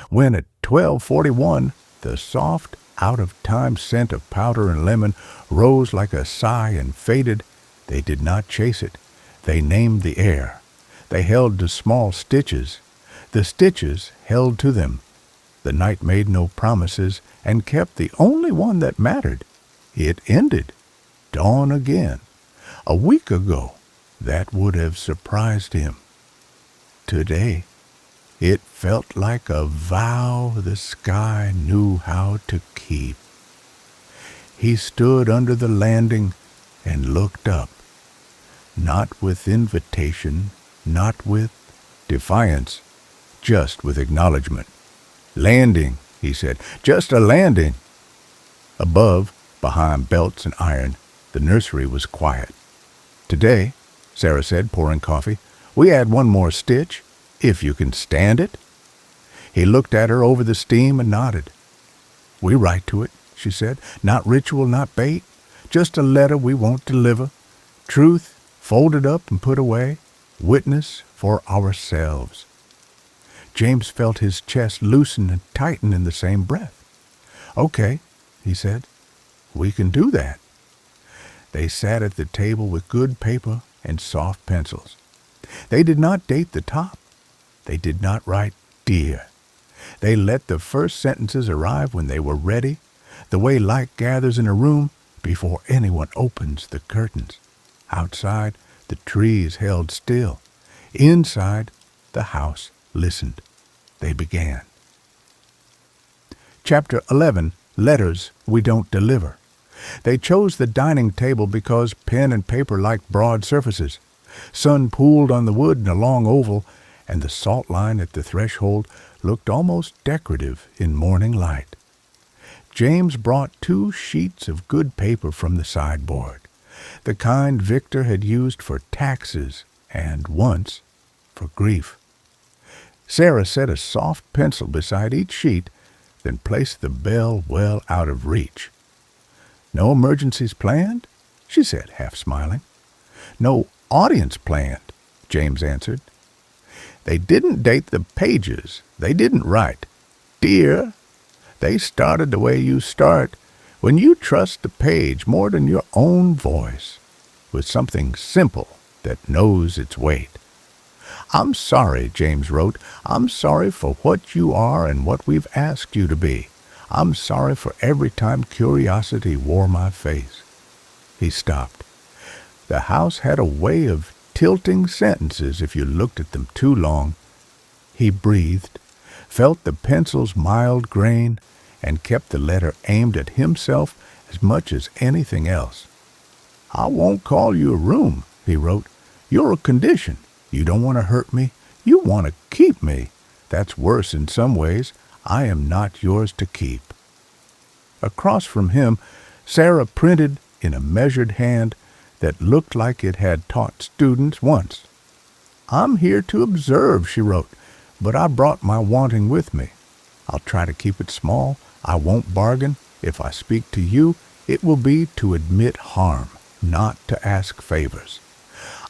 When at 12:41, The soft, out-of-time scent of powder and lemon rose like a sigh and faded. They did not chase it. They named the air. They held to small stitches. The stitches held to them. The night made no promises and kept the only one that mattered. It ended. Dawn again. A week ago, that would have surprised him. Today, it felt like a vow the sky knew how to keep. He stood under the landing and looked up, not with invitation, not with defiance, just with acknowledgement. "Landing," he said, "just a landing." Above, behind belts and iron, the nursery was quiet. "Today," Sarah said, pouring coffee, "we add one more stitch, if you can stand it." He looked at her over the steam and nodded. "We write to it," she said, "not ritual, not bait, just a letter we won't deliver. Truth, folded up and put away, witness for ourselves." James felt his chest loosen and tighten in the same breath. "Okay," he said, "we can do that." They sat at the table with good paper and soft pencils. They did not date the top. They did not write "dear." They let the first sentences arrive when they were ready, the way light gathers in a room before anyone opens the curtains. Outside, the trees held still. Inside, the house listened. They began. Chapter 11, Letters We Don't Deliver. They chose the dining table because pen and paper liked broad surfaces. Sun pooled on the wood in a long oval, and the salt line at the threshold looked almost decorative in morning light. James brought 2 sheets of good paper from the sideboard, the kind Victor had used for taxes and once for grief. Sarah set a soft pencil beside each sheet, then placed the bell well out of reach. "No emergencies planned?" she said, half smiling. "No audience planned," James answered. They didn't date the pages. They didn't write "Dear." They started the way you start when you trust the page more than your own voice, with something simple that knows its weight. "I'm sorry," James wrote. "I'm sorry for what you are and what we've asked you to be. I'm sorry for every time curiosity wore my face." He stopped. The house had a way of tilting sentences if you looked at them too long. He breathed, felt the pencil's mild grain, and kept the letter aimed at himself as much as anything else. "I won't call you a room," he wrote. "You're a condition. You don't want to hurt me. You want to keep me. That's worse in some ways. I am not yours to keep." Across from him, Sarah printed in a measured hand that looked like it had taught students once. "I'm here to observe," she wrote, "but I brought my wanting with me. I'll try to keep it small. I won't bargain. If I speak to you, it will be to admit harm, not to ask favors.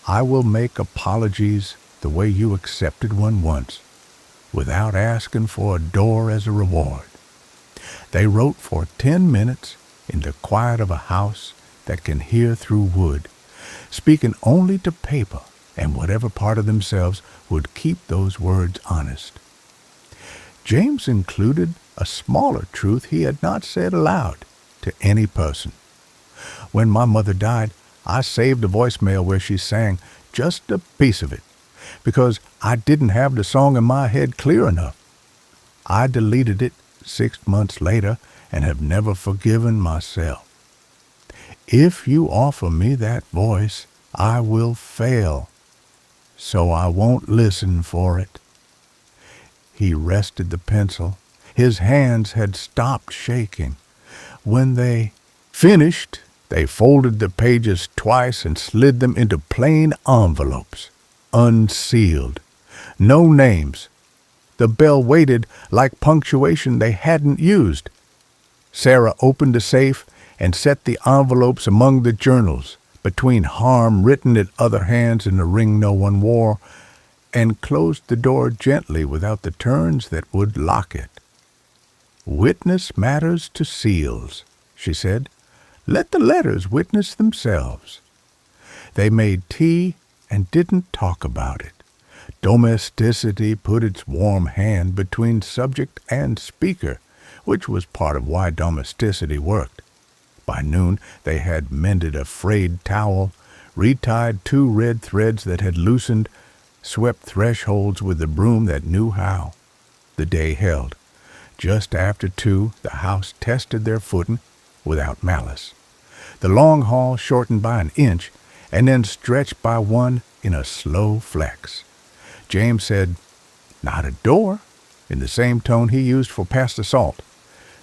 I will make apologies the way you accepted one once, without asking for a door as a reward." They wrote for 10 minutes in the quiet of a house that can hear through wood, speaking only to paper and whatever part of themselves would keep those words honest. James included a smaller truth he had not said aloud to any person. "When my mother died, I saved a voicemail where she sang just a piece of it, because I didn't have the song in my head clear enough. I deleted it 6 months later and have never forgiven myself. If you offer me that voice, I will fail, so I won't listen for it." He rested the pencil. His hands had stopped shaking. When they finished, they folded the pages twice and slid them into plain envelopes, unsealed. No names. The bell waited like punctuation they hadn't used. Sarah opened the safe and set the envelopes among the journals, between harm written in other hands in the ring no one wore, and closed the door gently without the turns that would lock it. "Witness matters to seals," she said. "Let the letters witness themselves." They made tea and didn't talk about it. Domesticity put its warm hand between subject and speaker, which was part of why domesticity worked. By noon they had mended a frayed towel, retied 2 red threads that had loosened, swept thresholds with the broom that knew how. The day held. Just after 2, the house tested their footing without malice. The long hall shortened by an inch and then stretched by 1 in a slow flex. James said, "Not a door," in the same tone he used for past assault.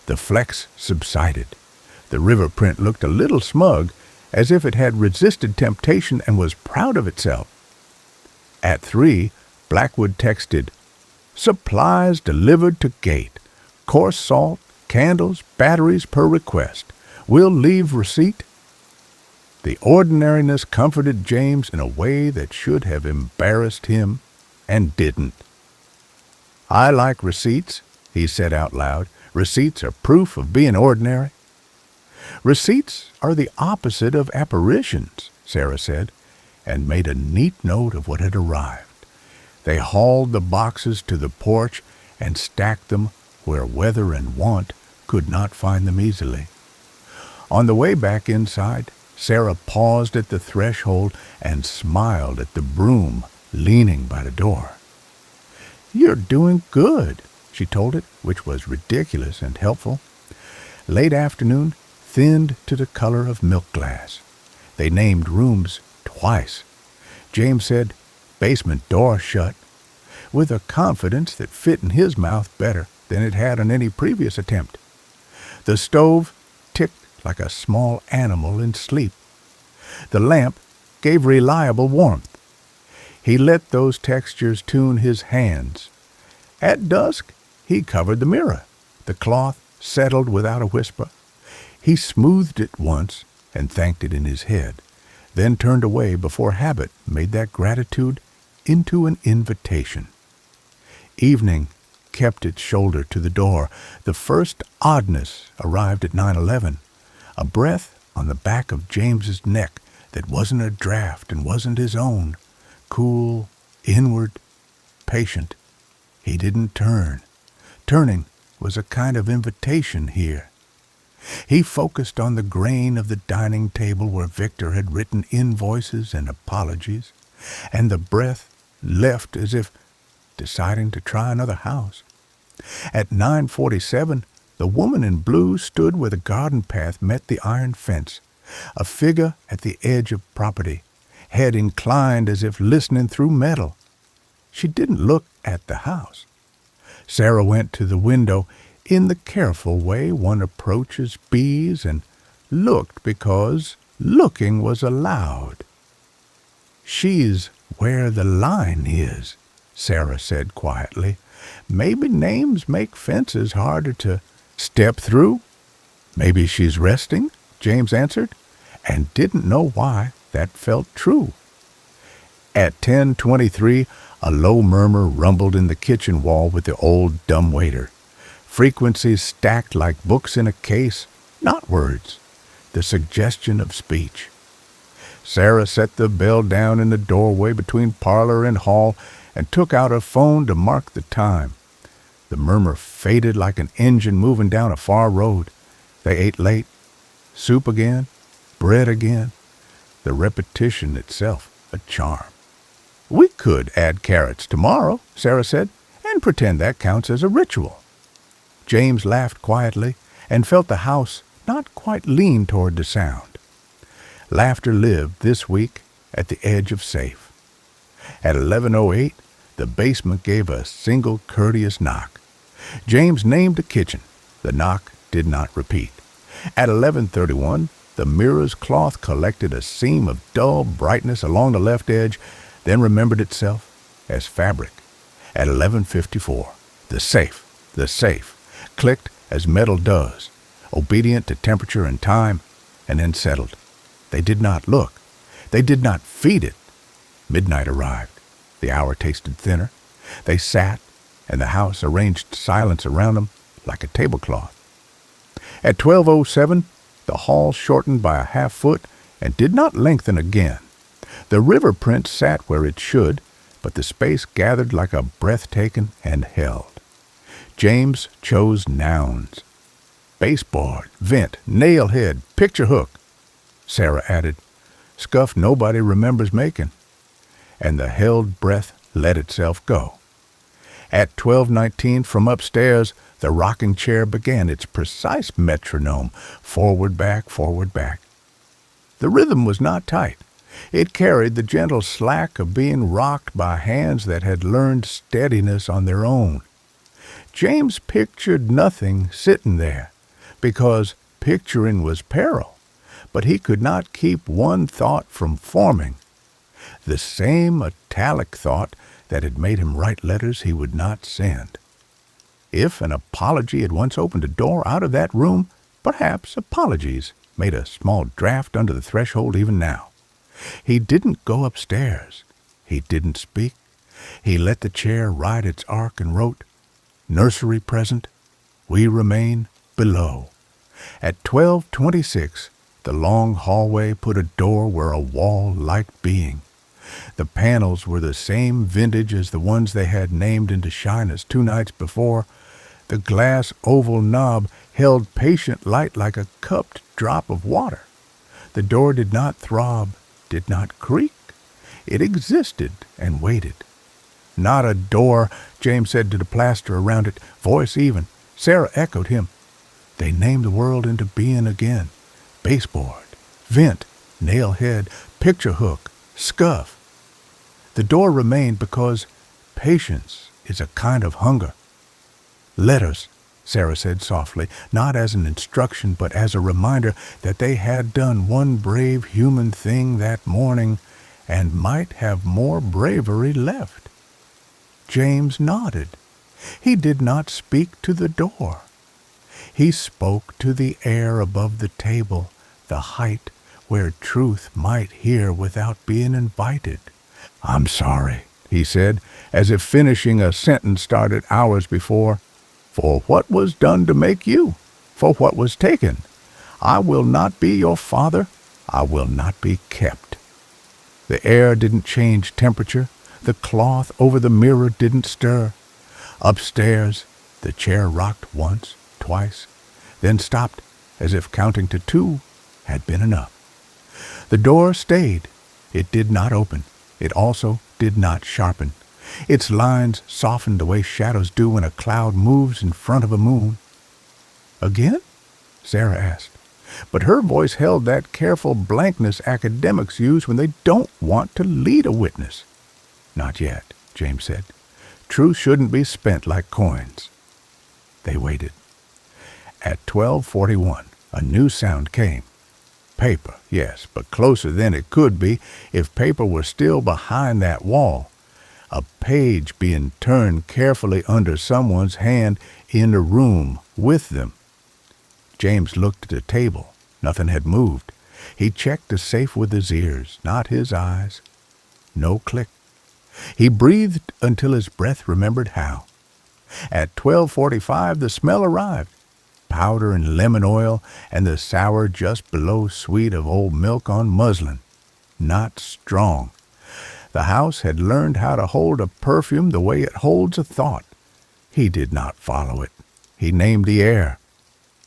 The flex subsided. The river print looked a little smug, as if it had resisted temptation and was proud of itself. At 3, Blackwood texted, "Supplies delivered to gate. Coarse salt, candles, batteries per request. Will leave receipt." The ordinariness comforted James in a way that should have embarrassed him, and didn't. "I like receipts," he said out loud. "Receipts are proof of being ordinary." "Receipts are the opposite of apparitions," Sarah said, and made a neat note of what had arrived. They hauled the boxes to the porch and stacked them where weather and want could not find them easily. On the way back inside, Sarah paused at the threshold and smiled at the broom leaning by the door. "You're doing good," she told it, which was ridiculous and helpful. Late afternoon thinned to the color of milk glass. They named rooms twice. James said, "Basement door shut," with a confidence that fit in his mouth better than it had on any previous attempt. The stove ticked like a small animal in sleep. The lamp gave reliable warmth. He let those textures tune his hands. At dusk, he covered the mirror. The cloth settled without a whisper. He smoothed it once and thanked it in his head, then turned away before habit made that gratitude into an invitation. Evening kept its shoulder to the door. The first oddness arrived at 9:11. A breath on the back of James's neck that wasn't a draft and wasn't his own. Cool, inward, patient. He didn't turn. Turning was a kind of invitation here. He focused on the grain of the dining table where Victor had written invoices and apologies, and the breath left as if deciding to try another house. At 9:47, the woman in blue stood where the garden path met the iron fence, a figure at the edge of property, head inclined as if listening through metal. She didn't look at the house. Sarah went to the window in the careful way one approaches bees and looked because looking was allowed. "She's where the line is," Sarah said quietly. "Maybe names make fences harder to step through." "Maybe she's resting," James answered, and didn't know why that felt true. At 10:23, a low murmur rumbled in the kitchen wall with the old dumbwaiter. Frequencies stacked like books in a case, not words, the suggestion of speech. Sarah set the bell down in the doorway between parlor and hall and took out her phone to mark the time. The murmur faded like an engine moving down a far road. They ate late. Soup again, bread again, the repetition itself a charm. "We could add carrots tomorrow," Sarah said, "and pretend that counts as a ritual." James laughed quietly and felt the house not quite lean toward the sound. Laughter lived this week at the edge of safe. At 11:08, the basement gave a single courteous knock. James named the kitchen. The knock did not repeat. At 11:31, the mirror's cloth collected a seam of dull brightness along the left edge, then remembered itself as fabric. At 11:54, the safe, clicked as metal does, obedient to temperature and time, and then settled. They did not look. They did not feed it. Midnight arrived. The hour tasted thinner. They sat, and the house arranged silence around them like a tablecloth. At 12:07, the hall shortened by a half-foot and did not lengthen again. The river print sat where it should, but the space gathered like a breath taken and held. James chose nouns. Baseboard, vent, nailhead, picture hook. Sarah added, scuff nobody remembers making. And the held breath let itself go. At 12:19, from upstairs, the rocking chair began its precise metronome, forward, back, forward, back. The rhythm was not tight. It carried the gentle slack of being rocked by hands that had learned steadiness on their own. James pictured nothing sitting there, because picturing was peril, but he could not keep one thought from forming. The same italic thought that had made him write letters he would not send. If an apology had once opened a door out of that room, perhaps apologies made a small draft under the threshold even now. He didn't go upstairs. He didn't speak. He let the chair ride its arc and wrote, "Nursery present, we remain below." At 12:26, the long hallway put a door where a wall liked being. The panels were the same vintage as the ones they had named into shyness 2 nights before. The glass oval knob held patient light like a cupped drop of water. The door did not throb, did not creak. It existed and waited. "Not a door," James said to the plaster around it, voice even. Sarah echoed him. They named the world into being again. Baseboard, vent, nailhead, picture hook, scuff. The door remained because patience is a kind of hunger. "Letters," Sarah said softly, not as an instruction but as a reminder that they had done one brave human thing that morning and might have more bravery left. James nodded. He did not speak to the door. He spoke to the air above the table, the height where truth might hear without being invited. "I'm sorry," he said, as if finishing a sentence started hours before, "for what was done to make you, for what was taken. I will not be your father. I will not be kept." The air didn't change temperature. The cloth over the mirror didn't stir. Upstairs, the chair rocked once, twice, then stopped, as if counting to 2 had been enough. The door stayed. It did not open. It also did not sharpen. Its lines softened the way shadows do when a cloud moves in front of a moon. "Again?" Sarah asked. But her voice held that careful blankness academics use when they don't want to lead a witness. "Not yet," James said. "Truth shouldn't be spent like coins." They waited. At 12:41, a new sound came. Paper, yes, but closer than it could be if paper were still behind that wall. A page being turned carefully under someone's hand in the room with them. James looked at the table. Nothing had moved. He checked the safe with his ears, not his eyes. No click. He breathed until his breath remembered how. At 12:45, the smell arrived. Powder and lemon oil, and the sour just below sweet of old milk on muslin. Not strong. The house had learned how to hold a perfume the way it holds a thought. He did not follow it. He named the air.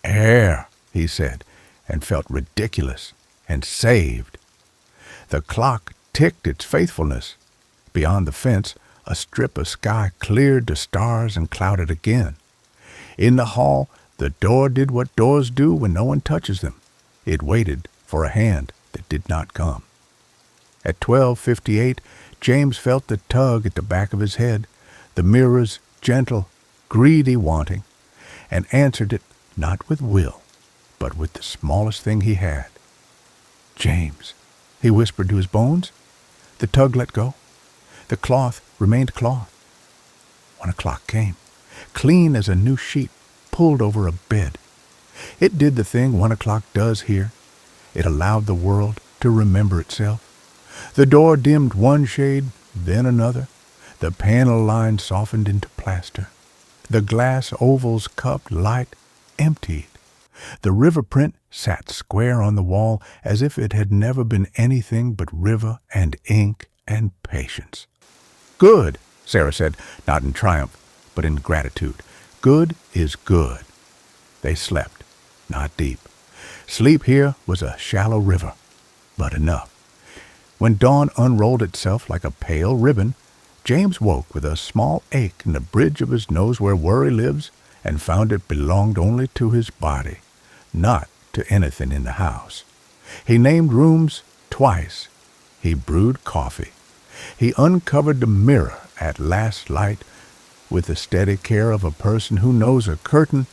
"Air," he said, and felt ridiculous and saved. The clock ticked its faithfulness. Beyond the fence, a strip of sky cleared to stars and clouded again. In the hall, the door did what doors do when no one touches them. It waited for a hand that did not come. At 12:58, James felt the tug at the back of his head, the mirror's gentle, greedy wanting, and answered it not with will, but with the smallest thing he had. "James," he whispered to his bones. The tug let go. The cloth remained cloth. 1 o'clock came, clean as a new sheet pulled over a bed. It did the thing 1 o'clock does here. It allowed the world to remember itself. The door dimmed one shade, then another. The panel line softened into plaster. The glass oval's cupped light emptied. The river print sat square on the wall as if it had never been anything but river and ink and patience. "Good," Sarah said, not in triumph, but in gratitude. "Good is good." They slept, not deep. Sleep here was a shallow river, but enough. When dawn unrolled itself like a pale ribbon, James woke with a small ache in the bridge of his nose where worry lives, and found it belonged only to his body, not to anything in the house. He named rooms twice. He brewed coffee. He uncovered the mirror at last light with the steady care of a person who knows a curtain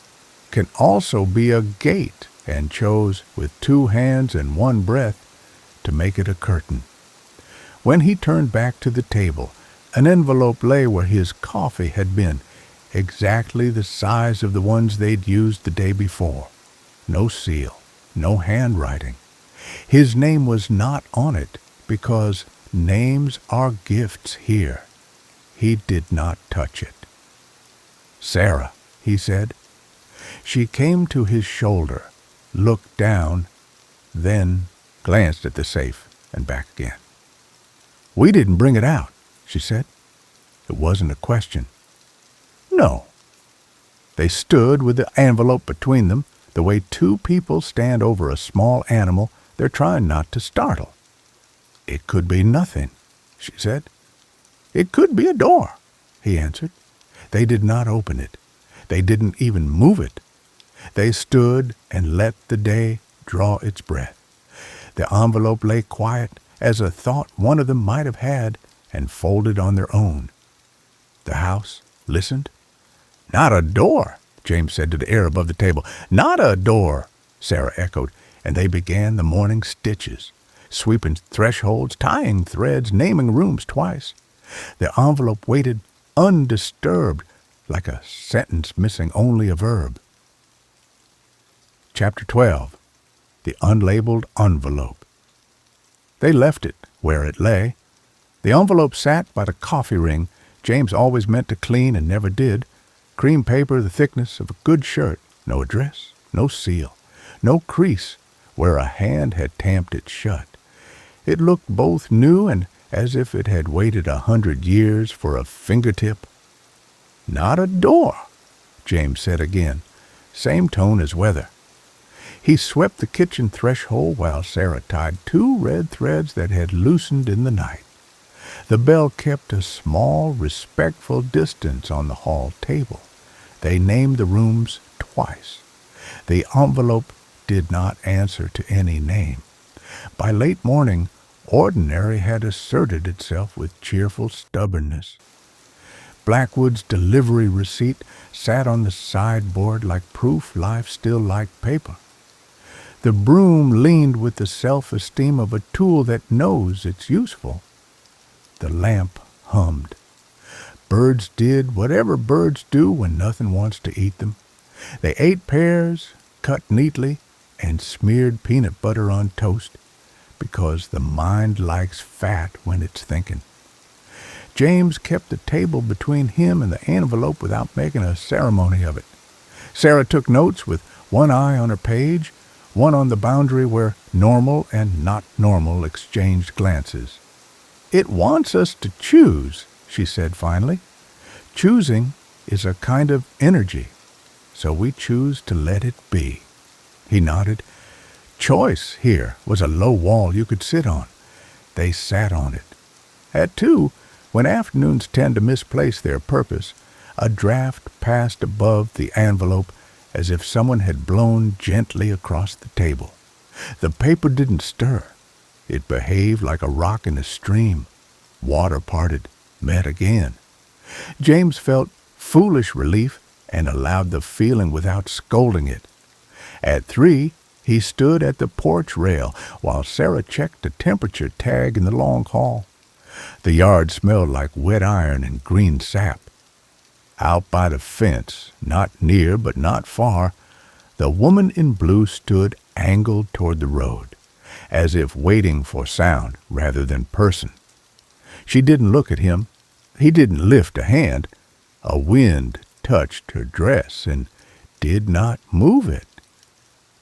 can also be a gate, and chose with 2 hands and 1 breath to make it a curtain. When he turned back to the table, an envelope lay where his coffee had been, exactly the size of the ones they'd used the day before. No seal, no handwriting. His name was not on it, because names are gifts here. He did not touch it. "Sarah," he said. She came to his shoulder, looked down, then glanced at the safe and back again. "We didn't bring it out," she said. It wasn't a question. "No." They stood with the envelope between them, the way 2 people stand over a small animal they're trying not to startle. "It could be nothing," she said. "It could be a door," he answered. They did not open it. They didn't even move it. They stood and let the day draw its breath. The envelope lay quiet as a thought one of them might have had, and folded on their own. The house listened. "Not a door," James said to the air above the table. "Not a door," Sarah echoed, and they began the morning stitches, sweeping thresholds, tying threads, naming rooms twice. The envelope waited undisturbed, like a sentence missing only a verb. Chapter 12. The Unlabeled Envelope. They left it where it lay. The envelope sat by the coffee ring James always meant to clean and never did. Cream paper the thickness of a good shirt. No address, no seal, no crease where a hand had tamped it shut. It looked both new and as if it had waited 100 years for a fingertip. "Not a door," James said again, same tone as weather. He swept the kitchen threshold while Sarah tied 2 red threads that had loosened in the night. The bell kept a small, respectful distance on the hall table. They named the rooms twice. The envelope did not answer to any name. By late morning, ordinary had asserted itself with cheerful stubbornness. Blackwood's delivery receipt sat on the sideboard like proof life still liked paper. The broom leaned with the self-esteem of a tool that knows it's useful. The lamp hummed. Birds did whatever birds do when nothing wants to eat them. They ate pears, cut neatly, and smeared peanut butter on toast, because the mind likes fat when it's thinking. James kept the table between him and the envelope without making a ceremony of it. Sarah took notes with one eye on her page, one on the boundary where normal and not normal exchanged glances. "It wants us to choose," she said finally. "Choosing is a kind of energy, so we choose to let it be." He nodded. Choice here was a low wall you could sit on. They sat on it. At 2, when afternoons tend to misplace their purpose, a draft passed above the envelope as if someone had blown gently across the table. The paper didn't stir. It behaved like a rock in a stream. Water parted, met again. James felt foolish relief and allowed the feeling without scolding it. At 3, he stood at the porch rail while Sarah checked the temperature tag in the long hall. The yard smelled like wet iron and green sap. Out by the fence, not near but not far, the woman in blue stood angled toward the road, as if waiting for sound rather than person. She didn't look at him. He didn't lift a hand. A wind touched her dress and did not move it.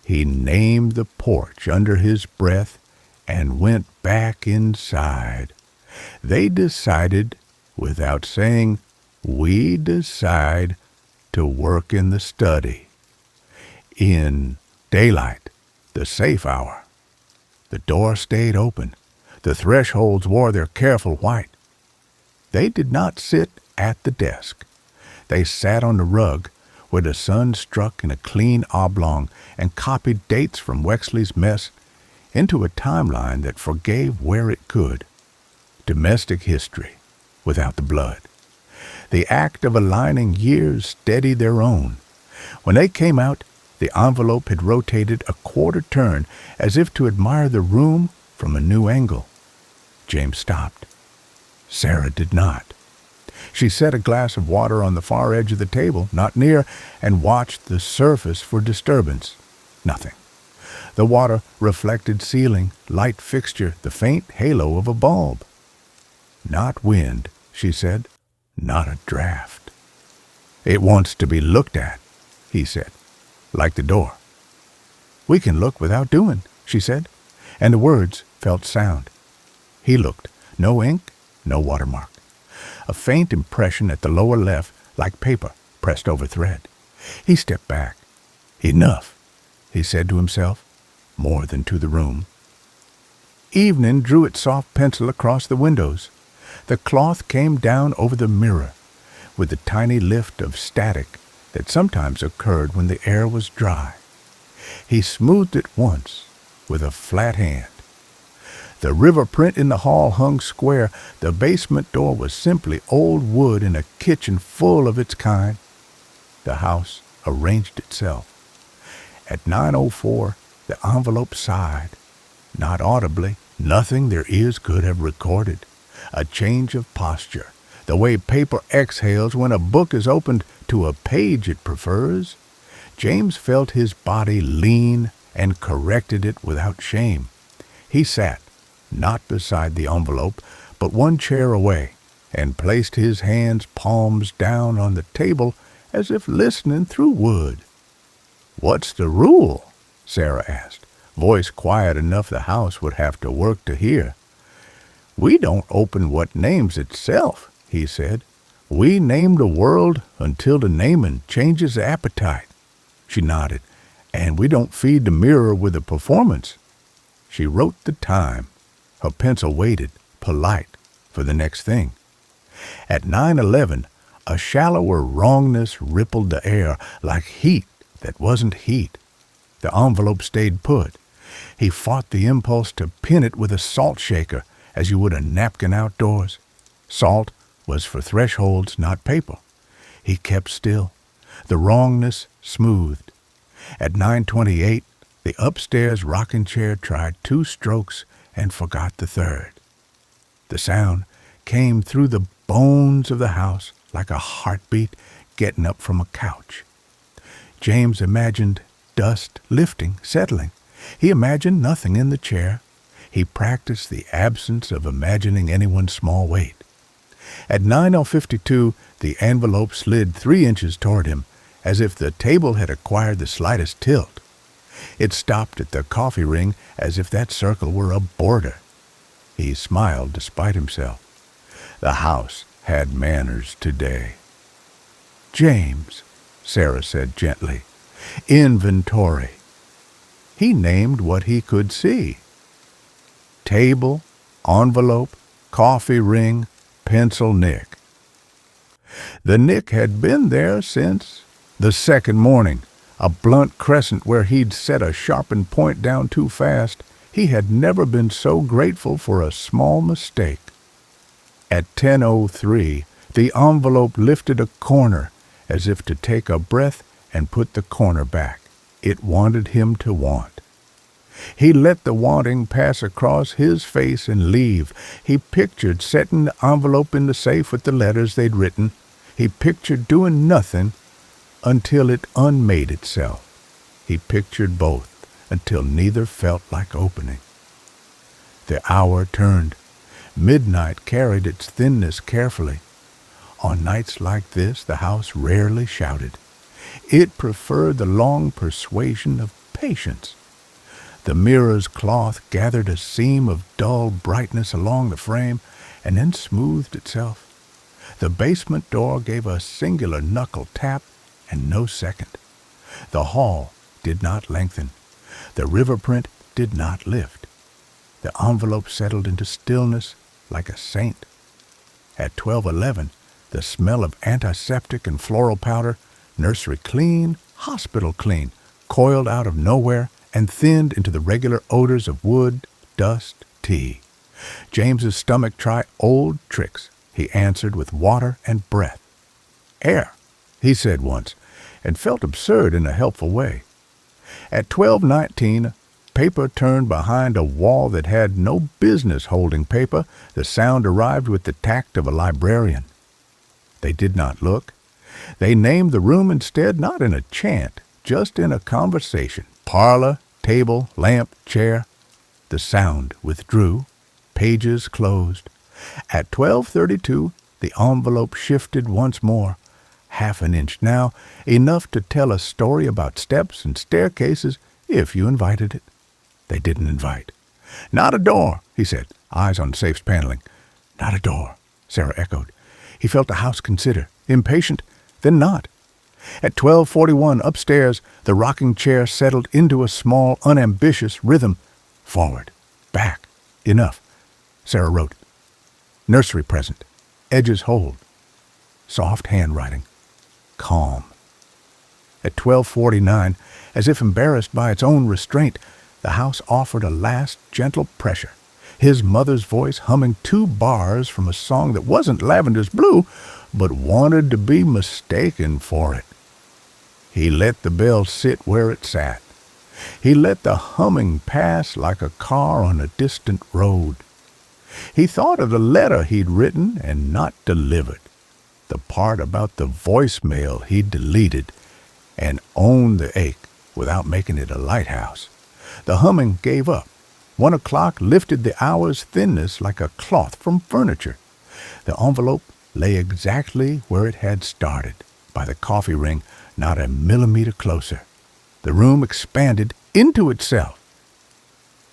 He named the porch under his breath and went back inside. They decided, without saying, "We decide," to work in the study. In daylight, the safe hour. The door stayed open. The thresholds wore their careful white. They did not sit at the desk. They sat on the rug where the sun struck in a clean oblong and copied dates from Wexley's mess into a timeline that forgave where it could. Domestic history without the blood. The act of aligning years steadied their own. When they came out, the envelope had rotated a quarter turn as if to admire the room from a new angle. James stopped. Sarah did not. She set a glass of water on the far edge of the table, not near, and watched the surface for disturbance. Nothing. The water reflected ceiling, light fixture, the faint halo of a bulb. "Not wind," she said. "Not a draft." "It wants to be looked at," he said, "like the door." "We can look without doing," she said, and the words felt sound. He looked. No ink, no watermark. A faint impression at the lower left, like paper pressed over thread. He stepped back. "Enough," he said to himself, more than to the room. Evening drew its soft pencil across the windows. The cloth came down over the mirror, with the tiny lift of static that sometimes occurred when the air was dry. He smoothed it once with a flat hand. The river print in the hall hung square. The basement door was simply old wood in a kitchen full of its kind. The house arranged itself. At 9:04, the envelope sighed. Not audibly, nothing their ears could have recorded. A change of posture, the way paper exhales when a book is opened to a page it prefers. James felt his body lean and corrected it without shame. He sat, not beside the envelope, but one chair away, and placed his hands palms down on the table as if listening through wood. "What's the rule?" Sarah asked, voice quiet enough the house would have to work to hear. "We don't open what names itself," he said. "We name the world until the naming changes the appetite." She nodded. "And we don't feed the mirror with a performance." She wrote the time. Her pencil waited, polite, for the next thing. At 9:11, a shallower wrongness rippled the air like heat that wasn't heat. The envelope stayed put. He fought the impulse to pin it with a salt shaker, as you would a napkin outdoors. Salt was for thresholds, not paper. He kept still. The wrongness smoothed. At 9:28, the upstairs rocking chair tried 2 strokes and forgot the third. The sound came through the bones of the house like a heartbeat getting up from a couch. James imagined dust lifting, settling. He imagined nothing in the chair. He practiced the absence of imagining anyone's small weight. At 9:52, the envelope slid 3 inches toward him, as if the table had acquired the slightest tilt. It stopped at the coffee ring as if that circle were a border. He smiled despite himself. The house had manners today. "James," Sarah said gently. "Inventory." He named what he could see. Table, envelope, coffee ring, pencil nick. The nick had been there since the second morning, a blunt crescent where he'd set a sharpened point down too fast. He had never been so grateful for a small mistake. At 10:03, the envelope lifted a corner as if to take a breath and put the corner back. It wanted him to want. He let the wanting pass across his face and leave. He pictured setting the envelope in the safe with the letters they'd written. He pictured doing nothing until it unmade itself. He pictured both until neither felt like opening. The hour turned. Midnight carried its thinness carefully. On nights like this, the house rarely shouted. It preferred the long persuasion of patience. The mirror's cloth gathered a seam of dull brightness along the frame and then smoothed itself. The basement door gave a singular knuckle tap and no second. The hall did not lengthen. The river print did not lift. The envelope settled into stillness like a saint. At 12:11, the smell of antiseptic and floral powder, nursery clean, hospital clean, coiled out of nowhere and thinned into the regular odors of wood, dust, tea. James's stomach tried old tricks. He answered with water and breath. "Air," he said once, and felt absurd in a helpful way. At 12:19, paper turned behind a wall that had no business holding paper. The sound arrived with the tact of a librarian. They did not look. They named the room instead, not in a chant, just in a conversation. Parlor, table, lamp, chair. The sound withdrew. Pages closed. At 12:32, the envelope shifted once more. Half an inch now, enough to tell a story about steps and staircases if you invited it. They didn't invite. "Not a door," he said, eyes on Safe's paneling. "Not a door," Sarah echoed. He felt the house consider, impatient, then not. At 12:41, upstairs, the rocking chair settled into a small, unambitious rhythm. Forward, back, enough. Sarah wrote. Nursery present. Edges hold. Soft handwriting. Calm. At 12:49, as if embarrassed by its own restraint, the house offered a last gentle pressure. His mother's voice humming 2 bars from a song that wasn't Lavender's Blue, but wanted to be mistaken for it. He let the bell sit where it sat. He let the humming pass like a car on a distant road. He thought of the letter he'd written and not delivered, the part about the voicemail he'd deleted, and owned the ache without making it a lighthouse. The humming gave up. 1 o'clock lifted the hour's thinness like a cloth from furniture. The envelope lay exactly where it had started, by the coffee ring, not a millimeter closer. The room expanded into itself.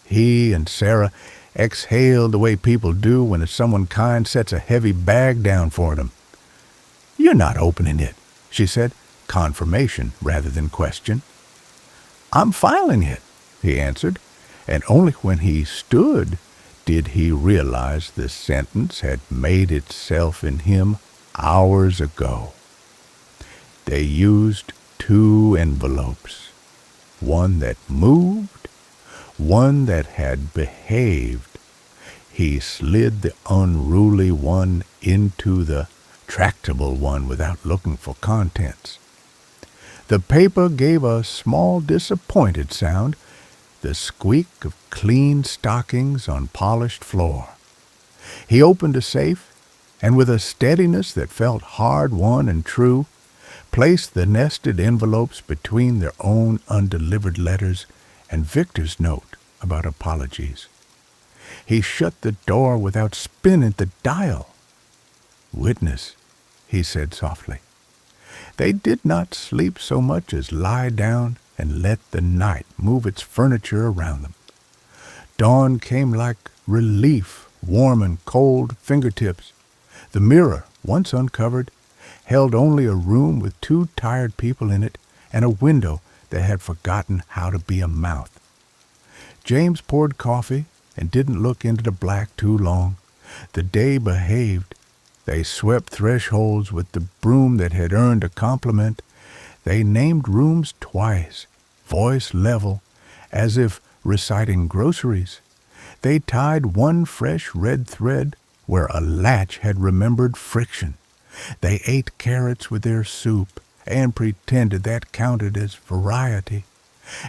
He and Sarah exhaled the way people do when someone kind sets a heavy bag down for them. "You're not opening it," she said, confirmation rather than question. "I'm filing it," he answered, and only when he stood did he realize the sentence had made itself in him hours ago. They used 2 envelopes, one that moved, one that had behaved. He slid the unruly one into the tractable one without looking for contents. The paper gave a small disappointed sound, the squeak of clean stockings on polished floor. He opened a safe, and with a steadiness that felt hard-won and true, placed the nested envelopes between their own undelivered letters and Victor's note about apologies. He shut the door without spinning the dial. "Witness," he said softly. They did not sleep so much as lie down and let the night move its furniture around them. Dawn came like relief, warm and cold fingertips. The mirror, once uncovered, held only a room with 2 tired people in it and a window that had forgotten how to be a mouth. James poured coffee and didn't look into the black too long. The day behaved. They swept thresholds with the broom that had earned a compliment. They named rooms twice, voice level, as if reciting groceries. They tied one fresh red thread where a latch had remembered friction. They ate carrots with their soup and pretended that counted as variety.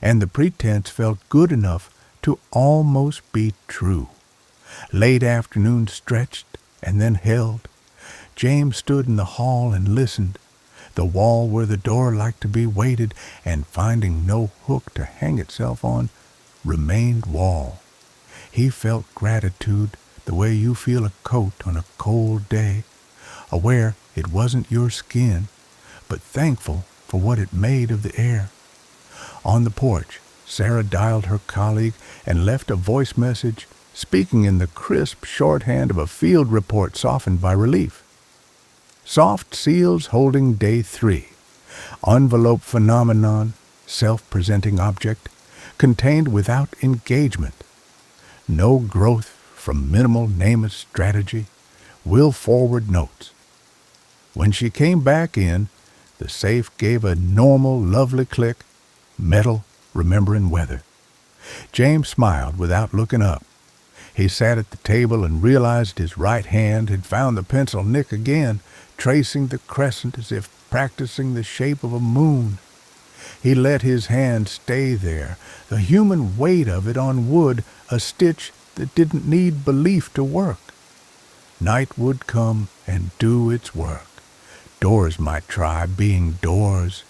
And the pretense felt good enough to almost be true. Late afternoon stretched and then held. James stood in the hall and listened. The wall where the door liked to be weighted, and finding no hook to hang itself on, remained wall. He felt gratitude the way you feel a coat on a cold day, aware it wasn't your skin, but thankful for what it made of the air. On the porch, Sarah dialed her colleague and left a voice message, speaking in the crisp shorthand of a field report softened by relief. Soft seals holding day 3. Envelope phenomenon, self-presenting object, contained without engagement. No growth from minimal name strategy, will forward notes. When she came back in, the safe gave a normal, lovely click, metal, remembering weather. James smiled without looking up. He sat at the table and realized his right hand had found the pencil nick again, tracing the crescent as if practicing the shape of a moon. He let his hand stay there, the human weight of it on wood, a stitch that didn't need belief to work. Night would come and do its work. Doors might try being doors.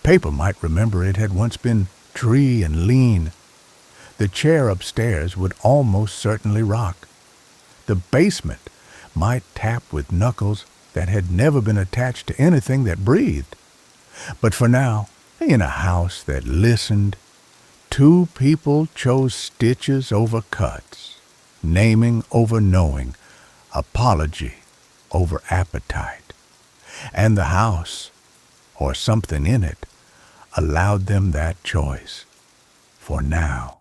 Paper might remember it had once been tree and lean. The chair upstairs would almost certainly rock. The basement might tap with knuckles that had never been attached to anything that breathed. But for now, in a house that listened, 2 people chose stitches over cuts, naming over knowing, apology over appetite. And the house, or something in it, allowed them that choice. For now.